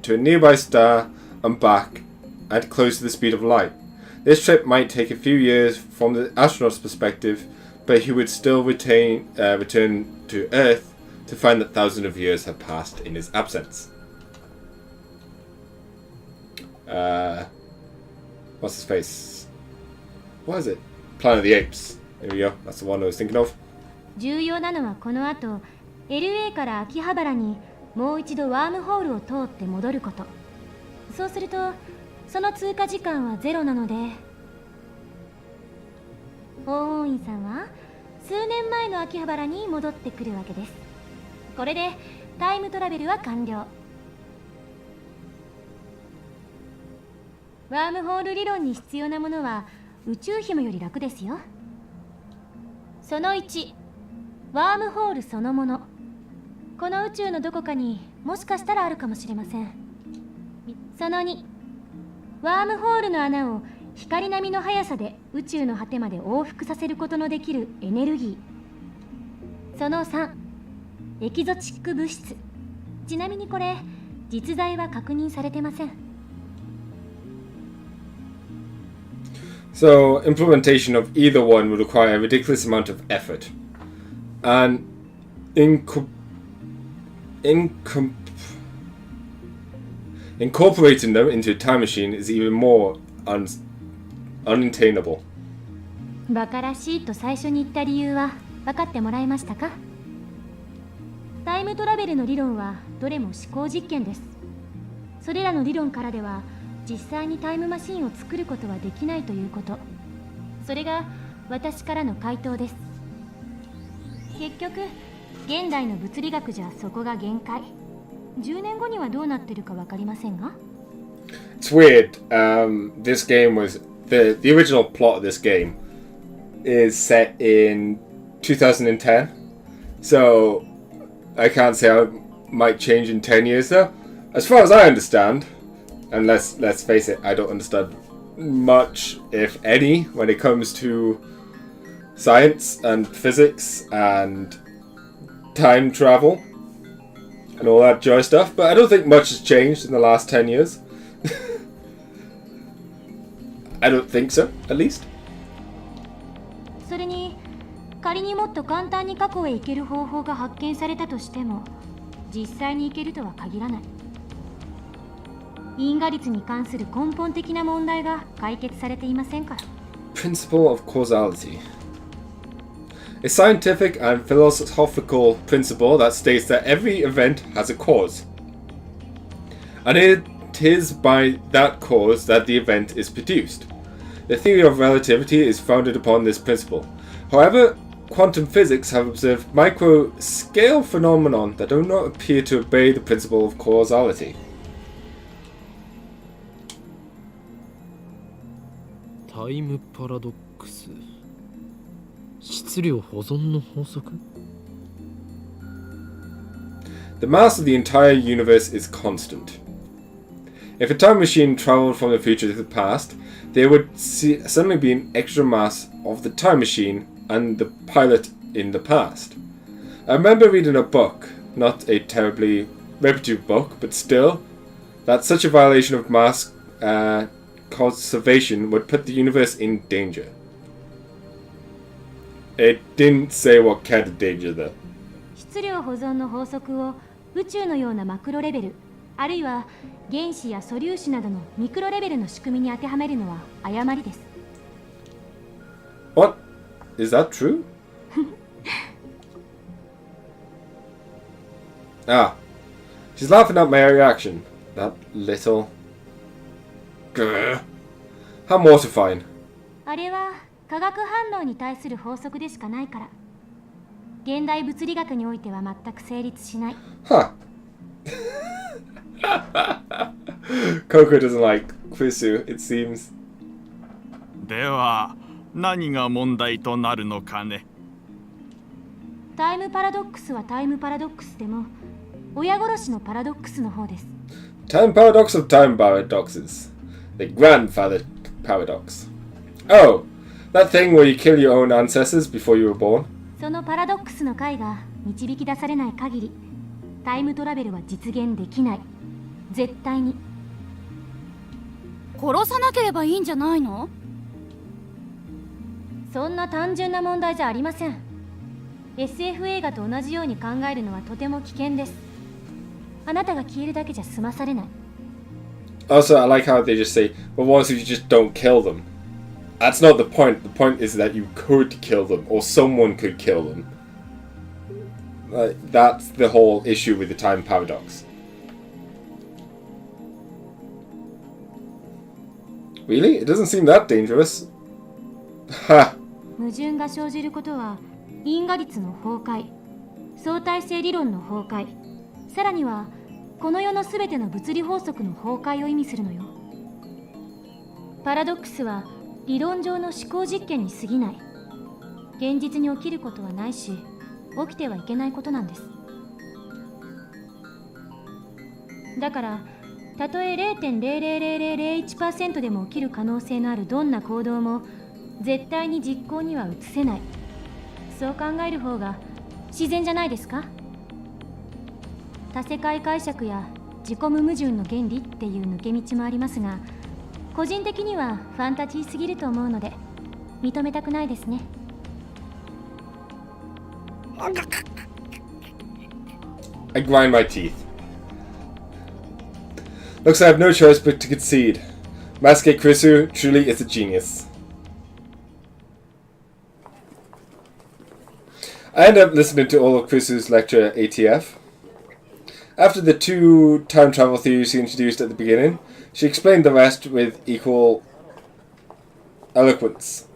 a nearby star and back at close to the speed of light. This trip might take a few years from the astronaut's perspective, but he would still return to Earth to find that thousands of years have passed in his absence. What's his face? What is it? Planet of the Apes. There we go. That's the one I was thinking of. 重要なのはこの後 LA から秋葉原にもう一度ワームホールを通って戻ること。そうするとその通過時間はゼロなので、法王院さんは数年前の秋葉原に戻ってくるわけです。これでタイムトラベルは完了。ワームホール理論に必要なものは宇宙紐より楽ですよ。その1、ワームホールそのもの。この宇宙のどこかにもしかしたらあるかもしれません。その2、ワームホールの穴を光並みの速さで宇宙の果てまで往復させることのできるエネルギー。その3、エキゾチック物質。ちなみにこれ実在は確認されてません。So, implementation of either one would require a ridiculous amount of effort. And incorporating them into a time machine is even more unattainable. バカらしいと最初に言った理由は分かってもらえましたか？タイムトラベルの理論はどれも思考実験です。それらの理論からでは実際にタイムマシンを作ることはできないということ。それが私からの回答です。結局現代の物理学じゃそこが限界。10年後にはどうなってるか分かりませんが。 It's weird. This game was the original plot of this game is set in 2010, so I can't say how it might change in 10 years though. As far as I understand, and let's face it, I don't understand much, if any, when it comes to science and physics and time travel and all that joy stuff, but I don't think much has changed in the last 10 years. I don't think so, at least. それに仮にもっと簡単に過去へ行ける方法が発見されたとしても実際に行けるとは限らない。因果率に関する根本的な問題が解決されていませんから。 Principle of Causality. A scientific and philosophical principle that states that every event has a cause. And it is by that cause that the event is produced. The theory of relativity is founded upon this principle. However, quantum physics have observed micro-scale phenomena that do not appear to obey the principle of causality. タイムパラドックス、質量保存の法則。 The mass of the entire universe is constant. If a time machine traveled from the future to the past, there would suddenly be an extra mass of the time machine and the pilot in the past. I remember reading a book, not a terribly reputable book, but still, that such a violation of mass conservation would put the universe in danger. It didn't say what kind of danger though. 質量保存の法則を宇宙のようなマクロレベル、あるいは原子や素粒子などのミクロレベルの仕組みに当てはめるのは誤りです。 What? Is that true? Ah. She's laughing at my reaction. That little... Grr. How mortifying. あれは化学反応に対する法則でしかないから。現代物理学においては全く成立しない。Huh. Coco doesn't like Quisu, it seems. では何が問題となるのかね。タイムパラドックスはタイムパラドックスでも、親殺しのパラドックスの方です。Time paradox of time paradoxes. The grandfather paradox. Oh, that thing where you kill your own ancestors before you were born? そのパラドックスの解が導き出されない限り、タイムトラベルは実現できない。絶対に。殺さなければいいんじゃないの？そんな単純な問題じゃありません。SF 映画と同じように考えるのはとても危険です。あなたが消えるだけじゃ済まされない。Also, I like how they just say, well, what if you just don't kill them? That's not the point. The point is that you could kill them, or someone could kill them. That's the whole issue with the time paradox. Really? It doesn't seem that dangerous. Ha! 矛盾が生じることは因果律の崩壊、相対性理論の崩壊、さらにはこの世のすべての物理法則の崩壊を意味するのよ。パラドックスは理論上の思考実験に過ぎない。現実に起きることはないし、起きてはいけないことなんです。だからたとえ 0.00001% でも起きる可能性のあるどんな行動も絶対に実行には移せない。そう考える方が自然じゃないですか？多世界解釈や自己無矛盾の原理っていう抜け道もありますが、個人的にはファンタジーすぎると思うので認めたくないですね。I grind my teeth. Looks I have no choice but to concede. Masuke Krisu truly is a genius. I end up listening to all of Krisu's lecture at ATF. After the two time travel theories she introduced at the beginning, she explained the rest with equal eloquence.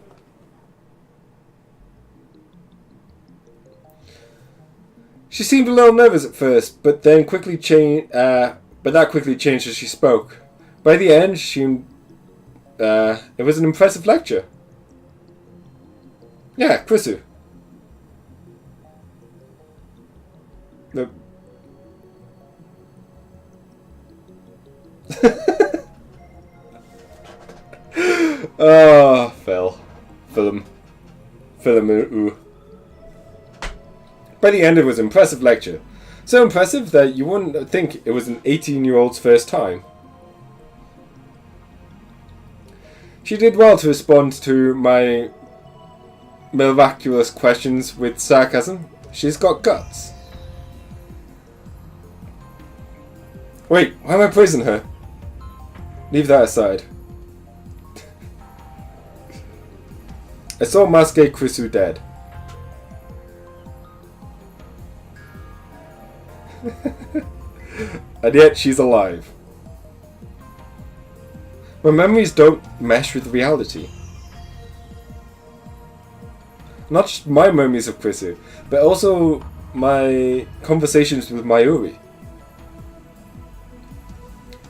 She seemed a little nervous at first, but then quickly changed as she spoke. By the end, it was an impressive lecture. Yeah, Krisu. Oh, Film. By the end, it was an impressive lecture. So impressive that you wouldn't think it was an 18-year-old's first time. She did well to respond to my miraculous questions with sarcasm. She's got guts. Wait, why am I praising her? Leave that aside. I saw Masuke Krisu dead. And yet she's alive. My memories don't mesh with reality. Not just my memories of Krisu, but also my conversations with Mayuri.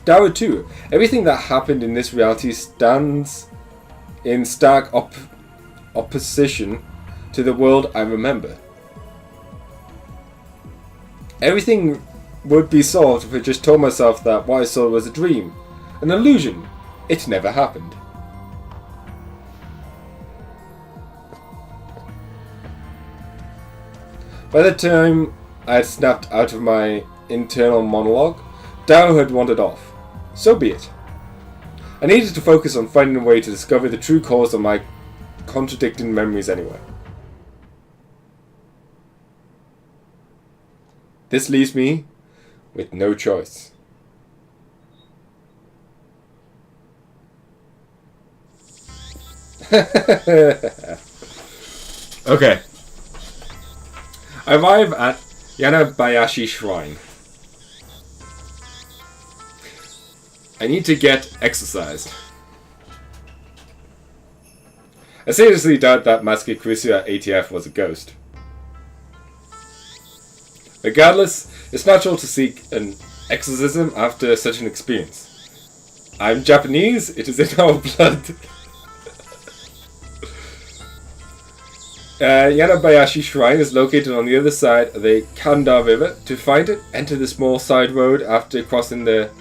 Daru too. Everything that happened in this reality stands in stark opposition to the world I remember. Everything would be solved if I just told myself that what I saw was a dream, an illusion. It never happened. By the time I had snapped out of my internal monologue, Daru had wandered off. So be it. I needed to focus on finding a way to discover the true cause of my contradicting memories anyway. This leaves me with no choice. Okay. I arrive at Yanabayashi Shrine. I need to get exercised. I seriously doubt that Masuke Kurisu at ATF was a ghost. Regardless, it's natural to seek an exorcism after such an experience. I'm Japanese, it is in our blood. Yanabayashi Shrine is located on the other side of the Kanda River. To find it, enter the small side road after crossing the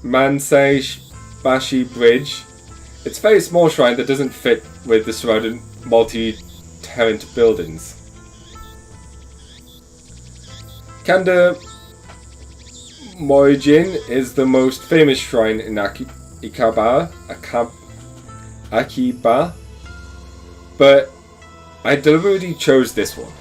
Mansai-bashi Bridge. It's a very small shrine that doesn't fit with the surrounding multi-tenant buildings. Kanda Moijin is the most famous shrine in Akiba, but I deliberately chose this one.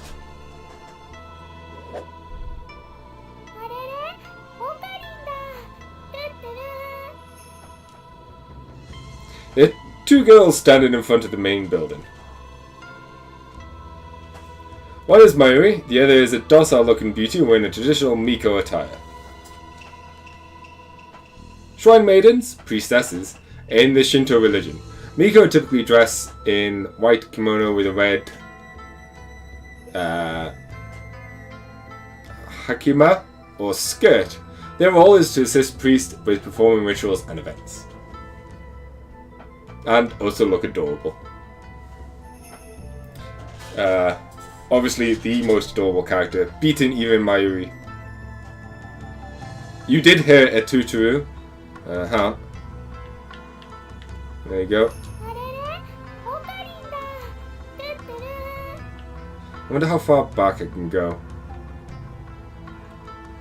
There are two girls standing in front of the main building. One is Mayuri, the other is a docile-looking beauty wearing a traditional Miko attire. Shrine maidens, priestesses, in the Shinto religion. Miko typically dress in white kimono with a red hakima or skirt. Their role is to assist priests with performing rituals and events. And also look adorable. Obviously the most adorable character, beating even Mayuri. You did hear a Tuturu. There you go. I wonder how far back I can go.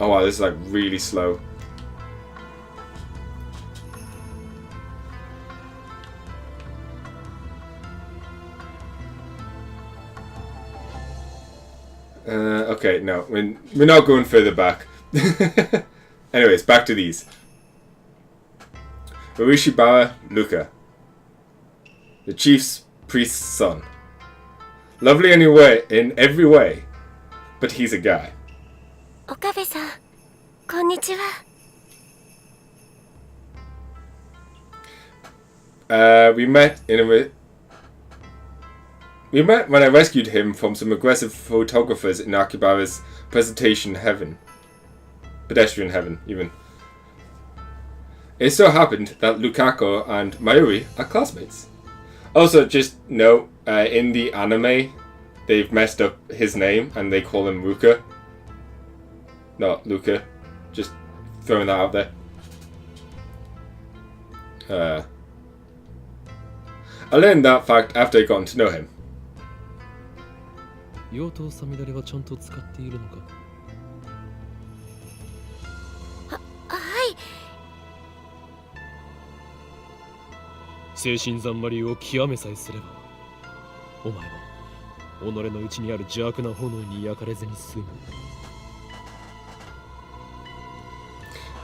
Oh wow, this is like really slow. Okay, no, we're not going further back. Anyways, back to these. Ueshibawa Luka, the chief's priest's son. Lovely anyway, in every way, but he's a guy. Okabe-san, konnichiwa. We met when I rescued him from some aggressive photographers in Akibara's pedestrian heaven, even. It so happened that Lukako and Mayuri are classmates. Also, just note, in the anime, they've messed up his name and they call him Ruka. Not Luka. Just throwing that out there. I learned that fact after I got to know him. 用途サミダレはちゃんと使っているのか。はい。精神ざんまりを極めさえすれば、お前は己の内にある邪悪な炎に焼かれずに済む。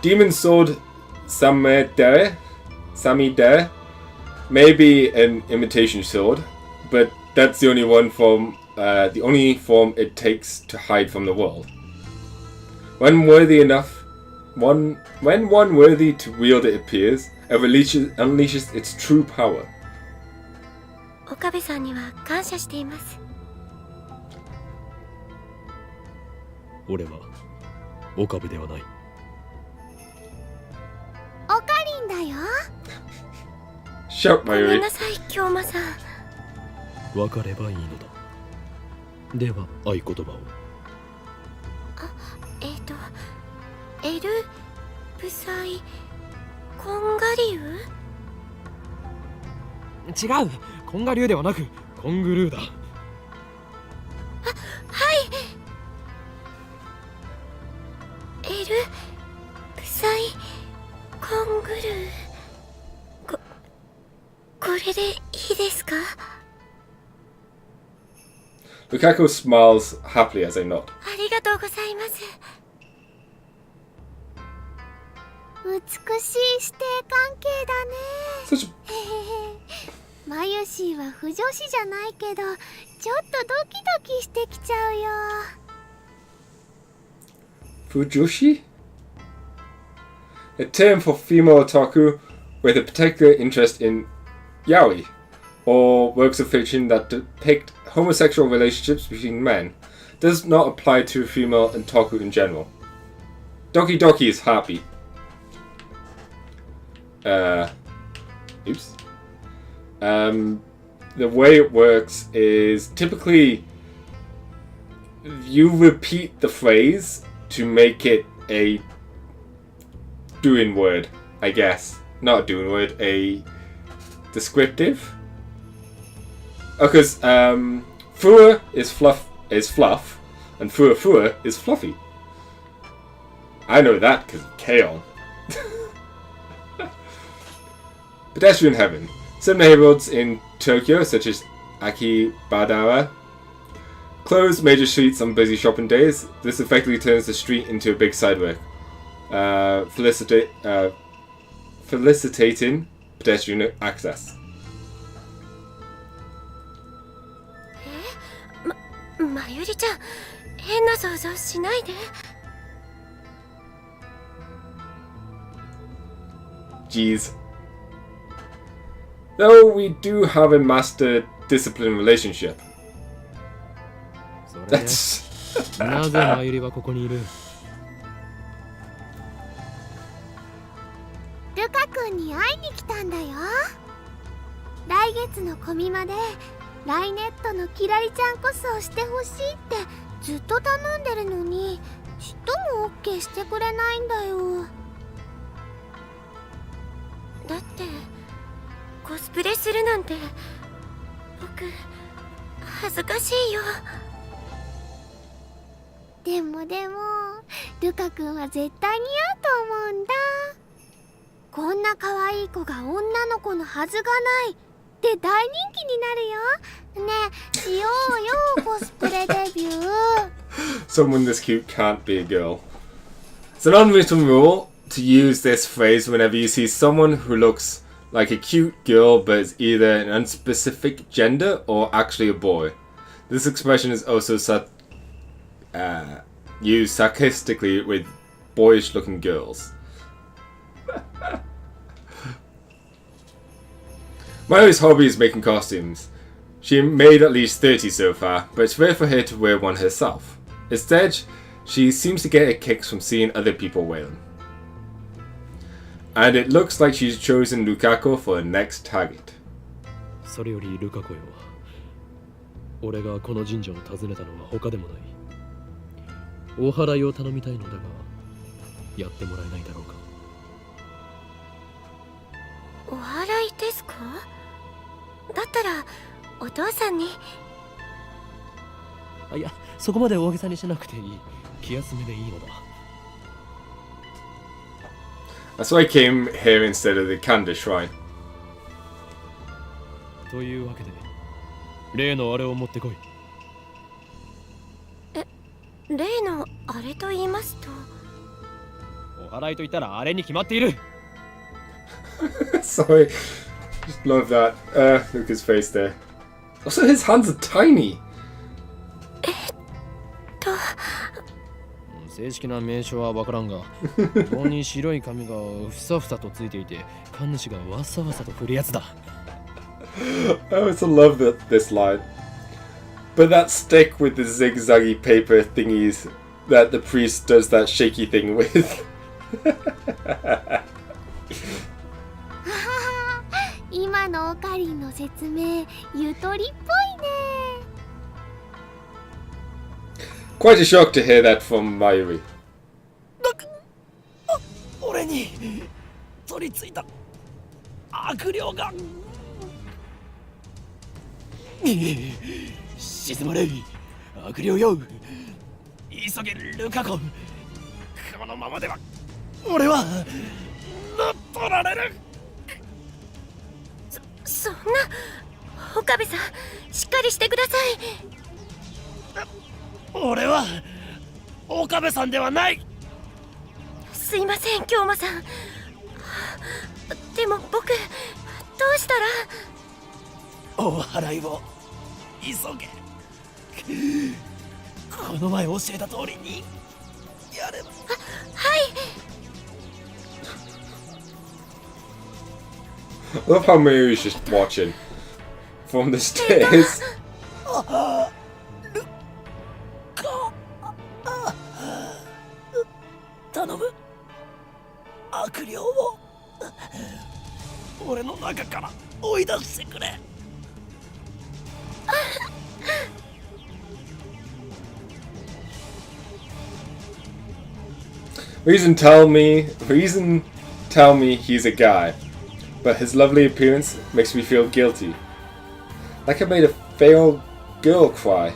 Demon Sword Samidare may be an imitation sword, but that's the only form it takes to hide from the world. When one worthy to wield it appears, it unleashes its true power. Okabe-sanには感謝しています。俺は岡部ではない。オカリンだよ。Shout, ごめん Mayuri. なさい、京馬さん。分かればいいのだ。では合言葉を。エルブサイコンガリウ？違う、コンガリュウではなくコングルーだ。はい。エルブサイコングルー。これでいいですか？ Lukako smiles happily as I nod. ありがとうございます。美しい師弟関係だね。マユシーは不女子じゃないけど、ちょっとドキドキしてきちゃうよ。Fujoshi? a term for female otaku with a particular interest in yaoi, or works of fiction that depict homosexual relationships between men. Does not apply to female otaku in general. Doki Doki is happy. Oops. The way it works is typically you repeat the phrase to make it a doing word, I guess. Not a doing word, a descriptive. Because fua is fluff, and fua is fluffy. I know that because of Kaon. Pedestrian heaven. Some neighborhoods in Tokyo, such as Akihabara, close major streets on busy shopping days. This effectively turns the street into a big sidewalk, facilitating pedestrian access. まゆりちゃん、変な想像しないで。Jeez. Though we do have a master-discipline relationship. That's... なぜまゆりはここにいる？ルカ君に会いに来たんだよ。来月のコミマでライネットのキラリちゃんコスをしてほしいってずっと頼んでるのにちっとも OK してくれないんだよ。だってコスプレするなんて僕恥ずかしいよ。でもルカ君は絶対似合うと思うんだ。こんな可愛い子が女の子のはずがないって大人気になるよ。ねえ、しようよコスプレデビュー。Someone this cute can't be a girl. It's an unwritten rule to use this phrase whenever you see someone who looks like a cute girl but is either an unspecific gender or actually a boy. This expression is also used sarcastically with boyish looking girls. Mayu's hobby is making costumes. She made at least 30 so far, but it's rare for her to wear one herself. Instead, she seems to get her kicks from seeing other people wear them. And it looks like she's chosen Lukaku for her next target. それよりルカ子よ。俺がこの神社を訪ねたのは他でもない。お祓いを頼みたいのだが、やってもらえないだろうか。お祓いですか？だったらお父さんに。あ、いや、そこまで大げさにしなくていい。気休めでいいのだ。That's why I came here instead of the Kanda shrine. というわけで、例のあれを持ってこい。例のあれと言いますと。お祓いと言ったらあれに決まっている。Sorry, just love that. Look his face there. Also, his hands are tiny. 正式な名称はわからんが、棒に白い紙がふさふさとついていて、神主がわさわさと振るやつだ。I also love this line. But that stick with the zigzaggy paper thingies that the priest does that shaky thing with. 今のオカリンの説明、ゆとりっぽいね。Quite a shock to hear that from Mayuri. 俺に取り付いた悪霊が。沈まれ悪霊よ。急げルカ子。このままでは俺は乗っ取られる。そんな岡部さん、しっかりしてください。俺は岡部さんではない。すいません、京馬さん。でも僕どうしたら。お祓いを急げ。この前教えた通りにやれば。はい。I love how Mayuri's just watching from the stairs. 頼む悪霊を俺の中から追い出してくれ Reason tell me he's a guy, but his lovely appearance makes me feel guilty. Like I made a failed girl cry.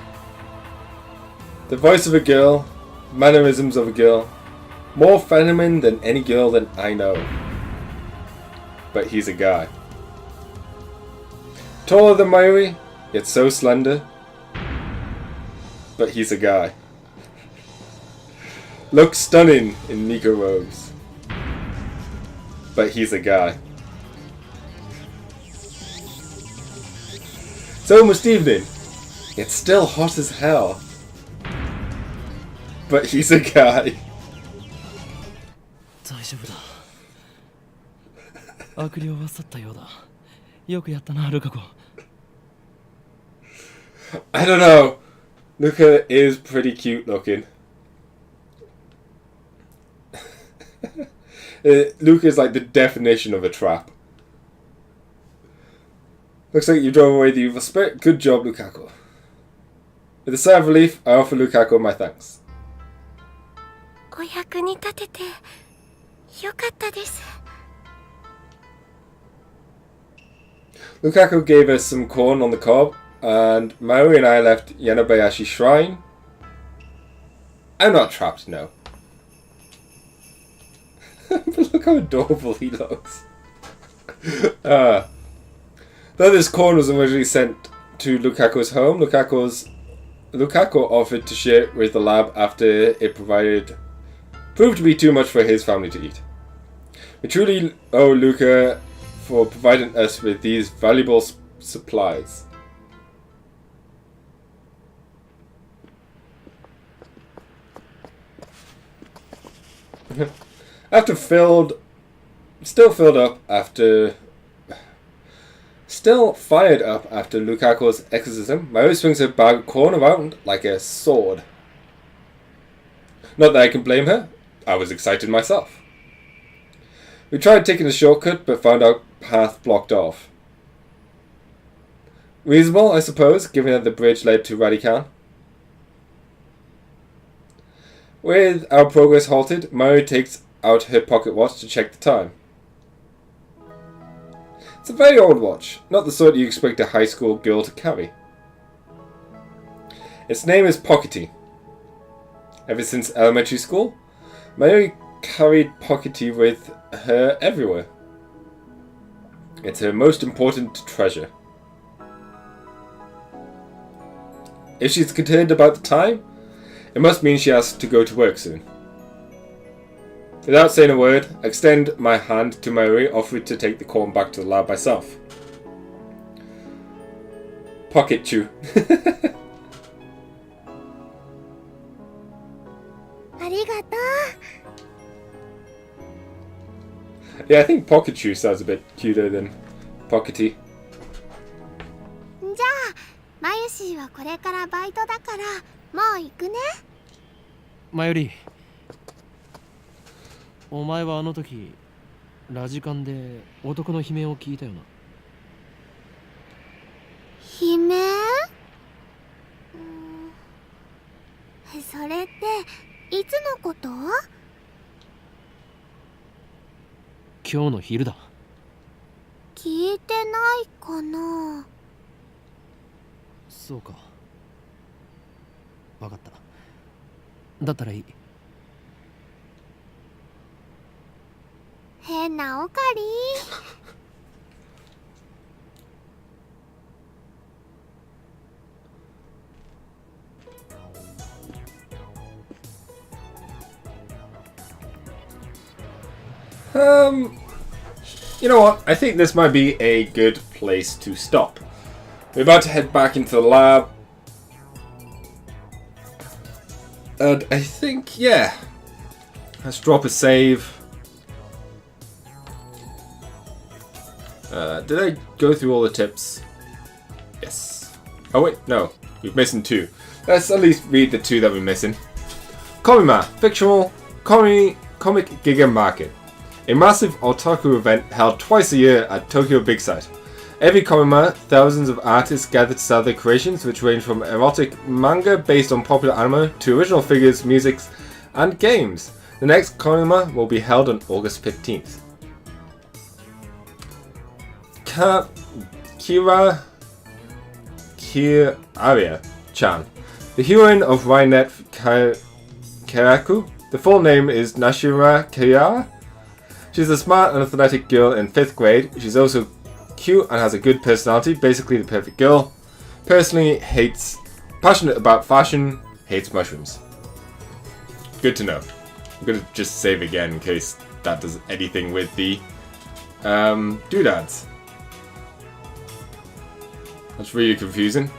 The voice of a girl, mannerisms of a girl, more feminine than any girl that I know. But he's a guy. Taller than Mayuri, yet so slender. But he's a guy. Looks stunning in Nico robes. But he's a guy. It's almost evening. It's still hot as hell. But he's a guy. 大丈夫だ。悪霊は去ったようだ。よくやったな、ルカ子。I don't know. Luca is pretty cute looking. Luca is like the definition of a trap. Looks like you drove away the evil spirit. Good job, Lukaku. With a sigh of relief, I offer Lukaku my thanks. お役に立ててよかったです。 Lukaku gave us some corn on the cob, and Mayuri and I left Yanabayashi Shrine. I'm not trapped, no. But look how adorable he looks. Though this corn was originally sent to Lukaku's home, Lukaku offered to share it with the lab after it proved to be too much for his family to eat. We truly owe Luca for providing us with these valuable supplies. Still fired up after Lukaku's exorcism, Mayuri swings her bag of corn around like a sword. Not that I can blame her, I was excited myself. We tried taking a shortcut but found our path blocked off. Reasonable, I suppose, given that the bridge led to Radican. With our progress halted, Mayuri takes out her pocket watch to check the time. It's a very old watch, not the sort you expect a high school girl to carry. Its name is Pockety. Ever since elementary school, Mayuri carried Pockety with her everywhere. It's her most important treasure. If she's concerned about the time, it must mean she has to go to work soon. Without saying a word, I extend my hand to Mayuri, offering to take the corn back to the lab myself. Pocket chew. Yeah, I think Pocket Chew sounds a bit cuter than Pockety. じゃあ、マユシーはこれからバイトだからもう行くね。マユリ、お前はあの時ラジカンで男の悲鳴を聞いたよな。悲鳴？それっていつのこと？今日の昼だ。聞いてないかな。そうか。わかった。だったらいい。変なおかり。You know what? I think this might be a good place to stop. We're about to head back into the lab. And I think, yeah. Let's drop a save. Did I go through all the tips? Yes. Oh wait, no. We're missing 2. Let's at least read the 2 that we're missing. Komima, fictional comic giga market. A massive otaku event held twice a year at Tokyo Big Sight. Every Komima, thousands of artists gather to sell their creations, which range from erotic manga based on popular anime to original figures, music, and games. The next Komima will be held on August 15th. Kiraria-chan, the heroine of Rainet Karaku. The full name is Nashira Kiriara. She's a smart and athletic girl in 5th grade. She's also cute and has a good personality, basically the perfect girl. Personally, passionate about fashion, hates mushrooms. Good to know. I'm gonna just save again in case that does anything with the doodads. That's really confusing.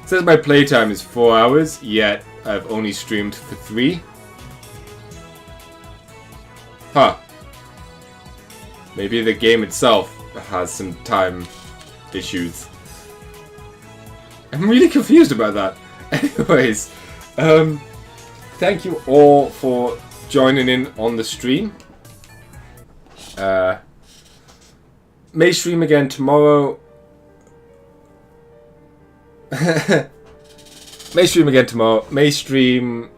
It says my playtime is 4 hours, yet I've only streamed for 3. Huh. Maybe the game itself has some time issues. I'm really confused about that. Anyways, thank you all for joining in on the stream. May stream again tomorrow. May stream again tomorrow. May stream.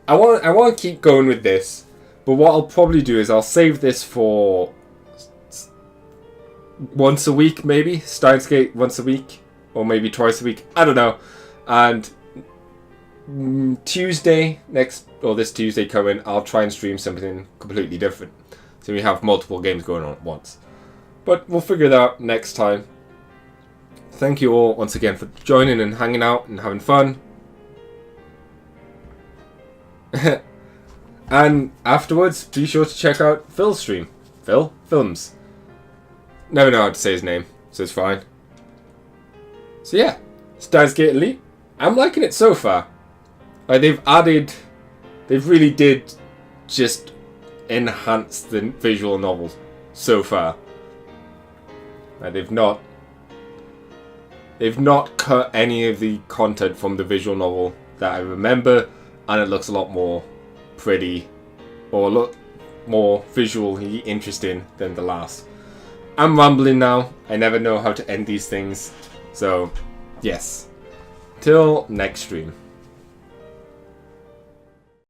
I want to keep going with this, but what I'll probably do is I'll save this for once a week, maybe Steins once a week, or maybe twice a week. I don't know. And Tuesday this Tuesday coming, I'll try and stream something completely different, so we have multiple games going on at once. But we'll figure that out next time. Thank you all once again for joining and hanging out and having fun. And afterwards, be sure to check out Phil's stream. Phil? Films. Never know how to say his name, so it's fine. So yeah, Steins Gate Elite. I'm liking it so far. Like, they've really did just enhance the visual novel so far. Like, they've not cut any of the content from the visual novel that I remember, and it looks a lot more pretty, or a lot more visually interesting than the last. I'm rambling now. I never know how to end these things. So, yes. Till next stream.